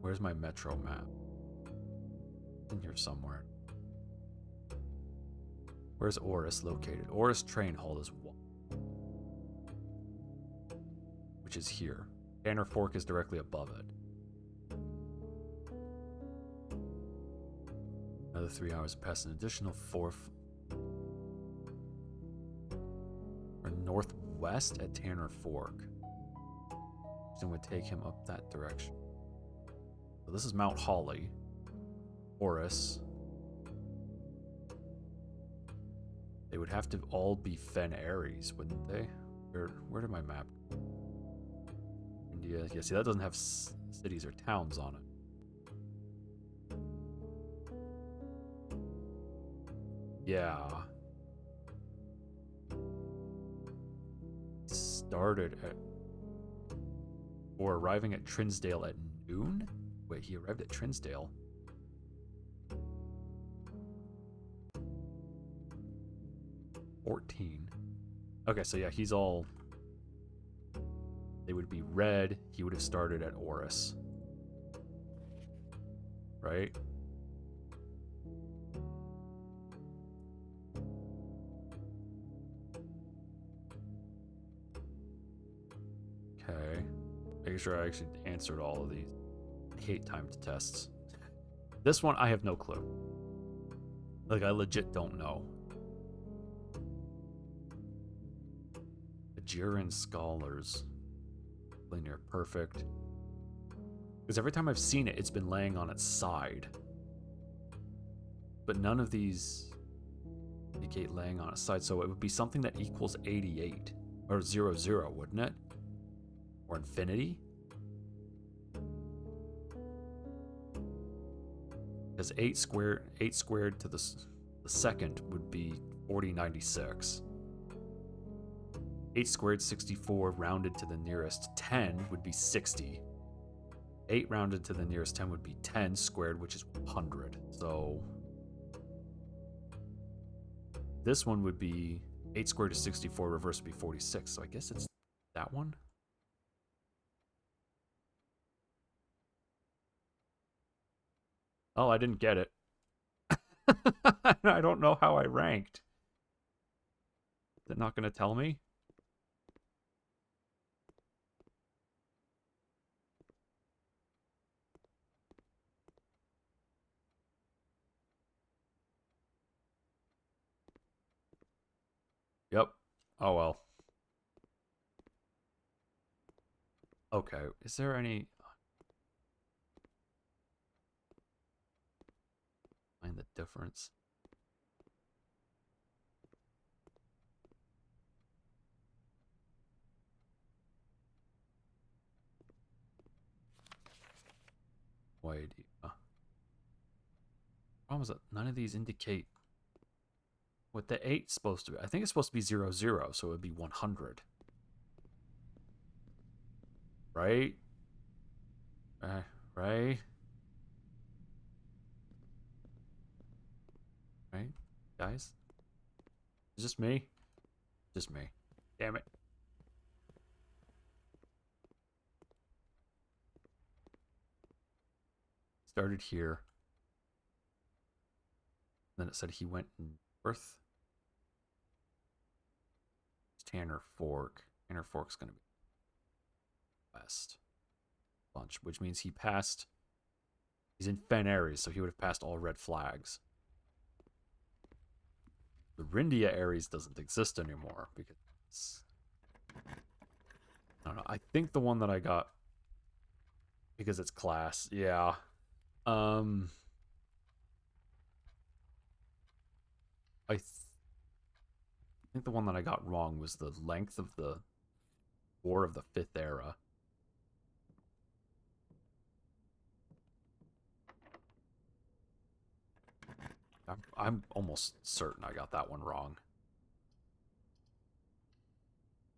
Where's my metro map? In here somewhere. Where's Oris located? Oris Train Hall is 1. Which is here. Tanner Fork is directly above it. Another 3 hours past an additional 4... Or northwest at Tanner Fork. Then would take him up that direction. So this is Mount Holly. Oris. They would have to all be Fen Aries, wouldn't they? Where did my map go? India. Yeah, see, that doesn't have cities or towns on it. Yeah. Started at... Or arriving at Trinsdale at noon? Wait, he arrived at Trinsdale. Okay, so yeah, he's all... They would be red. He would have started at Oris. Right? Okay. Making sure I actually answered all of these. I hate timed tests. This one, I have no clue. Like, I legit don't know. Jiren Scholars. Linear perfect. Because every time I've seen it, it's been laying on its side. But none of these indicate laying on its side, so it would be something that equals 88. Or 00, wouldn't it? Or infinity? Because 8 squared to the second would be 4096. 8 squared, 64, rounded to the nearest 10 would be 60. 8 rounded to the nearest 10 would be 10 squared, which is 100. So this one would be 8 squared to 64, reverse would be 46. So I guess it's that one. Oh, I didn't get it. I don't know how I ranked. Is it not going to tell me? Yep. Oh, well. Okay. Is there any... Find the difference. Wait. Problem is that none of these indicate what the 8's supposed to be. I think it's supposed to be 00, so it would be 100. Right? Right? Right? Guys? Is this me? Just me. Damn it. Started here. Then it said he went north. Tanner Fork. Tanner Fork's going to be west. Bunch, which means he passed... He's in Fen Aries, so he would have passed all red flags. The Rindia Aries doesn't exist anymore because... I don't know. I think the one that I got... Because it's class. Yeah. I think the one that I got wrong was the length of the War of the Fifth Era. I'm almost certain I got that one wrong.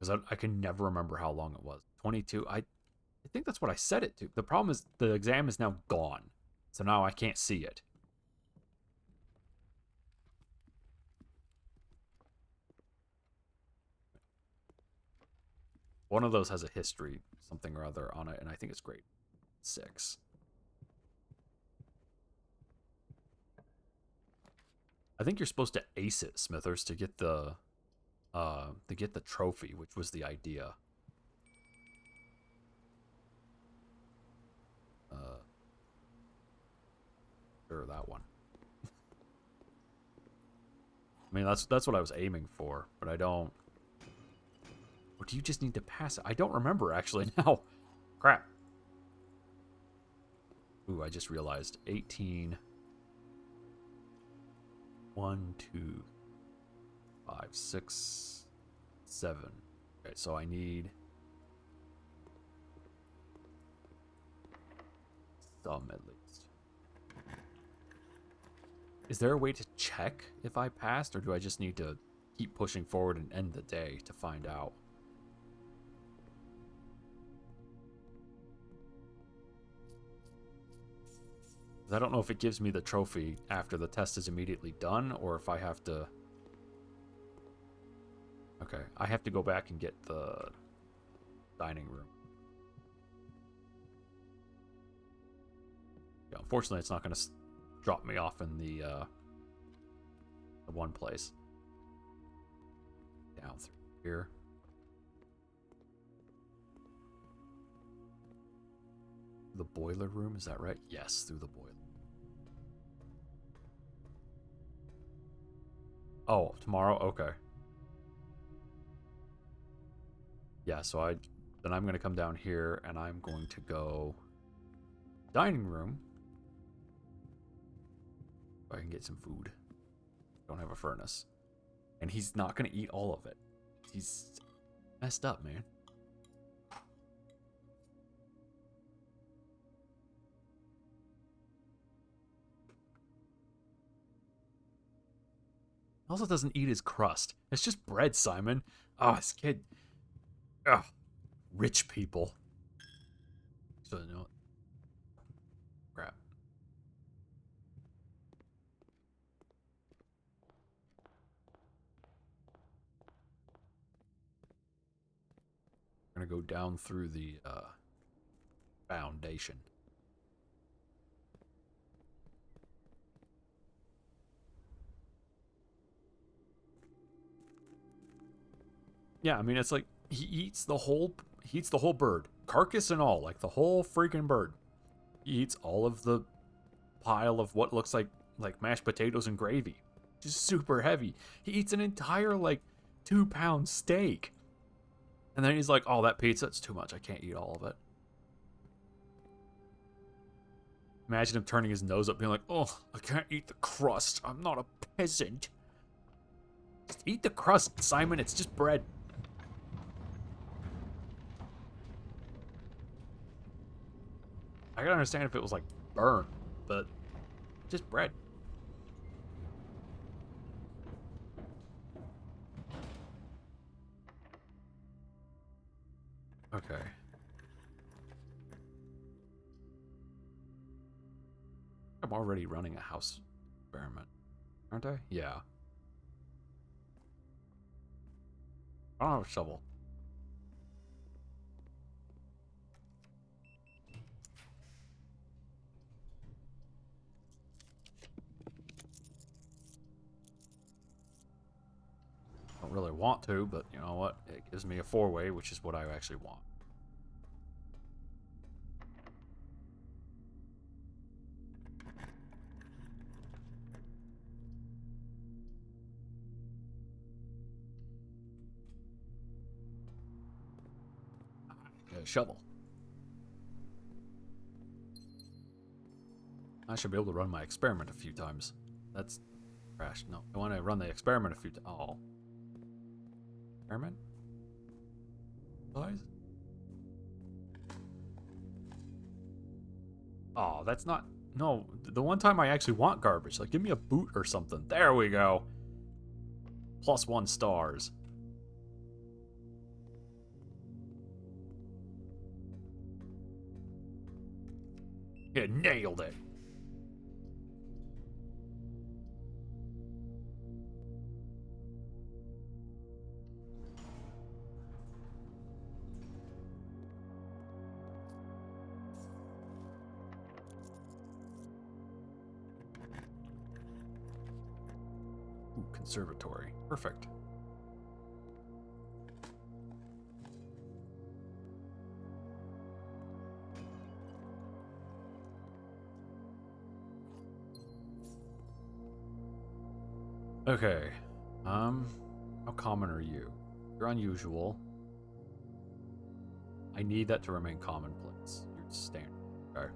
Because I can never remember how long it was. 22. I think that's what I set it to. The problem is the exam is now gone. So now I can't see it. One of those has a history, something or other on it, and I think it's grade 6. I think you're supposed to ace it, Smithers, to get the trophy, which was the idea. Sure, that one. I mean, that's what I was aiming for, but I don't. Or do you just need to pass it? I don't remember actually now. Crap. Ooh, I just realized 18. 1, 2, 5, 6, 7. Okay, so I need some at least. Is there a way to check if I passed, or do I just need to keep pushing forward and end the day to find out? I don't know if it gives me the trophy after the test is immediately done, or if I have to... Okay, I have to go back and get the dining room. Yeah, unfortunately, it's not going to drop me off in the one place. Down through here. The boiler room, is that right? Yes, through the boiler. Oh, tomorrow? Okay. Yeah, so then I'm going to come down here and I'm going to go dining room. If I can get some food. Don't have a furnace. And he's not going to eat all of it. He's messed up, man. Also doesn't eat his crust. It's just bread, Simon. Oh, this kid. Ugh. Rich people. So, you know. Crap. We're gonna go down through the foundation. Yeah, I mean it's like he eats the whole bird, carcass and all, like the whole freaking bird. He eats all of the pile of what looks like mashed potatoes and gravy, just super heavy. He eats an entire like 2-pound steak, and then he's like, "Oh, that pizza, it's too much. I can't eat all of it." Imagine him turning his nose up, being like, "Oh, I can't eat the crust. I'm not a peasant." Just eat the crust, Simon. It's just bread. I can understand if it was like burnt, but just bread. Okay. I'm already running a house experiment, aren't I? Yeah. I don't have a shovel. Don't really want to, but you know what? It gives me a 4-way, which is what I actually want. Shovel. I should be able to run my experiment a few times. That's trash. No, I want to run the experiment a few times. Oh. Airman? Guys? Oh, that's not... No, the one time I actually want garbage. Like, give me a boot or something. There we go. +1 stars. Yeah, nailed it. Ooh, conservatory. Perfect. Okay. How common are you? You're unusual. I need that to remain commonplace. You're standard. Okay.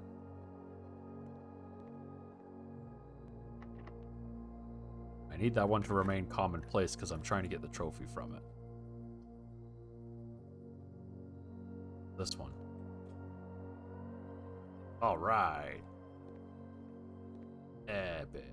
I need that one to remain commonplace because I'm trying to get the trophy from it. This one. All right. Epic.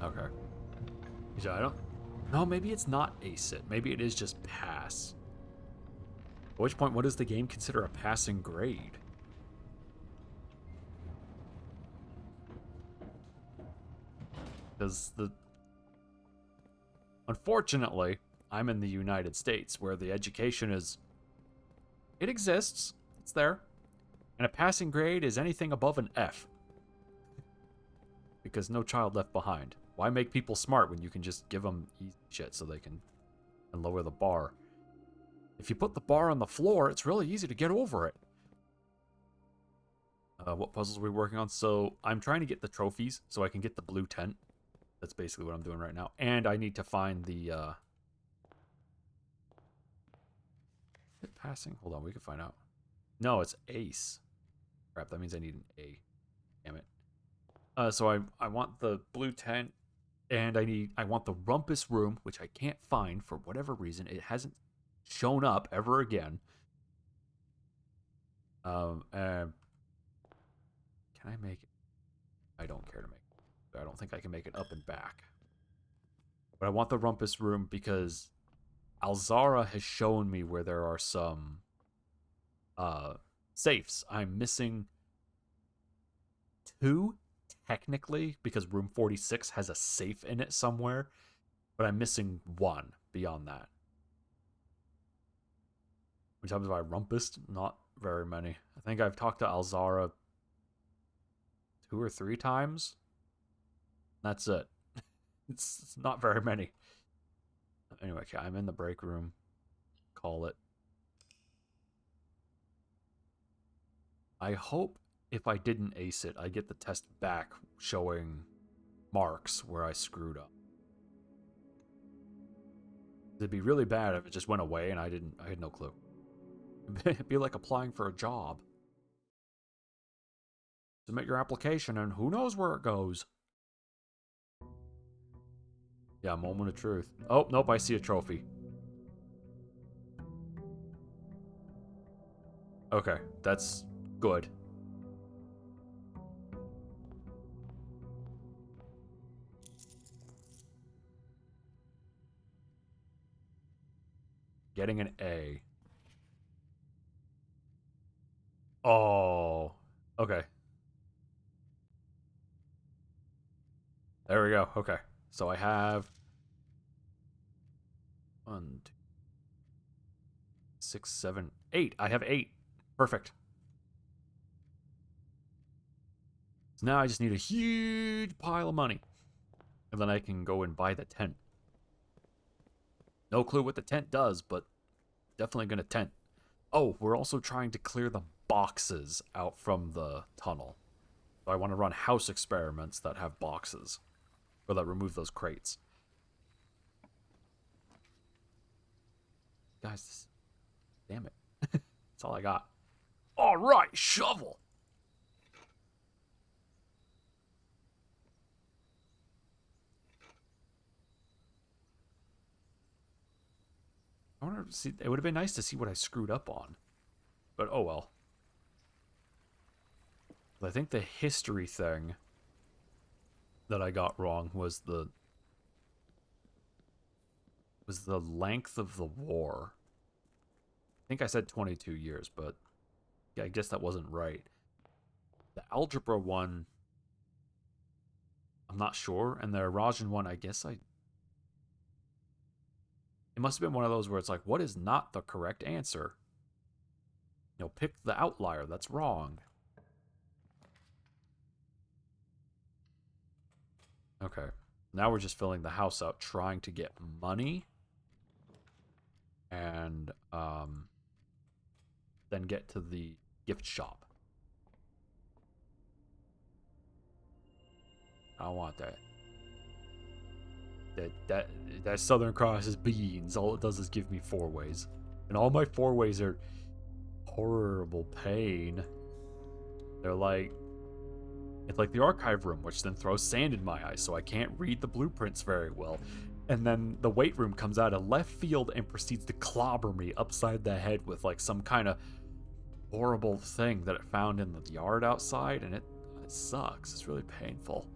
Okay. I don't... No, maybe it's not ace it. Maybe it is just pass. At which point, what does the game consider a passing grade? Because the... Unfortunately, I'm in the United States, where the education is... It exists. It's there. And a passing grade is anything above an F. Because no child left behind. Why make people smart when you can just give them easy shit so they can and lower the bar? If you put the bar on the floor, it's really easy to get over it. What puzzles are we working on? So I'm trying to get the trophies so I can get the blue tent. That's basically what I'm doing right now. And I need to find the... Is it passing? Hold on, we can find out. No, it's ace. Crap, that means I need an A. Damn it. So I want the blue tent, and I want the rumpus room, which I can't find for whatever reason. It hasn't shown up ever again. Can I make it? I don't care to make it. I don't think I can make it up and back. But I want the rumpus room because Alzara has shown me where there are some safes. I'm missing 2 technically because room 46 has a safe in it somewhere, but I'm missing 1 beyond that. Which times have I rumpused? Not very many. I think I've talked to Alzara 2 or 3 times. That's it. It's not very many. Anyway, okay, I'm in the break room. Call it. I hope if I didn't ace it, I get the test back showing marks where I screwed up. It'd be really bad if it just went away and I had no clue. It'd be like applying for a job. Submit your application and who knows where it goes. Yeah, moment of truth. Oh, nope, I see a trophy. Okay, that's good. Getting an A. Oh, okay. There we go. Okay. So I have 1, 2, 6, 7, 8. I have 8. Perfect. So now I just need a huge pile of money. And then I can go and buy the tent. No clue what the tent does, but definitely gonna tent. Oh, we're also trying to clear the boxes out from the tunnel. So I want to run house experiments that have boxes. Or that remove those crates. Guys, damn it. That's all I got. All right, shovel. I want to see. It would have been nice to see what I screwed up on, but oh well. I think the history thing that I got wrong was the length of the war. I think I said 22 years, but yeah, I guess that wasn't right. The algebra one, I'm not sure, and the Erajan one, I guess it must have been one of those where it's like, what is not the correct answer? You know, pick the outlier. That's wrong. Okay. Now we're just filling the house out, trying to get money. And then get to the gift shop. I don't want that. That Southern Cross is beans. All it does is give me 4-ways. And all my 4-ways are horrible pain. They're like... It's like the archive room, which then throws sand in my eyes, so I can't read the blueprints very well. And then the weight room comes out of left field and proceeds to clobber me upside the head with like some kind of horrible thing that it found in the yard outside, and it sucks. It's really painful.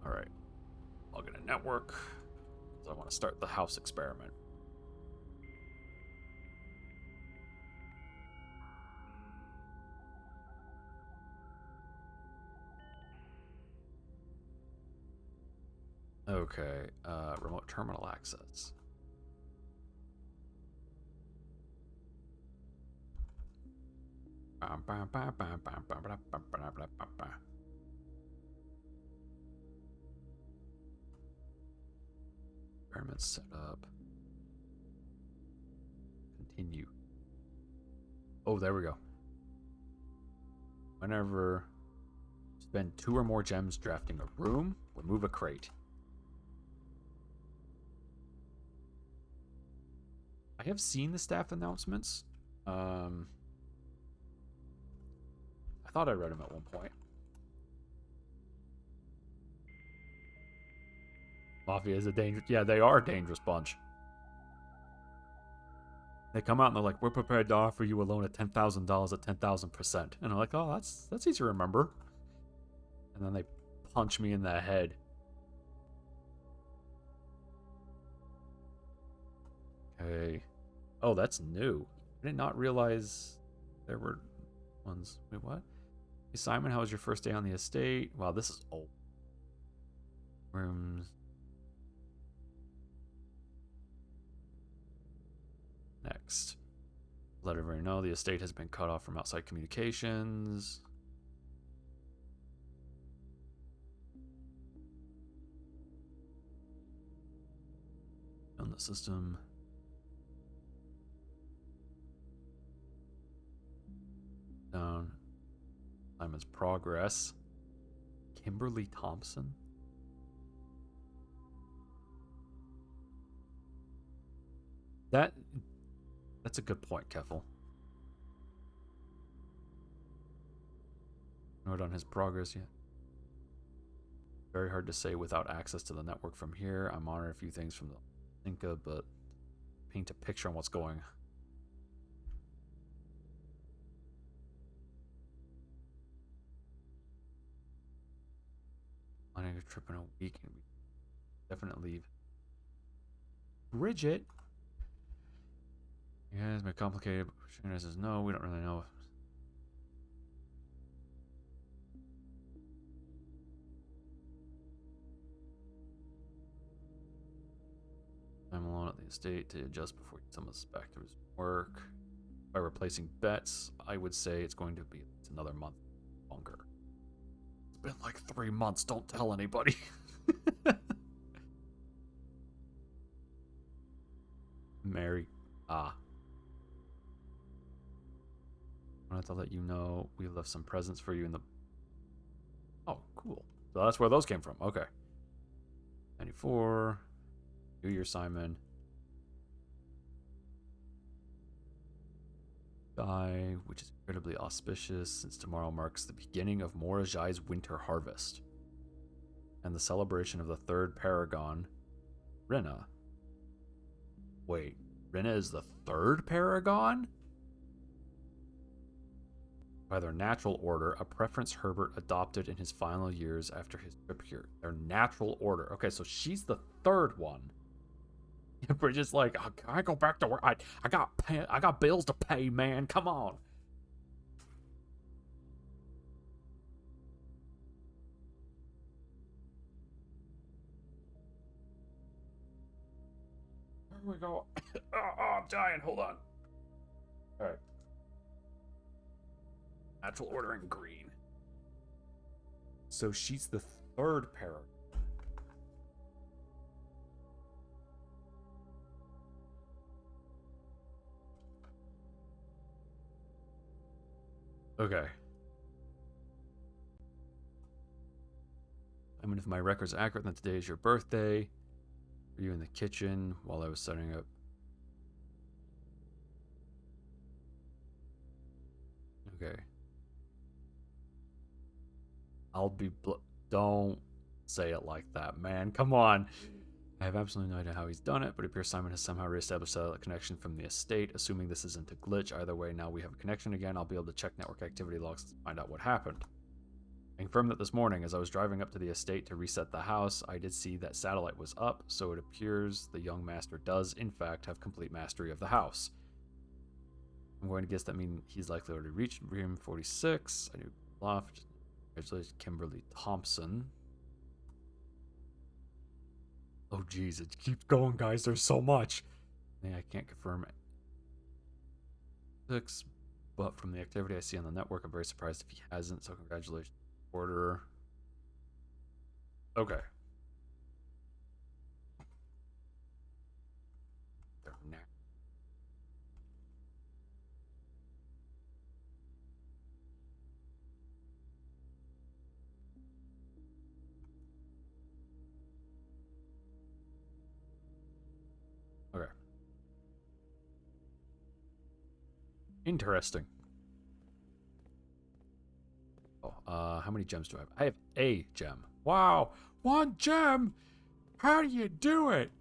Alright. Log in a network. So I want to start the house experiment. Okay, remote terminal access. Experiment set up. Continue. Oh, there we go. Whenever spend 2 or more gems drafting a room, remove a crate. I have seen the staff announcements. I thought I read them at one point. Mafia is a dangerous... Yeah, they are a dangerous bunch. They come out and they're like, we're prepared to offer you a loan at $10,000 at 10,000%. And I'm like, oh, that's easy to remember. And then they punch me in the head. Okay. Oh, that's new. I did not realize there were ones. Wait, what? Hey, Simon, how was your first day on the estate? Wow, this is old. Rooms. Next. Let everyone know the estate has been cut off from outside communications. On the system. Down. Simon's progress. Kimberly Thompson. That's a good point, Keffel. Note on his progress yet. Very hard to say without access to the network from here. I monitor a few things from the Inca, but paint a picture on what's going. Planning a trip in a week and definitely leave. Bridget. Yeah, it's been complicated. Shana says no, we don't really know. I'm alone at the estate to adjust before he comes back to his work. By replacing bets, I would say it's going to be another month longer. It's been like 3 months. Don't tell anybody. Mary. I wanted to let you know we left some presents for you in the... Oh, cool. So that's where those came from. Okay. 94. New Year, Simon. Die, which is incredibly auspicious since tomorrow marks the beginning of Morajai's winter harvest and the celebration of the third paragon, Rinna. Wait, Rinna is the third paragon? By their natural order, a preference Herbert adopted in his final years after his trip here. Their natural order. Okay, so she's the third one. We're just like, oh, can I go back to work? I got bills to pay, man. Come on. Here we go. I'm dying. Hold on. All right. Natural order in green. So she's the third paragon. Okay. I mean, if my record's accurate, then today is your birthday. Were you in the kitchen while I was setting up? Okay. I'll be... Don't say it like that, man. Come on. I have absolutely no idea how he's done it, but it appears Simon has somehow reestablished a connection from the estate. Assuming this isn't a glitch, either way, now we have a connection again. I'll be able to check network activity logs to find out what happened. I confirmed that this morning, as I was driving up to the estate to reset the house, I did see that satellite was up, so it appears the young master does, in fact, have complete mastery of the house. I'm going to guess that means he's likely already reached room 46. I knew loft. Congratulations, Kimberly Thompson. Oh, geez, it keeps going, guys. There's so much. Yeah, I can't confirm it. 6, but from the activity I see on the network, I'm very surprised if he hasn't, so congratulations, order. Okay. Okay. Interesting. Oh, how many gems do I have? I have a gem. Wow, 1 gem? How do you do it?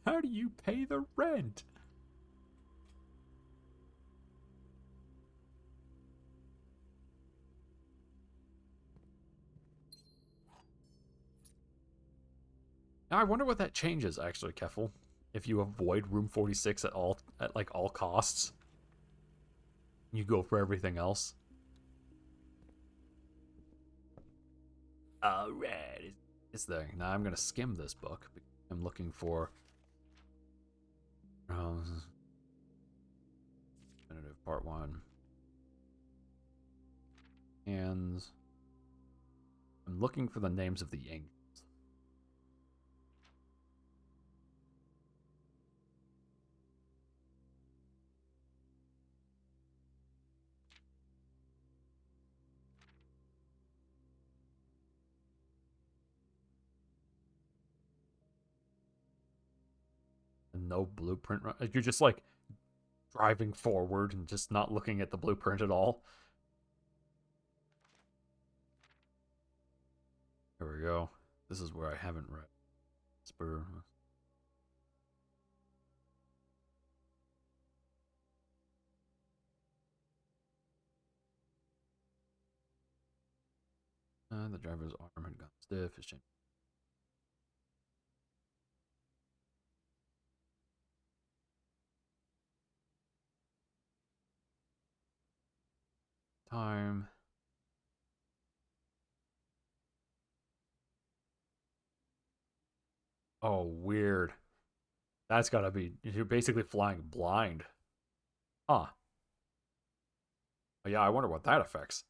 How do you pay the rent? Now, I wonder what that changes, actually, Keffel. If you avoid room 46 at like all costs, you go for everything else. Alright, this thing. Now I'm gonna skim this book. I'm looking for definitive part 1. And I'm looking for the names of the angels. No blueprint. You're just like driving forward and just not looking at the blueprint at all. There we go. This is where I haven't read. Spur. The driver's arm had gone stiff. His chin. Time. Oh, weird. That's gotta be... You're basically flying blind. Huh. Oh, yeah, I wonder what that affects.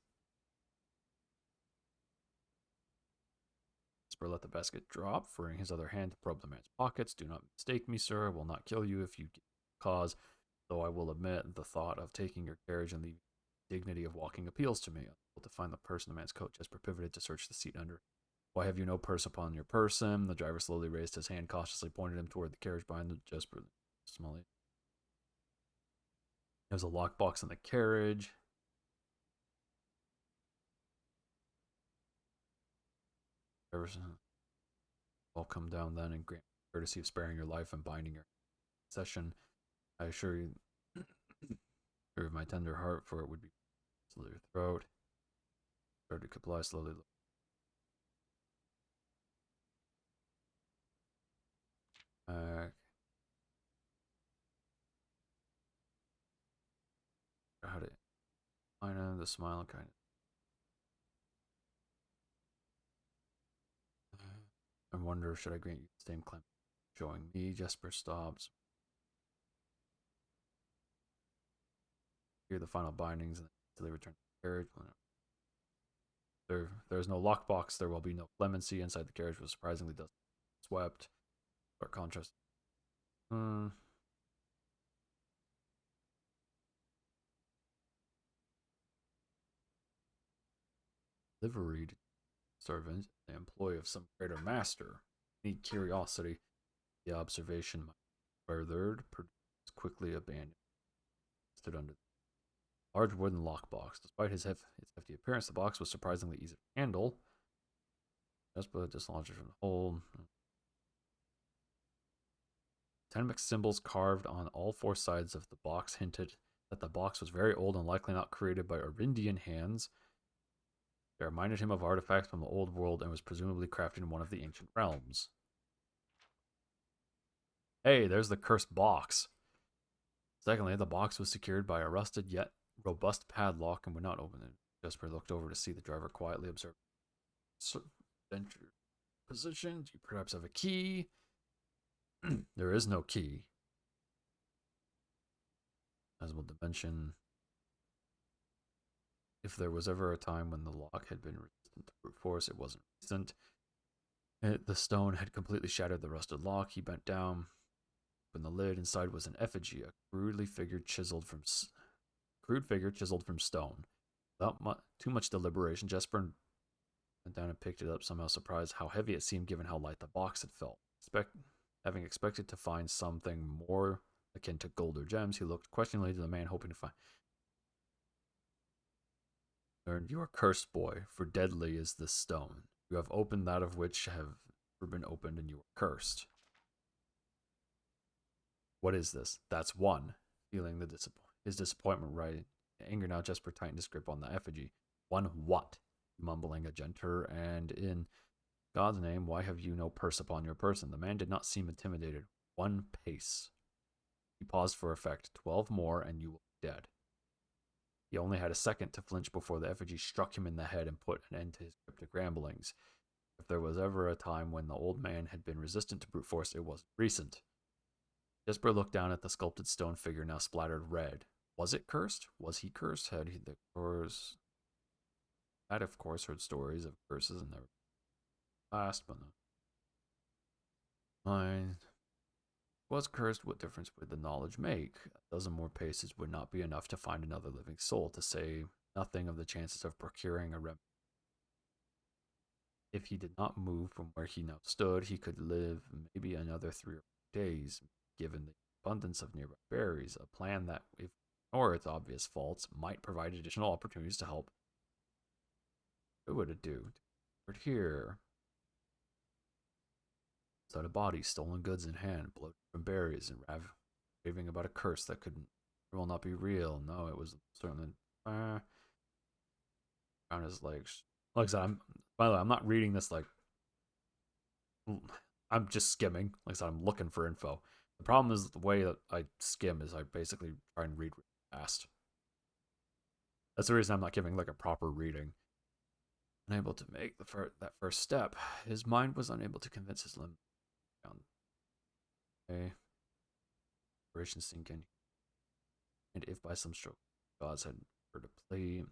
Spur let the basket drop, freeing his other hand to probe the man's pockets. Do not mistake me, sir. I will not kill you if you cause. Though I will admit, the thought of taking your carriage and the dignity of walking appeals to me. Unable to find the purse in the man's coat, Jesper pivoted to search the seat under. Why have you no purse upon your person? The driver slowly raised his hand, cautiously pointed him toward the carriage behind the Jesper. Smalley. There's a lockbox in the carriage. I'll come down then and grant courtesy of sparing your life and binding your session. I assure you, of my tender heart, for it would be slit your throat. Started to comply slowly. How to kind of the smile kind of. I wonder, should I grant you the same claim? Showing me, Jesper stops. Here the final bindings until they return to the carriage. There's no lockbox. There will be no clemency. Inside the carriage was surprisingly dusty, swept. Stark contrast. Liveried servant, the employee of some greater master. Any curiosity, the observation might be furthered, quickly abandoned. Stood under the large wooden lockbox. Despite its hefty appearance, the box was surprisingly easy to handle. Just but dislodged it from the hole. 10 mixed symbols carved on all four sides of the box hinted that the box was very old and likely not created by Arindian hands. It reminded him of artifacts from the old world and was presumably crafted in one of the ancient realms. Hey, there's the cursed box. Secondly, the box was secured by a rusted yet robust padlock and would not open it. Jesper looked over to see the driver quietly observe. Venture position. Do you perhaps have a key? There is no key. As will mention, if there was ever a time when the lock had been resistant to brute force, it wasn't recent. The stone had completely shattered the rusted lock. He bent down. When the lid inside was an effigy, a crude figure chiseled from stone. Without too much deliberation, Jesper went down and picked it up, somehow surprised how heavy it seemed given how light the box had felt. Having expected to find something more akin to gold or gems, he looked questioningly to the man, hoping to find. You are cursed, boy, for deadly is this stone. You have opened that of which have never been opened, and you are cursed. What is this? That's one. Feeling his disappointment right. Anger now, Jesper tightened his grip on the effigy. One what? Mumbling a gentle and in God's name, why have you no purse upon your person? The man did not seem intimidated. One pace. He paused for effect. 12 more, and you will be dead. He only had a second to flinch before the effigy struck him in the head and put an end to his cryptic ramblings. If there was ever a time when the old man had been resistant to brute force, it wasn't recent. Jesper looked down at the sculpted stone figure, now splattered red. Was it cursed? Was he cursed? Had of course heard stories of curses and never last, but no. Mine was cursed. What difference would the knowledge make? A dozen more paces would not be enough to find another living soul, to say nothing of the chances of procuring a remedy. If he did not move from where he now stood, he could live maybe another 3 or 4 days, given the abundance of nearby berries, a plan that, if ignore its obvious faults, might provide additional opportunities to help. What would it do? But here, inside a body, stolen goods in hand, bloated from berries, and raving about a curse that could will not be real. No, it was certainly around his legs. Like I said, by the way, I'm not reading this like I'm just skimming. Like I said, I'm looking for info. The problem is the way that I skim is I basically try and read fast. That's the reason I'm not giving like a proper reading. Unable to make that first step, his mind was unable to convince his limb. Okay. Operation sink in. And if by some stroke gods had heard a plea,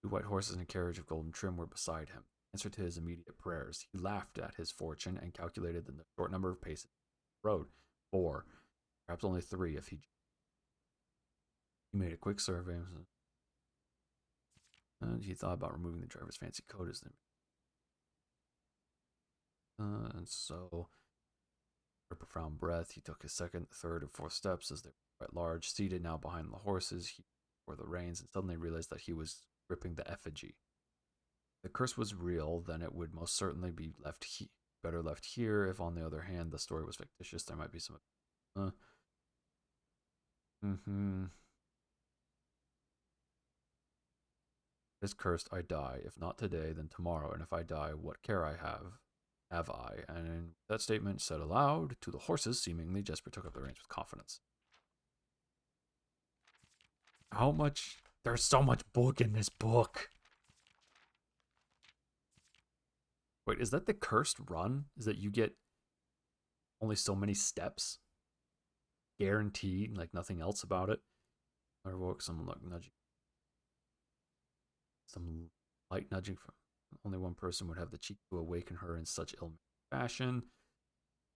2 white horses and a carriage of golden trim were beside him. In answer to his immediate prayers, he laughed at his fortune and calculated the short number of paces on the road. 4. Perhaps only 3 if he made a quick survey. And he thought about removing the driver's fancy coat as and so, a profound breath, he took his second, third, and fourth steps as they were quite large, seated now behind the horses, he bore the reins, and suddenly realized that he was gripping the effigy. If the curse was real, then it would most certainly be better left here. If, on the other hand, the story was fictitious, there might be some. Is cursed, I die. If not today, then tomorrow. And if I die, what care I have? Have I? And in that statement, said aloud to the horses, seemingly, Jesper took up the reins with confidence. How much? There's so much book in this book. Wait, is that the cursed run? Is that you get only so many steps? Guaranteed, like nothing else about it? Or woke some nudging. Some light nudging from only one person would have the cheek to awaken her in such ill fashion.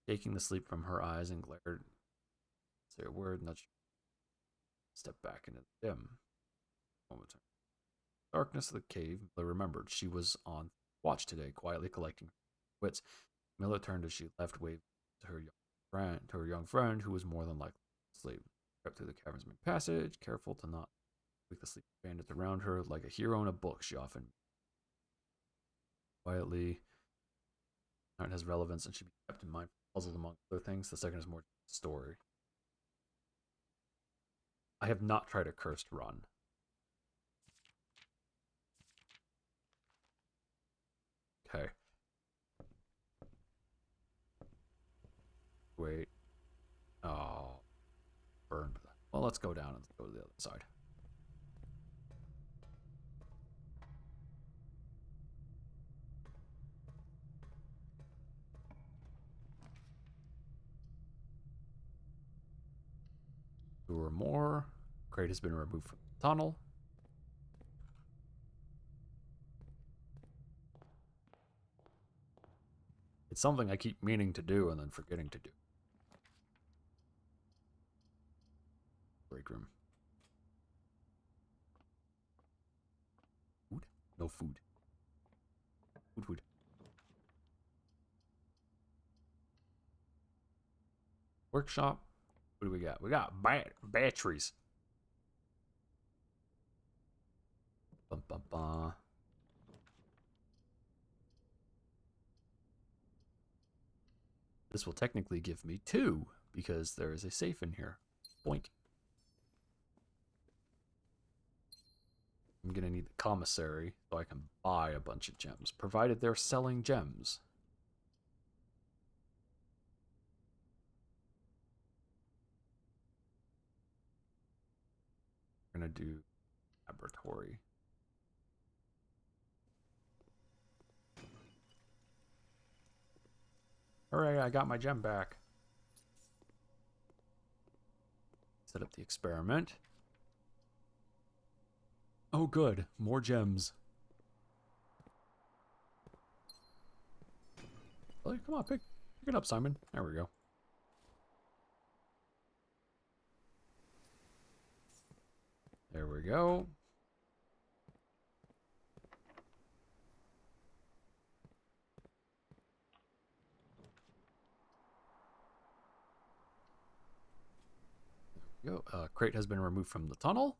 Taking the sleep from her eyes and glared. Say a word, nudged. Step back into the dim. Darkness of the cave, Miller remembered she was on watch today, quietly collecting wits. Miller turned as she left, waved to her young friend, who was more than likely asleep. Crept through the cavern's main passage, careful to not wake the sleeping bandits around her. Like a hero in a book, she often quietly. It has relevance and should be kept in mind for puzzles among other things. The second is more story. I have not tried a cursed run. Okay. Wait. Oh. Burned. Well, let's go down and go to the other side. Two or more. Crate has been removed from the tunnel. It's something I keep meaning to do and then forgetting to do. Break room. Food? No food. Food. Workshop. What do we got? We got batteries. Bum, bum, bum. This will technically give me 2 because there is a safe in here. Boink. I'm going to need the commissary so I can buy a bunch of gems, provided they're selling gems. We're going to do laboratory. Hooray, I got my gem back. Set up the experiment. Oh, good. More gems. Really? Come on, pick it up, Simon. There we go. There we go. There we go. Crate has been removed from the tunnel.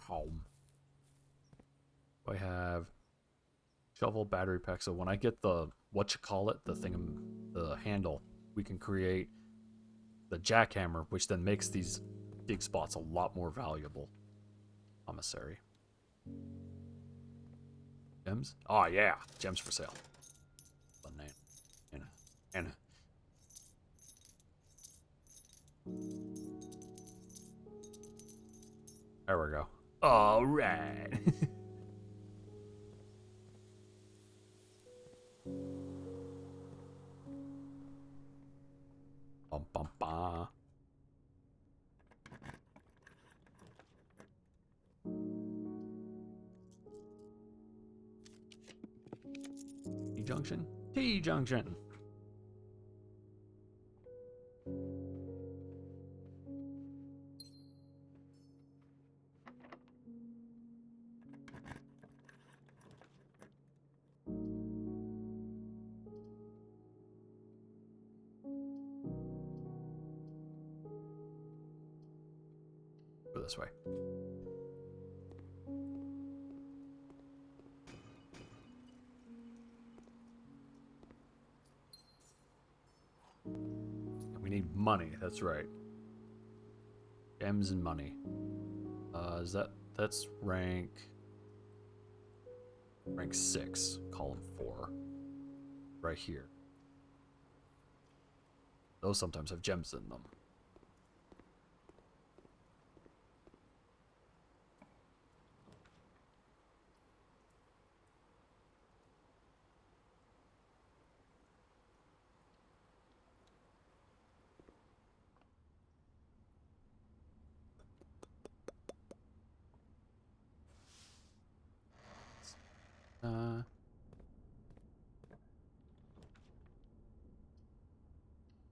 Home. I have shovel, battery pack. So when I get the the handle, we can create the jackhammer, which then makes these dig spots a lot more valuable. Commissary. Gems? Oh yeah, gems for sale. Banana. Anna. There we go. All right. T-junction? T-junction! Go this way. We need money, that's right. Gems and money. That's rank 6, column 4. Right here. Those sometimes have gems in them.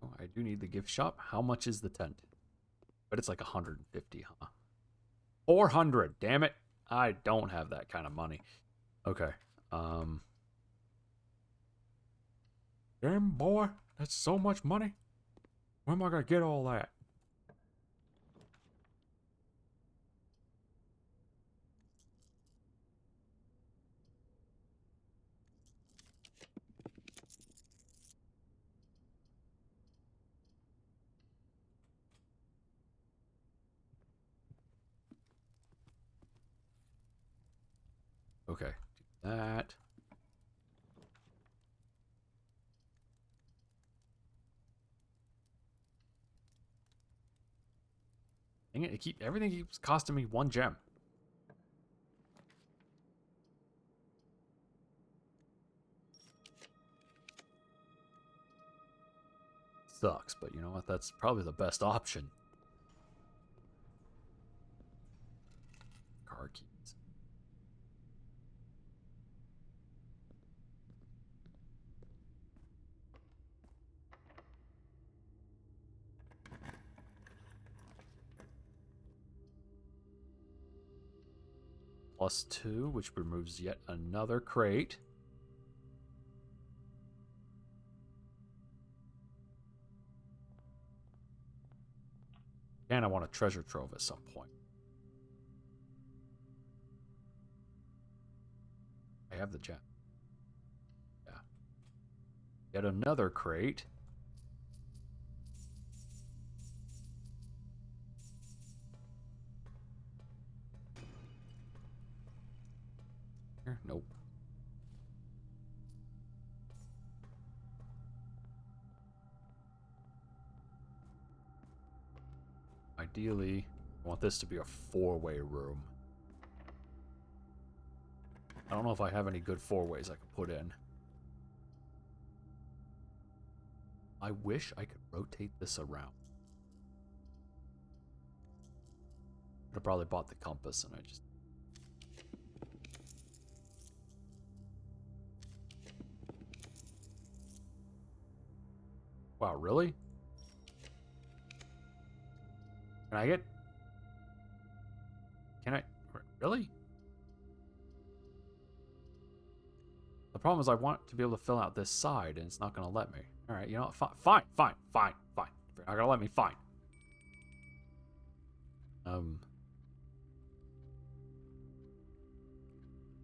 Oh, I do need the gift shop. How much is the tent? But it's like 150, huh? 400, damn it. I don't have that kind of money. Okay. Damn, boy. That's so much money. Where am I going to get all that? Okay, do that. Dang it, everything keeps costing me 1 gem. Sucks, but you know what? That's probably the best option. Car keys. +2, which removes yet another crate. And I want a treasure trove at some point. I have the gem. Yeah. Yet another crate. Here? Nope. Ideally, I want this to be a 4-way room. I don't know if I have any good 4-ways I could put in. I wish I could rotate this around. Could have probably bought the compass and I just... Wow, really? Can I get... Can I... Really? The problem is I want to be able to fill out this side, and it's not going to let me. Alright, you know what? Fine. If you're not going to let me, fine.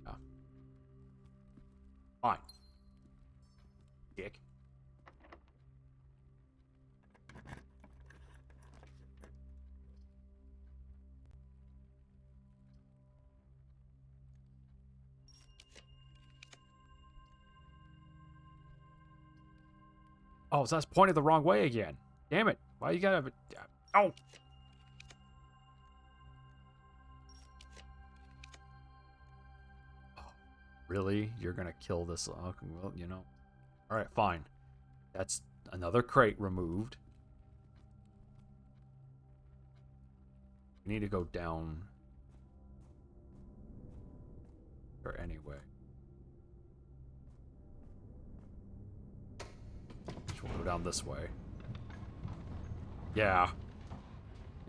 Yeah. Fine. Dick. Oh, so that's pointed the wrong way again. Damn it. Why you gotta... Oh! Really? You're gonna kill this? Okay, well, you know. Alright, fine. That's another crate removed. We need to go down. Or anyway. Go down this way. Yeah.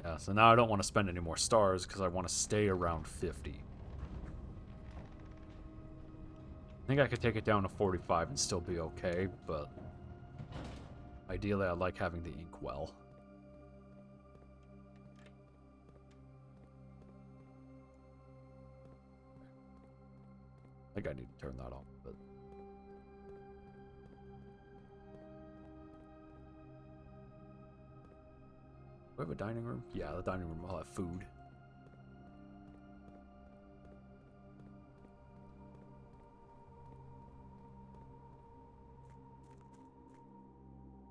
Yeah, so now I don't want to spend any more stars because I want to stay around 50. I think I could take it down to 45 and still be okay, but ideally I like having the ink well. I think I need to turn that off, but... Do we have a dining room? Yeah, the dining room will have food.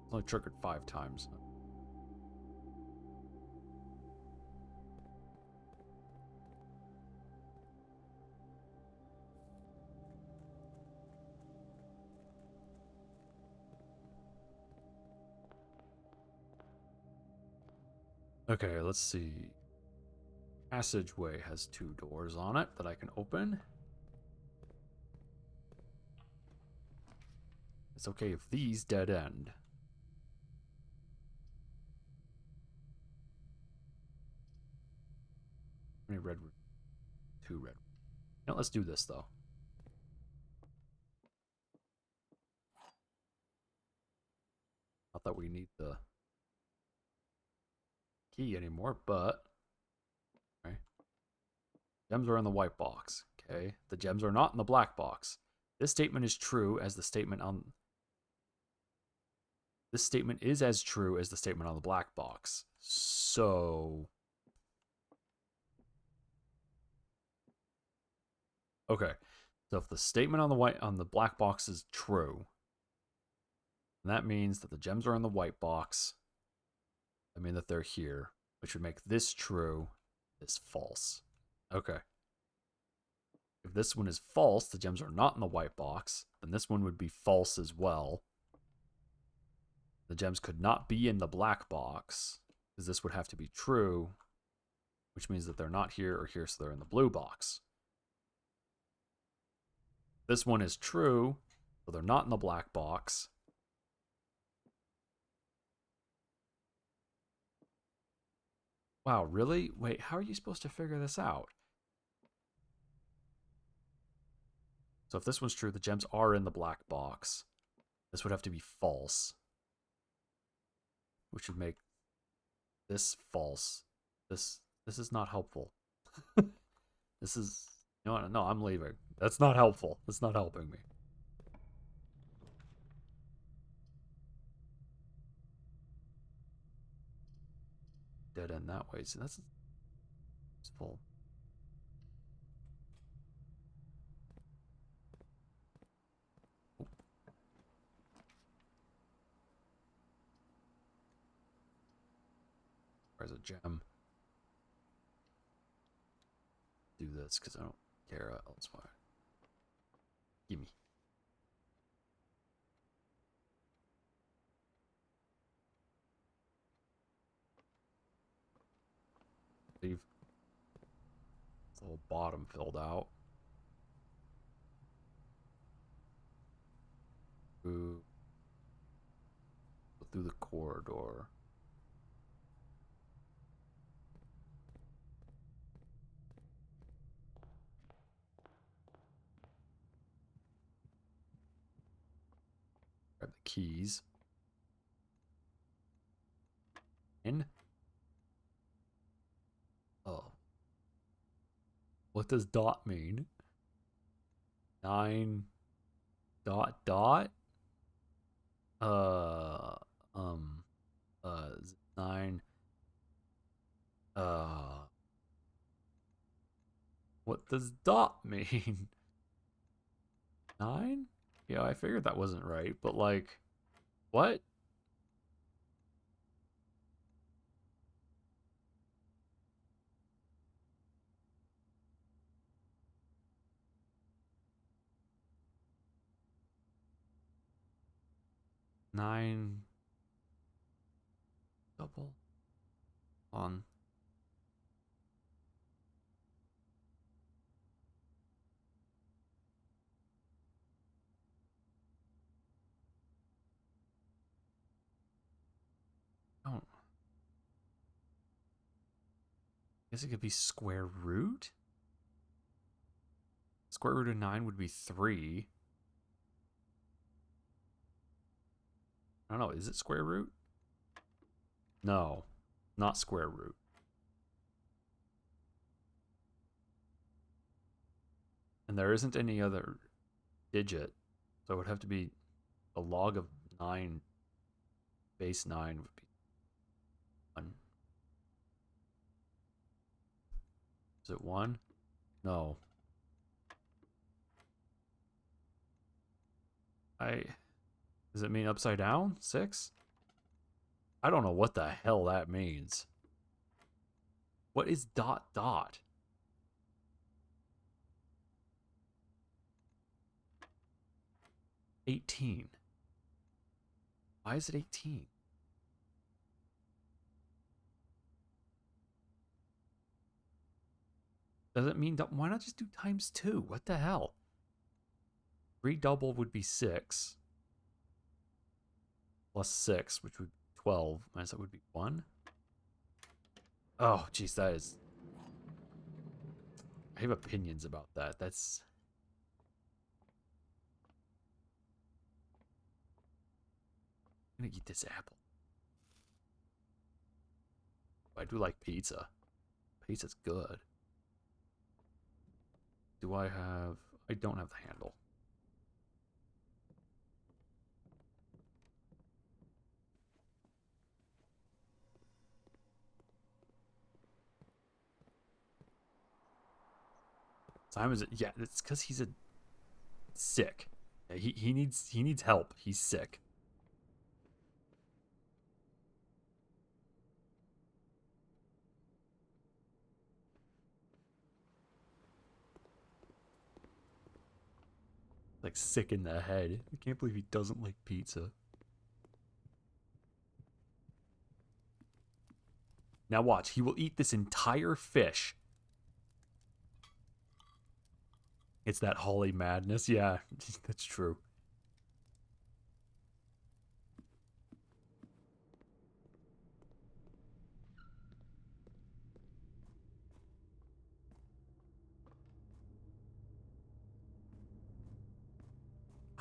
It's only triggered 5 times. Okay, let's see. Passageway has 2 doors on it that I can open. It's okay if these dead end. How many red rooms? 2 red. Now let's do this though. Not that we need the key anymore, but okay. Gems are in the white box. Okay, the gems are not in the black box. This statement is true as the statement on. This statement is as true as the statement on the black box. So, okay. So if the statement on the black box is true, then that means that the gems are in the white box. I mean that they're here, which would make this true, this false. Okay. If this one is false, the gems are not in the white box, then this one would be false as well. The gems could not be in the black box, because this would have to be true, which means that they're not here or here, so they're in the blue box. This one is true, so they're not in the black box. Wow, really? Wait, how are you supposed to figure this out? So if this one's true, the gems are in the black box. This would have to be false, which would make this false. This is not helpful. This is... No, I'm leaving. That's not helpful. That's not helping me. Dead end that way. So that's full. Oh. Where's a gem? Do this because I don't care elsewhere. Gimme. Leave the whole bottom filled out. Go through the corridor. Grab the keys. In. Oh. What does dot mean? 9 ... Uh 9 what does dot mean? 9? Yeah, I figured that wasn't right, but like what? Nine double on Guess it could be square root? Square root of 9 would be 3. I don't know, is it square root? No, not square root. And there isn't any other digit, so it would have to be a log of 9, base 9 would be 1. Is it 1? No. Does it mean upside down? 6? I don't know what the hell that means. What is dot dot? $18. Why is it 18? Does it mean, why not just do times 2? What the hell? 3 double would be 6. Plus 6, which would be 12. Minus that would be 1. Oh, jeez, that is... I have opinions about that. That's... I'm gonna eat this apple. I do like pizza. Pizza's good. Do I have... I don't have the handle. Simon is... Yeah, it's because he's sick. Yeah, he needs help. He's sick. Like sick in the head. I can't believe he doesn't like pizza. Now watch, he will eat this entire fish. It's that Holly madness. Yeah, that's true.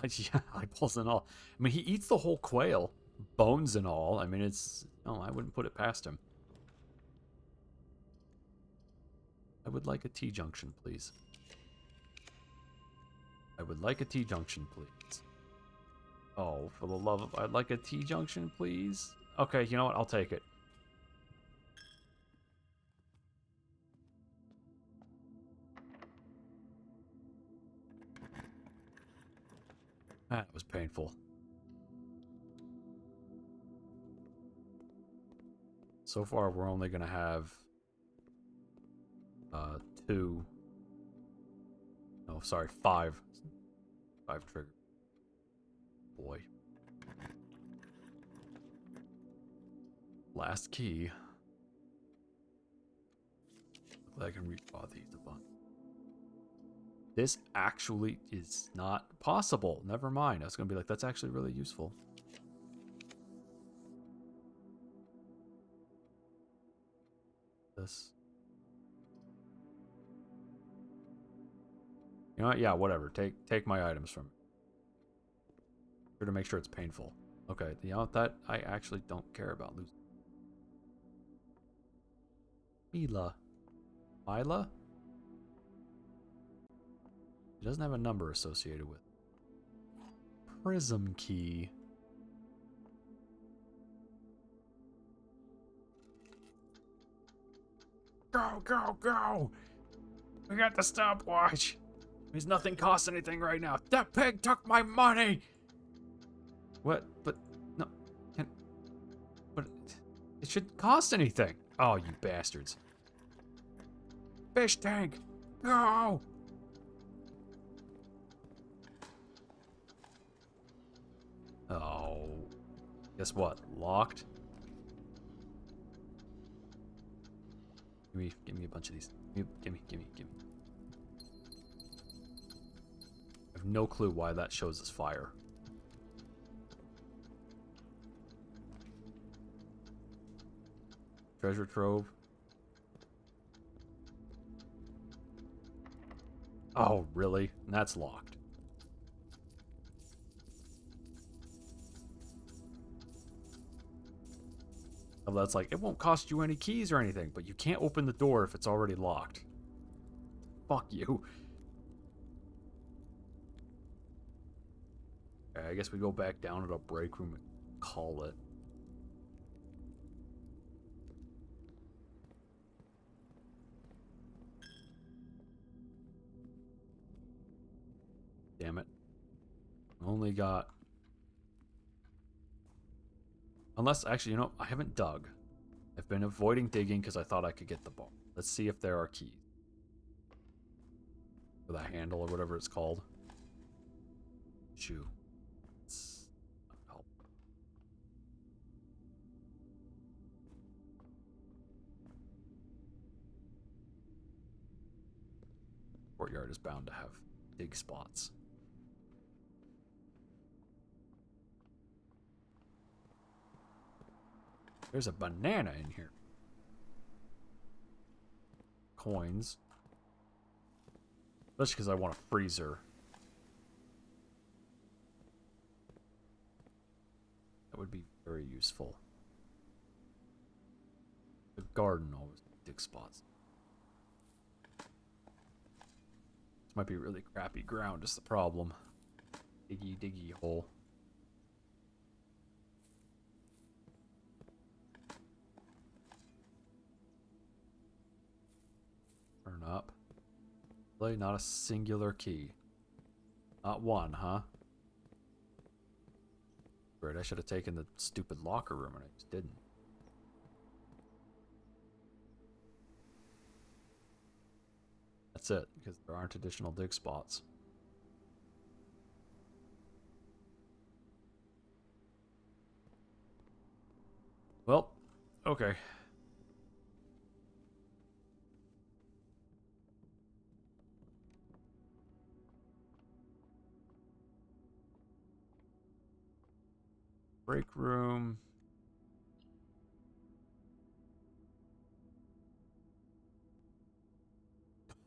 Yeah, eyeballs and all. I mean, he eats the whole quail, bones and all. I mean, it's... Oh, I wouldn't put it past him. I would like a T-junction, please. I would like a T-junction, please. Oh, for the love of... I'd like a T-junction, please. Okay, you know what? I'll take it. That was painful. So far, we're only going to have... 2... Oh, sorry, 5. 5 trigger. Boy. Last key. I can reach all these a bunch. This actually is not possible. Never mind. I was going to be like, that's actually really useful. This. You know what? Yeah, whatever. Take my items from me. Sure to make sure it's painful. Okay, you know what? That I actually don't care about losing. Mila. Mila? It doesn't have a number associated with. Prism key. Go, go, go! We got the stopwatch. There's nothing costs anything right now. That pig took my money! What? But, no. But, it should cost anything. Oh, you bastards. Fish tank! Go! Oh. Guess what? Locked? Give me a bunch of these. Give me. I have no clue why that shows us fire. Treasure trove. Oh, really? And that's locked. Oh, that's like, it won't cost you any keys or anything, but you can't open the door if it's already locked. Fuck you. Okay, I guess we go back down to the break room and call it. Damn it. Only got... Unless, actually, you know, I haven't dug. I've been avoiding digging because I thought I could get the ball. Let's see if there are keys. For the handle or whatever it's called. Shoe. It's not helpful. Courtyard is bound to have dig spots. There's a banana in here. Coins. Especially because I want a freezer. That would be very useful. The garden always dig spots. This might be really crappy ground, is the problem. Diggy, diggy hole. Turn up. Really? Not a singular key. Not one, huh? Great, I should have taken the stupid locker room and I just didn't. That's it, because there aren't additional dig spots. Well, okay. Break room.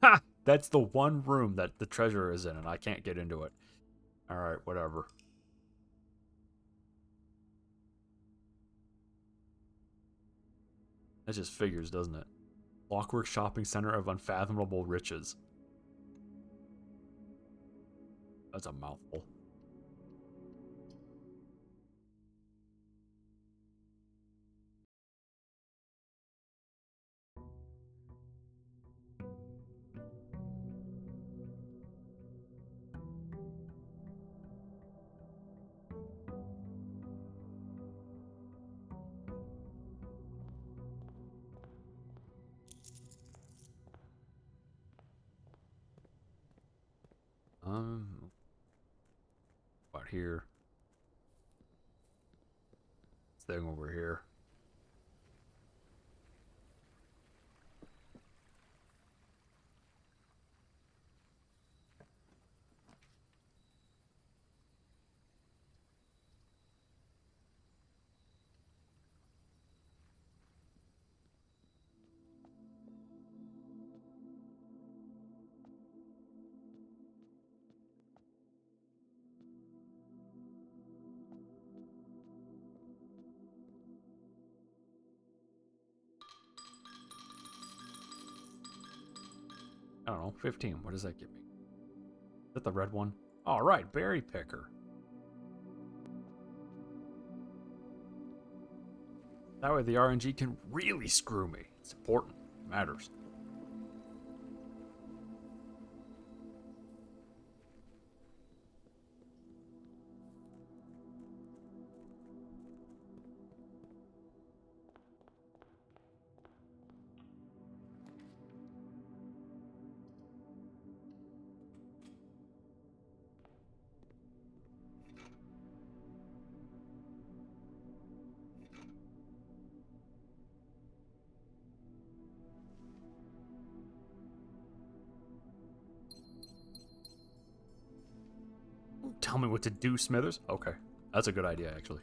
Ha! That's the one room that the treasure is in, and I can't get into it. Alright, whatever. That just figures, doesn't it? Clockwork shopping center of unfathomable riches. That's a mouthful. About here. This thing over here. I don't know, 15. What does that give me? Is that the red one? All right, berry picker. That way the RNG can really screw me. It's important. It matters. Tell me what to do, Smithers. Okay, that's a good idea, actually.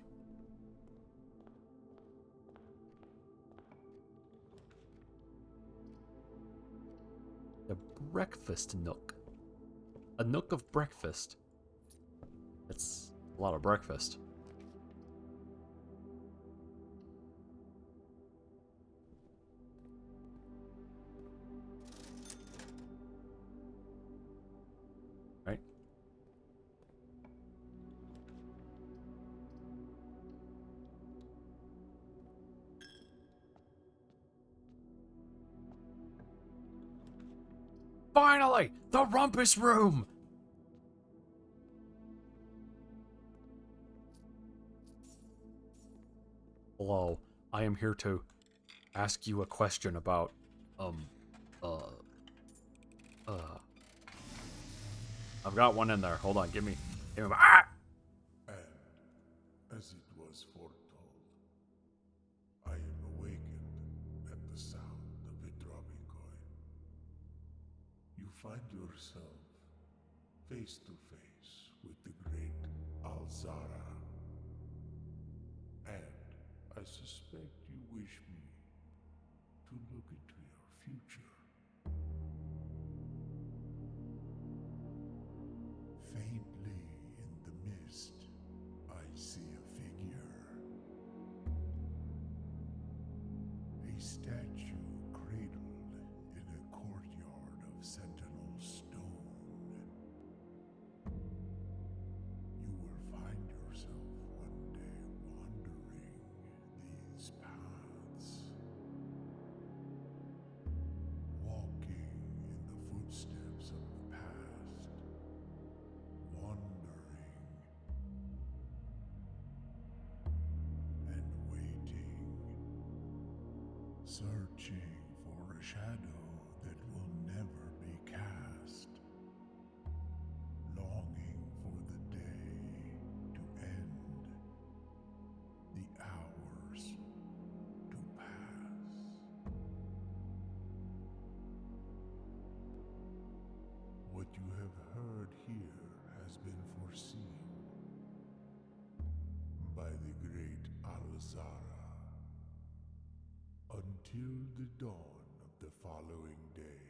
The breakfast nook. A nook of breakfast. That's a lot of breakfast. Right? Finally! The rumpus room! Hello, I am here to ask you a question about, I've got one in there. Hold on, give me ah! And, as it was foretold, I am awakened at the sound of a dropping coin. You find yourself face to face with the great Alzara. And I suspect you wish me to look into your future. Faintly in the mist, I see a figure. A statue cradled in a courtyard of sentinel stone. You will find yourself one day wandering these paths, walking in the footsteps of the past, wandering and waiting, searching for a shadow that will never be cast, longing for the day to end, the hours to pass. What you have heard here has been foreseen by the great Alzara. Until the dawn of the following day,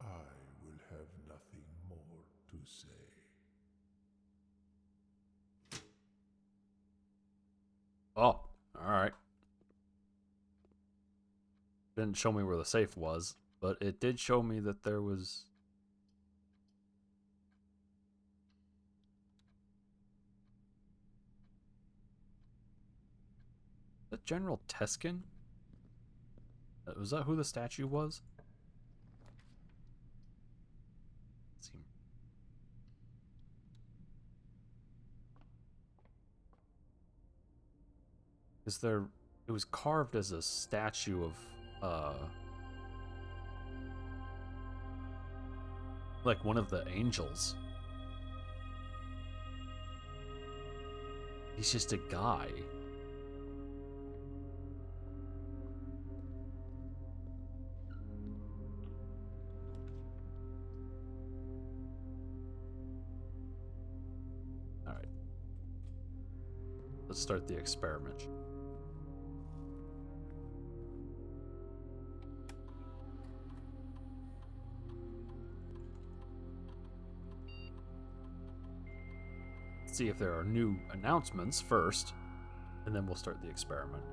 I will have nothing more to say. Oh, alright. Didn't show me where the safe was, but it did show me that there was... Is that General Teskin? Was that who the statue was? Is there... It was carved as a statue of, like one of the angels. He's just a guy. Alright. Let's start the experiment. See if there are new announcements first, and then we'll start the experiment.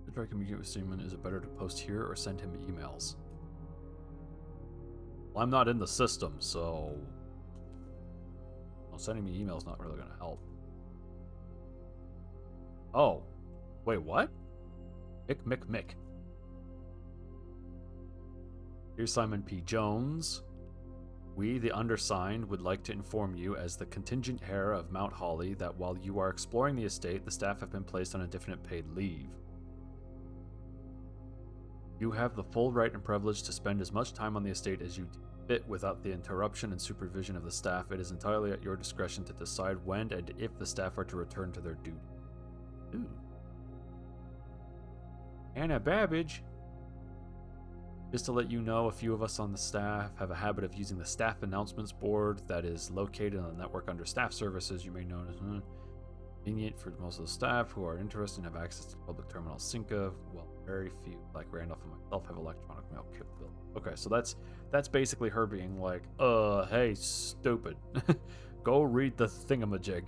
To try to communicate with Seaman, is it better to post here or send him emails? Well, I'm not in the system, so... Well, sending me emails not really going to help. Oh. Wait, what? Mick. Dear Simon P. Jones, we, the undersigned, would like to inform you as the contingent heir of Mount Holly that while you are exploring the estate, the staff have been placed on indefinite paid leave. You have the full right and privilege to spend as much time on the estate as you fit without the interruption and supervision of the staff. It is entirely at your discretion to decide when and if the staff are to return to their duty. Ooh. Anna Babbage. Just to let you know, a few of us on the staff have a habit of using the staff announcements board that is located on the network under staff services. You may notice convenient for most of the staff who are interested and have access to public terminal Synca. Well, very few, like Randolph and myself, have electronic mail capability. Okay, so that's basically her being like, hey, stupid. Go read the thingamajig.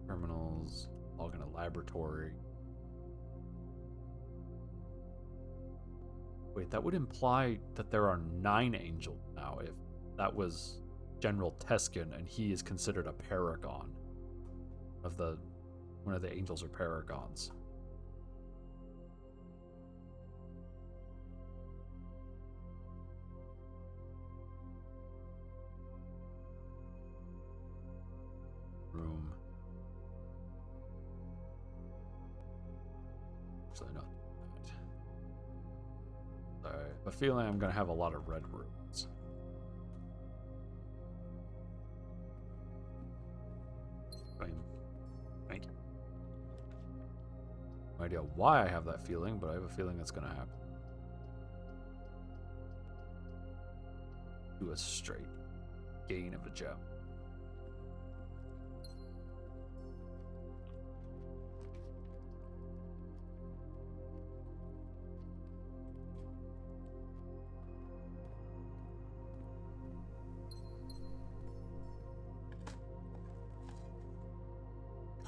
Terminals, log in a laboratory. Wait, that would imply that there are 9 angels now if that was General Teskin and he is considered a paragon of one of the angels or paragons. Room. Actually, not. Sorry. I have a feeling I'm going to have a lot of red rooms. Thank you. No idea why I have that feeling, but I have a feeling it's going to happen. Do a straight gain of a gem.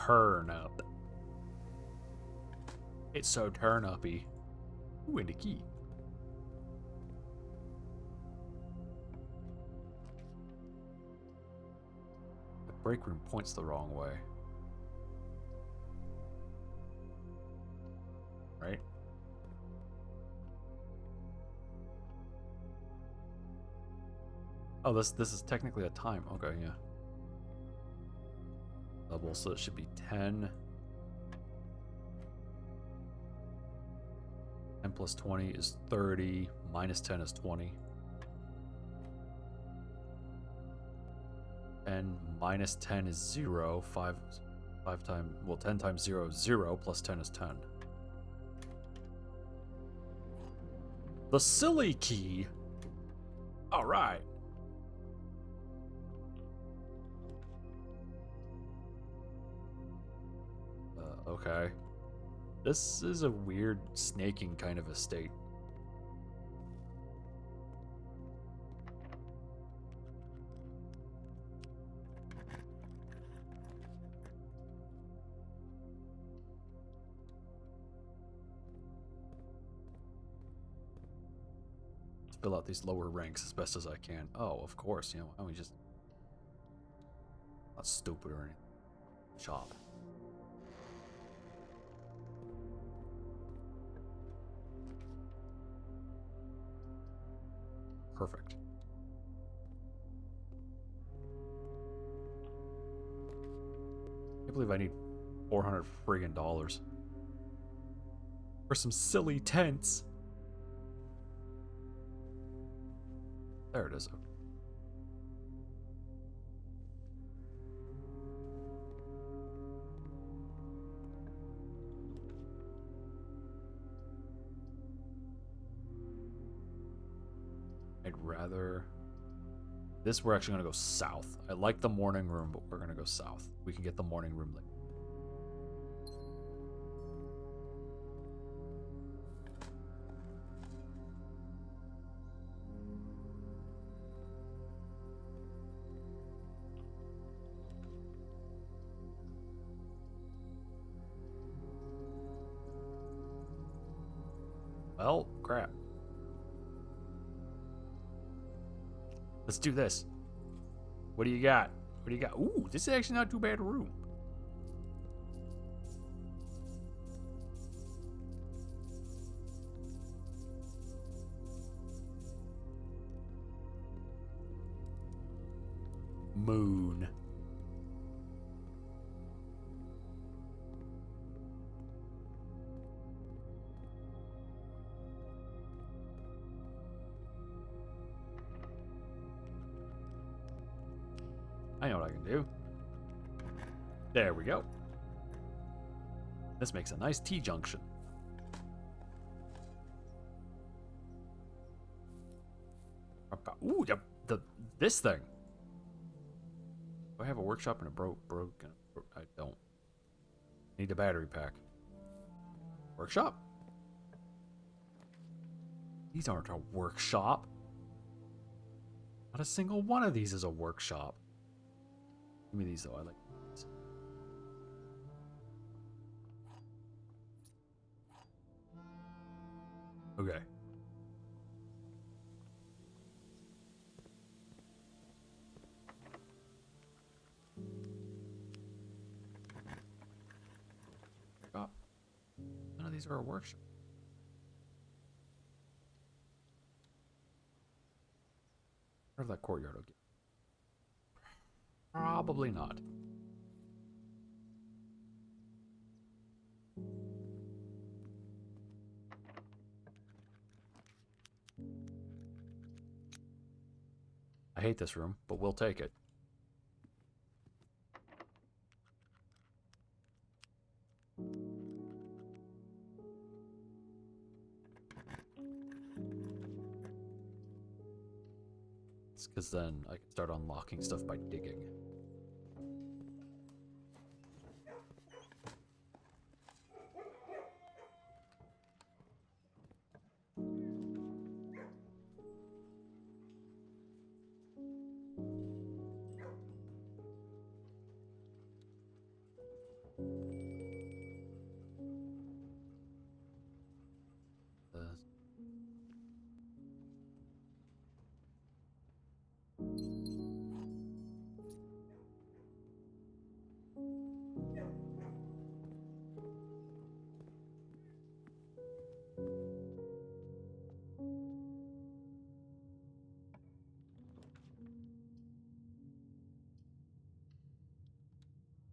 Turn up. It's so turn uppy. Ooh, and a key. The break room points the wrong way. Right? Oh, this is technically a time. Okay, yeah. Double, so it should be 10. 10 plus 20 is 30. Minus 10 is 20. And minus 10 is 0. 5 times, well, 10 times 0 is 0. Plus 10 is 10. The silly key. All right. Okay. This is a weird snaking kind of estate. Let's fill out these lower ranks as best as I can. Oh, of course, you know, why don't we just... Not stupid or anything. Shop. Perfect. I can't believe I need $400 friggin' dollars for some silly tents. There it is. I'd rather... This, we're actually going to go south. I like the morning room, but we're going to go south. We can get the morning room later. Well, crap. Let's do this. What do you got? What do you got? Ooh, this is actually not too bad a room. Moon. I know what I can do. There we go. This makes a nice T-junction. Ooh, this thing. Do I have a workshop and a broken? I don't. Need a battery pack. Workshop? These aren't a workshop. Not a single one of these is a workshop. Give me these though. I like these. Okay. None of these are a workshop. Or that courtyard will get. Probably not. I hate this room, but we'll take it. It's because then I can start unlocking stuff by digging.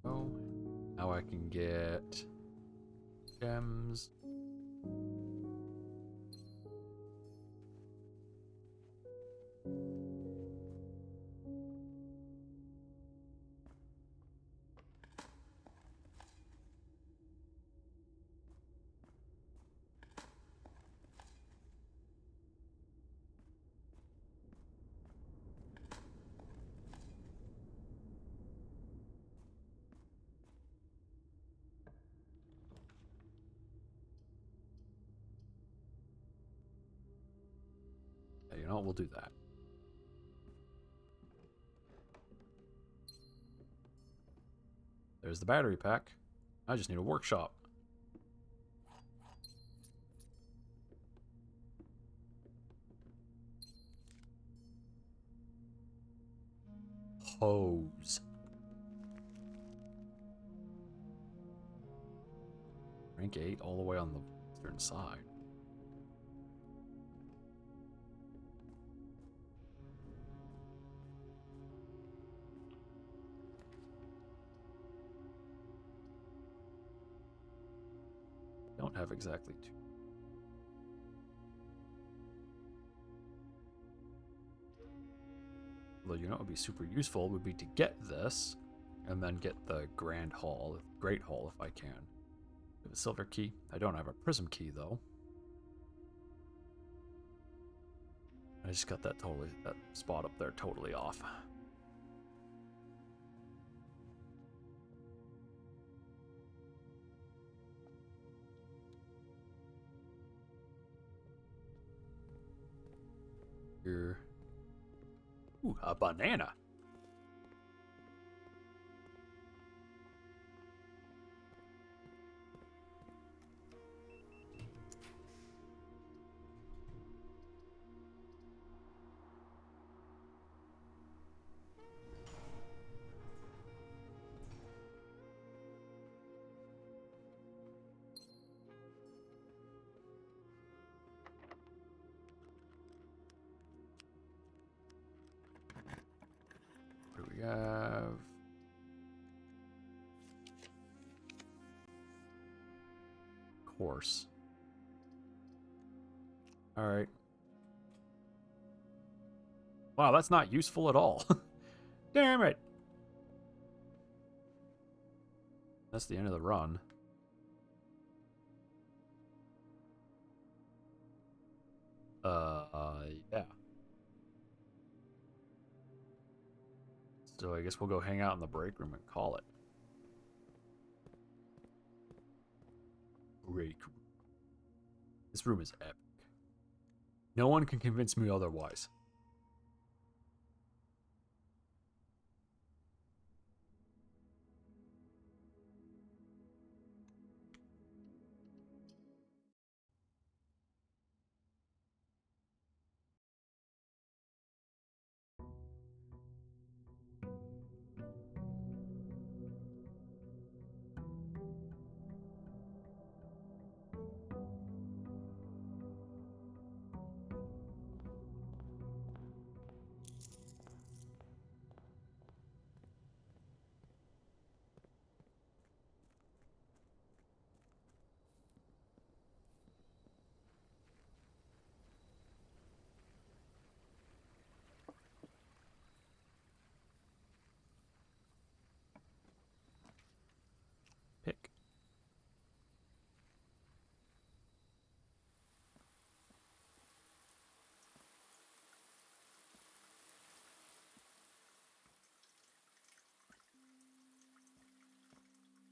Oh, now I can get gems. Yeah, you know what? We'll do that. There's the battery pack. I just need a workshop. Hose. Rank 8 all the way on the western side. Don't have exactly two. Although, you know what would be super useful would be to get this and then get the Grand Hall, Great Hall if I can. I have a silver key. I don't have a prism key though. I just got that spot up there totally off. Here. Ooh, a banana. What do we have? Course. All right. Wow, that's not useful at all. Damn it. That's the end of the run. Yeah. So I guess we'll go hang out in the break room and call it. Break room. This room is epic. No one can convince me otherwise. Pick.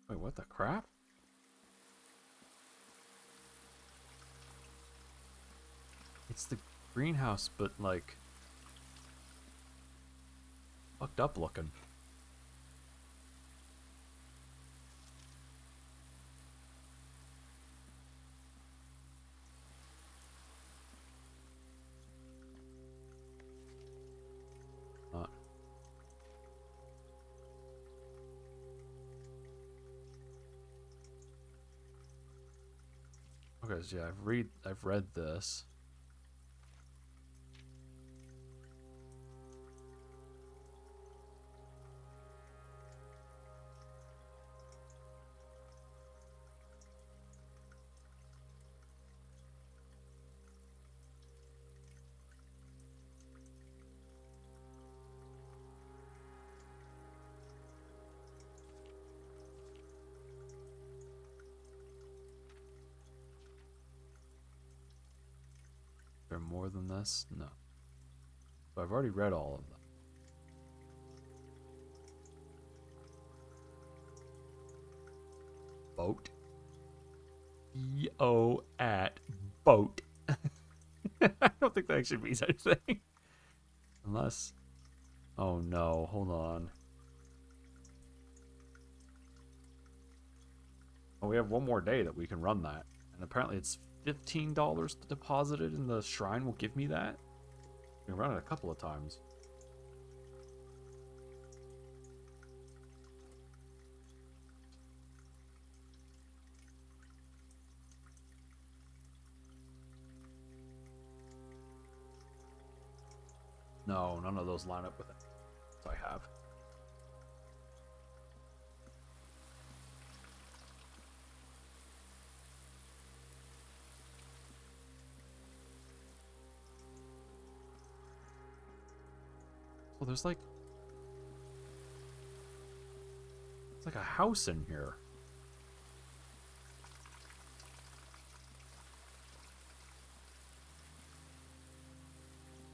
Wait, what the crap? It's the greenhouse, but like fucked up looking. Not. Okay, so yeah, I've read this. Is there more than this? No. So I've already read all of them. Boat. E-O at boat. I don't think that actually means anything. Unless... Oh no, hold on. Oh, we have one more day that we can run that. And apparently it's $15 to deposit it and the shrine will give me that. We can run it a couple of times. No, none of those line up with it. So I have. Well, there's like... It's like a house in here.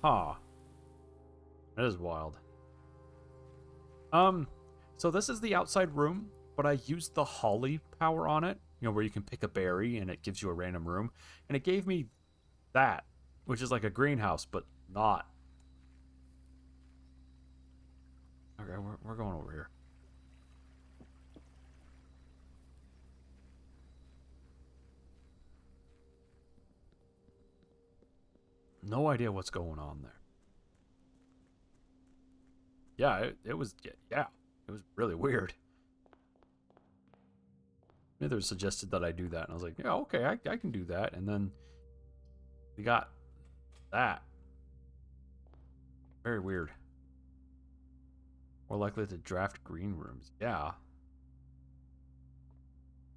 Huh. That is wild. So this is the outside room, but I used the holly power on it, you know, where you can pick a berry and it gives you a random room. And it gave me that, which is like a greenhouse, but not. Okay, we're going over here. No idea what's going on there. Yeah, it was, yeah, it was really weird. Neither suggested that I do that, and I was like, yeah, okay, I can do that. And then we got that. Very weird. More likely to draft green rooms. Yeah.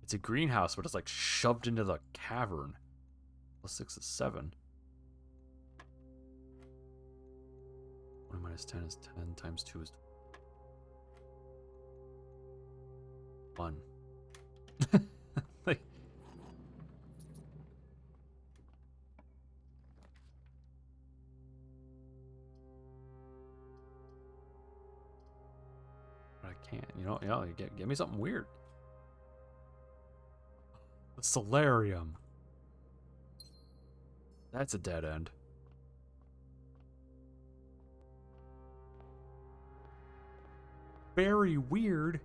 It's a greenhouse, but it's like shoved into the cavern. +6 is 7. 1 minus 10 is 10 times 2 is 1. Like, can't. You get me something weird. The solarium. That's a dead end. Very weird.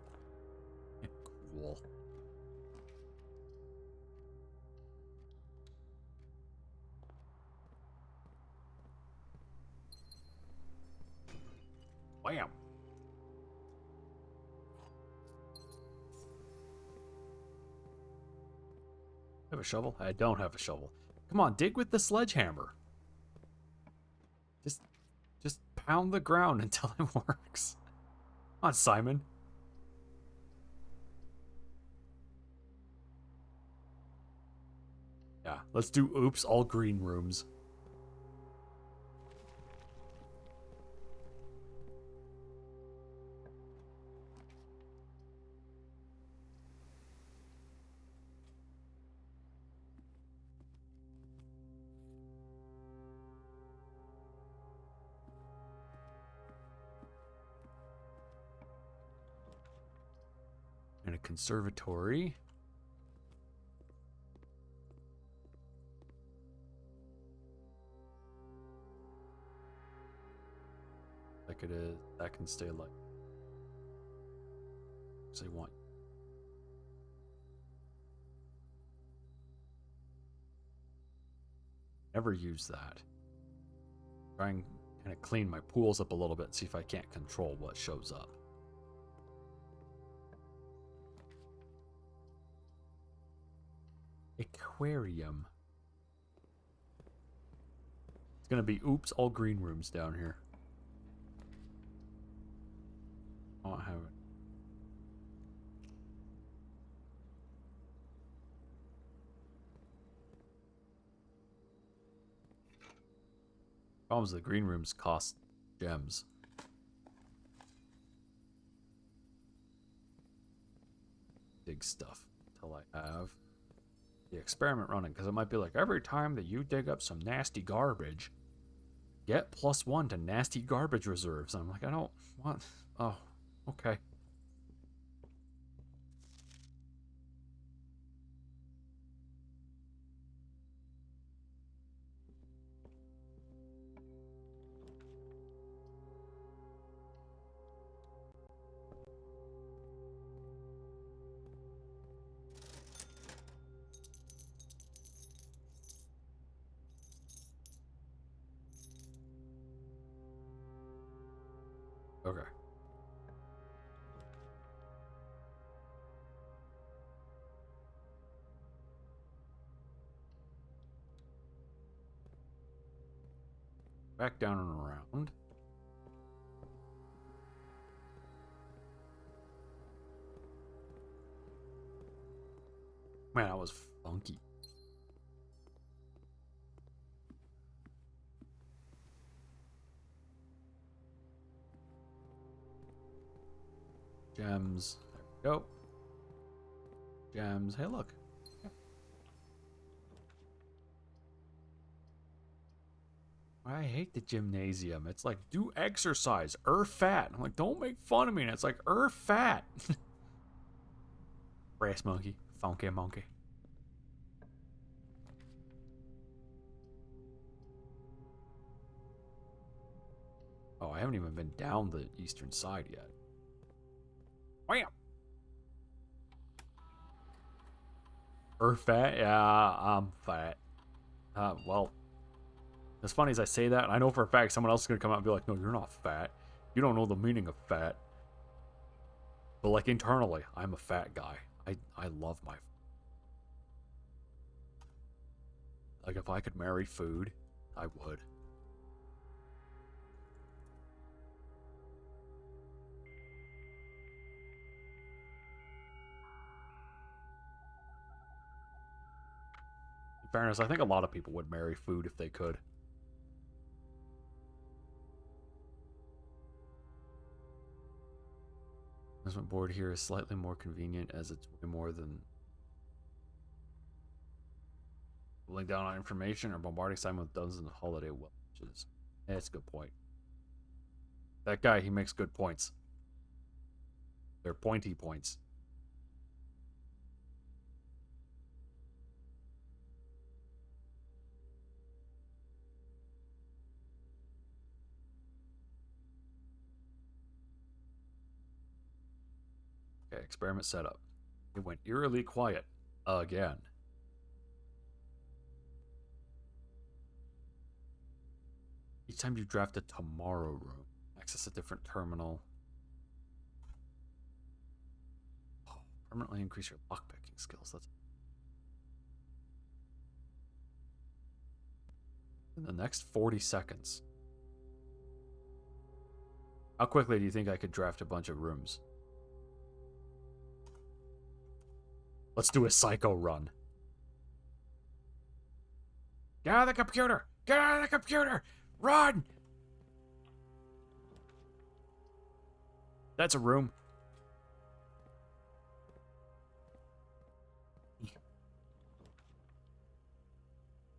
Cool. Wham. I have a shovel? I don't have a shovel. Come on, dig with the sledgehammer. Just pound the ground until it works. Come on, Simon. Yeah, let's do oops, all green rooms. And a conservatory. Like it is, that can stay like. So you want. Never use that. Try and kind of clean my pools up a little bit, see if I can't control what shows up. Aquarium. It's gonna be oops, all green rooms down here. I don't have it. Problem is the green rooms cost gems. Dig stuff until I have the experiment running, because it might be like every time that you dig up some nasty garbage, get +1 to nasty garbage reserves. I'm like, I don't want. Oh, okay. Okay. Back down and around. Man, that was funky. Gems. There we go. Gems. Hey, look. I hate the gymnasium. It's like, do exercise. Fat. I'm like, don't make fun of me. And it's like, fat. Brass monkey. Funky monkey. Oh, I haven't even been down the eastern side yet. Wham! Fat? Yeah, I'm fat. Well, as funny as I say that, I know for a fact someone else is going to come out and be like, no, you're not fat. You don't know the meaning of fat. But like internally, I'm a fat guy. I love my... Like if I could marry food, I would. In fairness, I think a lot of people would marry food if they could. This board here is slightly more convenient as it's way more than pulling down on information or bombarding Simon with dozens of holiday wishes. That's a good point. That guy, he makes good points. They're pointy points. Okay, experiment setup. It went eerily quiet. Again. Each time you draft a tomorrow room, access a different terminal. Oh, permanently increase your lockpicking skills. That's in the next 40 seconds. How quickly do you think I could draft a bunch of rooms? Let's do a psycho run. Get out of the computer! Get out of the computer! Run! That's a room.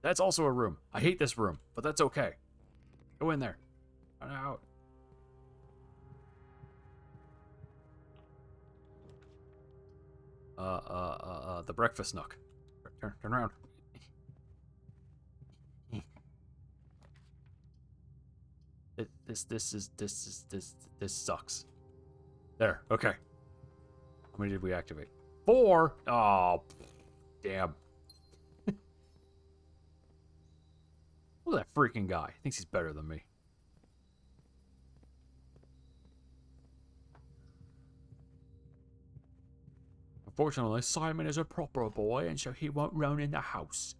That's also a room. I hate this room, but that's okay. Go in there. Run out. The breakfast nook. Turn around. This sucks. There. Okay. How many did we activate? 4. Oh, damn. Look at that freaking guy. He thinks he's better than me. Unfortunately, Simon is a proper boy, and so he won't run in the house.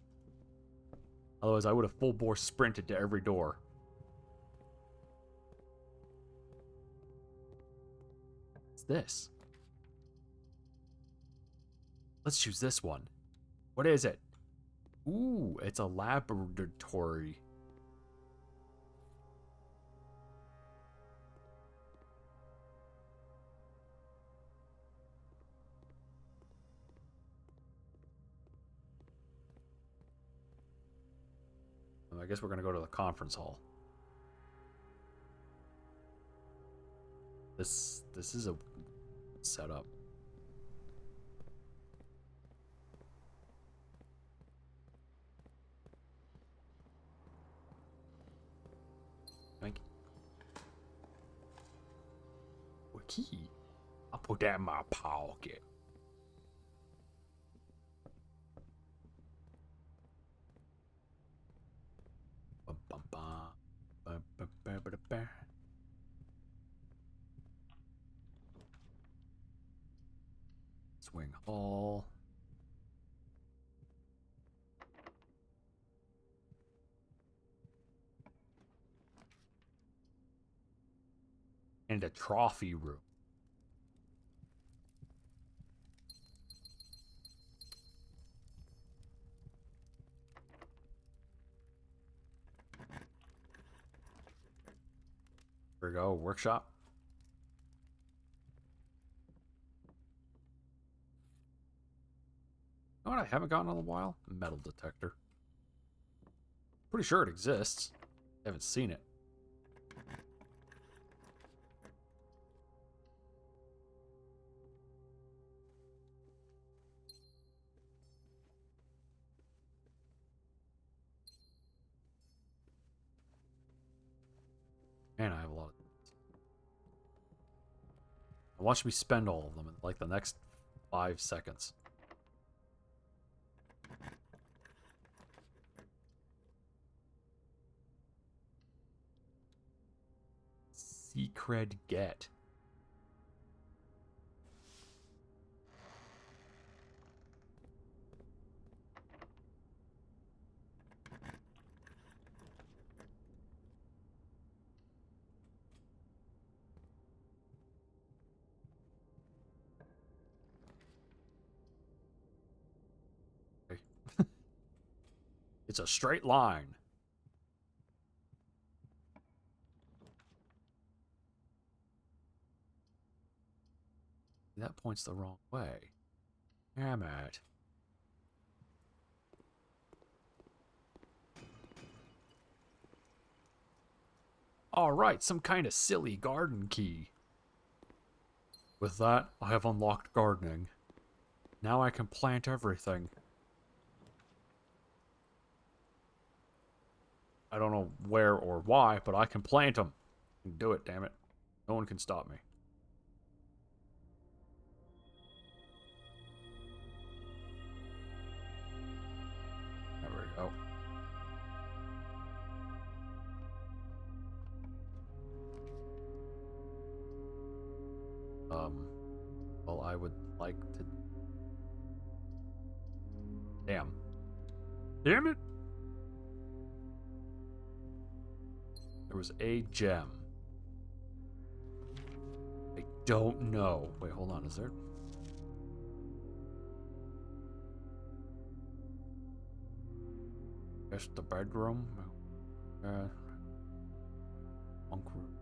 Otherwise, I would have full bore sprinted to every door. What's this? Let's choose this one. What is it? Ooh, it's a laboratory. I guess we're gonna go to the conference hall. This is a setup. Thank you. A key. I'll put that in my pocket. Swing hall. And a trophy room. Here we go, workshop. You know what I haven't gotten in a while? Metal detector. Pretty sure it exists. I haven't seen it. Man, I have a lot of... Watch me spend all of them in like the next 5 seconds. Secret get. Okay. It's a straight line. That points the wrong way. Damn it. All right, some kind of silly garden key. With that, I have unlocked gardening. Now I can plant everything. I don't know where or why, but I can plant them. I can do it, damn it. No one can stop me. There we go. Well, I would like to... Damn. Damn it! There was a gem. I don't know. Wait, hold on, is there... Just the bedroom? Monk room.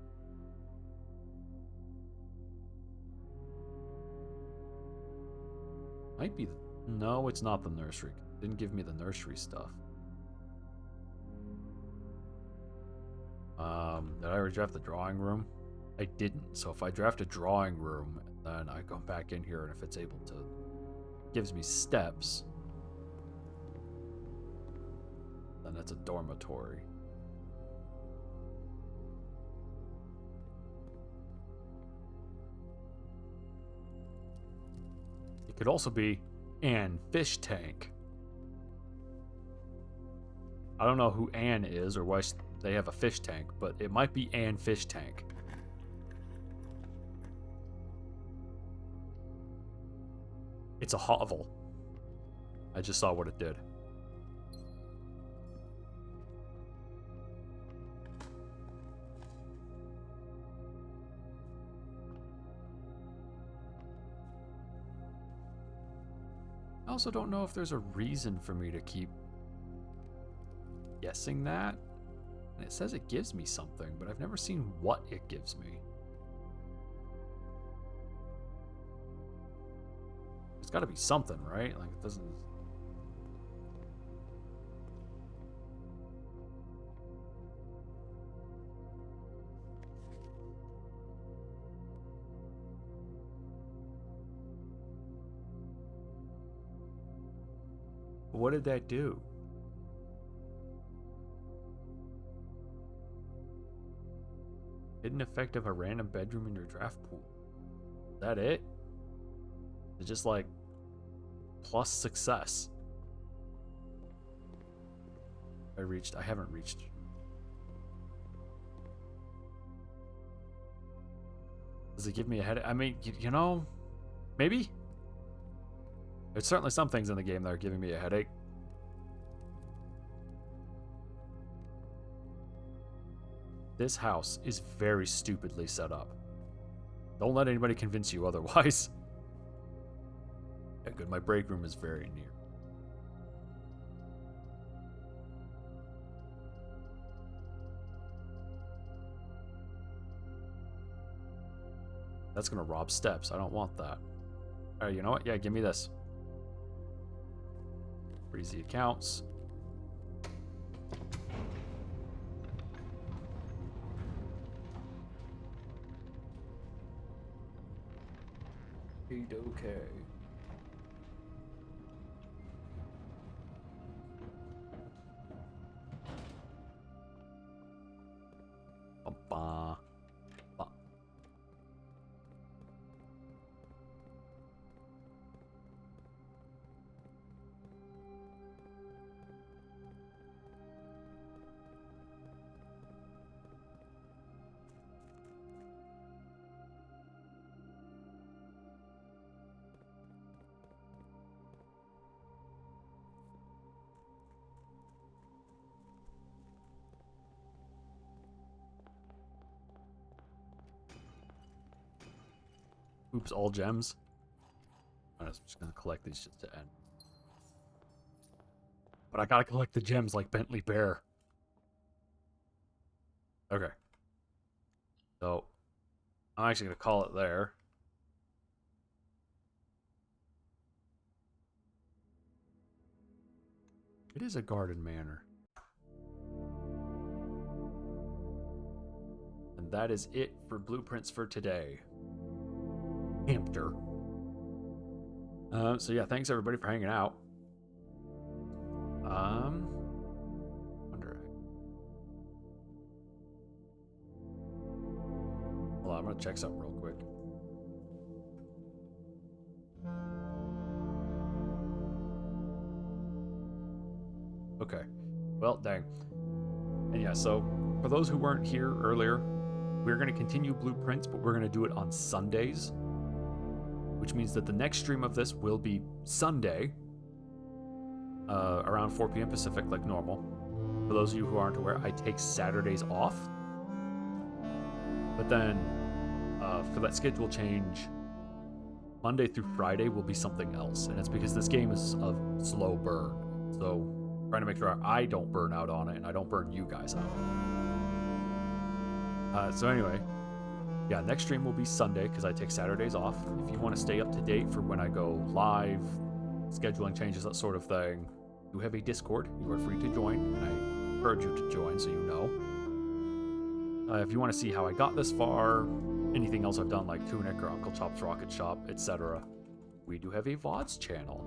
Might be... No, it's not the nursery. Didn't give me the nursery stuff. Did I already draft the drawing room? I didn't. So if I draft a drawing room, then I go back in here, and if it's able to... gives me steps, then it's a dormitory. It could also be Ann Fish Tank. I don't know who Ann is or why they have a fish tank, but it might be Ann Fish Tank. It's a hovel. I just saw what it did. I also don't know if there's a reason for me to keep guessing that. And it says it gives me something, but I've never seen what it gives me. It's got to be something, right? Like, it doesn't... What did that do? Hidden effect of a random bedroom in your draft pool. Is that it? It's just like plus success. I haven't reached. Does it give me a headache? I mean, you know, maybe. There's certainly some things in the game that are giving me a headache. This house is very stupidly set up. Don't let anybody convince you otherwise. Yeah, good. My break room is very near. That's gonna rob steps. I don't want that. Alright, you know what? Yeah, give me this. Freeze the accounts. Okay. Ba-ba. Ba. Oops, all gems. I'm just gonna collect these just to end. But I gotta collect the gems like Bentley Bear. Okay. So, I'm actually gonna call it there. It is a garden manor. And that is it for blueprints for today. Hamster. So yeah, thanks everybody for hanging out. Wonder. Hold on, I'm gonna check something real quick. Okay. Well, dang. And yeah, so for those who weren't here earlier, we're going to continue Blueprints, but we're going to do it on Sundays, which means that the next stream of this will be Sunday, around 4 p.m. Pacific, like normal. For those of you who aren't aware, I take Saturdays off. But then, for that schedule change, Monday through Friday will be something else. And it's because this game is a slow burn. So, trying to make sure I don't burn out on it and I don't burn you guys out. So anyway, yeah, next stream will be Sunday because I take Saturdays off. If you want to stay up to date for when I go live, scheduling changes, that sort of thing, you have a Discord. You are free to join, and I encourage you to join so you know. If you want to see how I got this far, anything else I've done like Tunic or Uncle Chop's Rocket Shop, etc., we do have a VODs channel.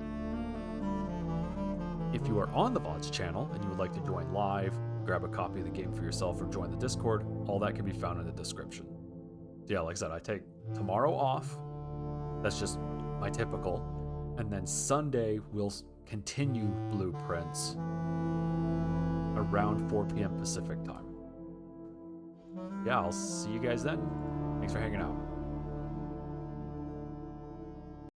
If you are on the VODs channel and you would like to join live, grab a copy of the game for yourself or join the Discord, all that can be found in the description. So yeah, like I said, I take tomorrow off. That's just my typical. And then Sunday we'll continue Blueprints around 4 p.m. Pacific time. Yeah, I'll see you guys then. Thanks for hanging out.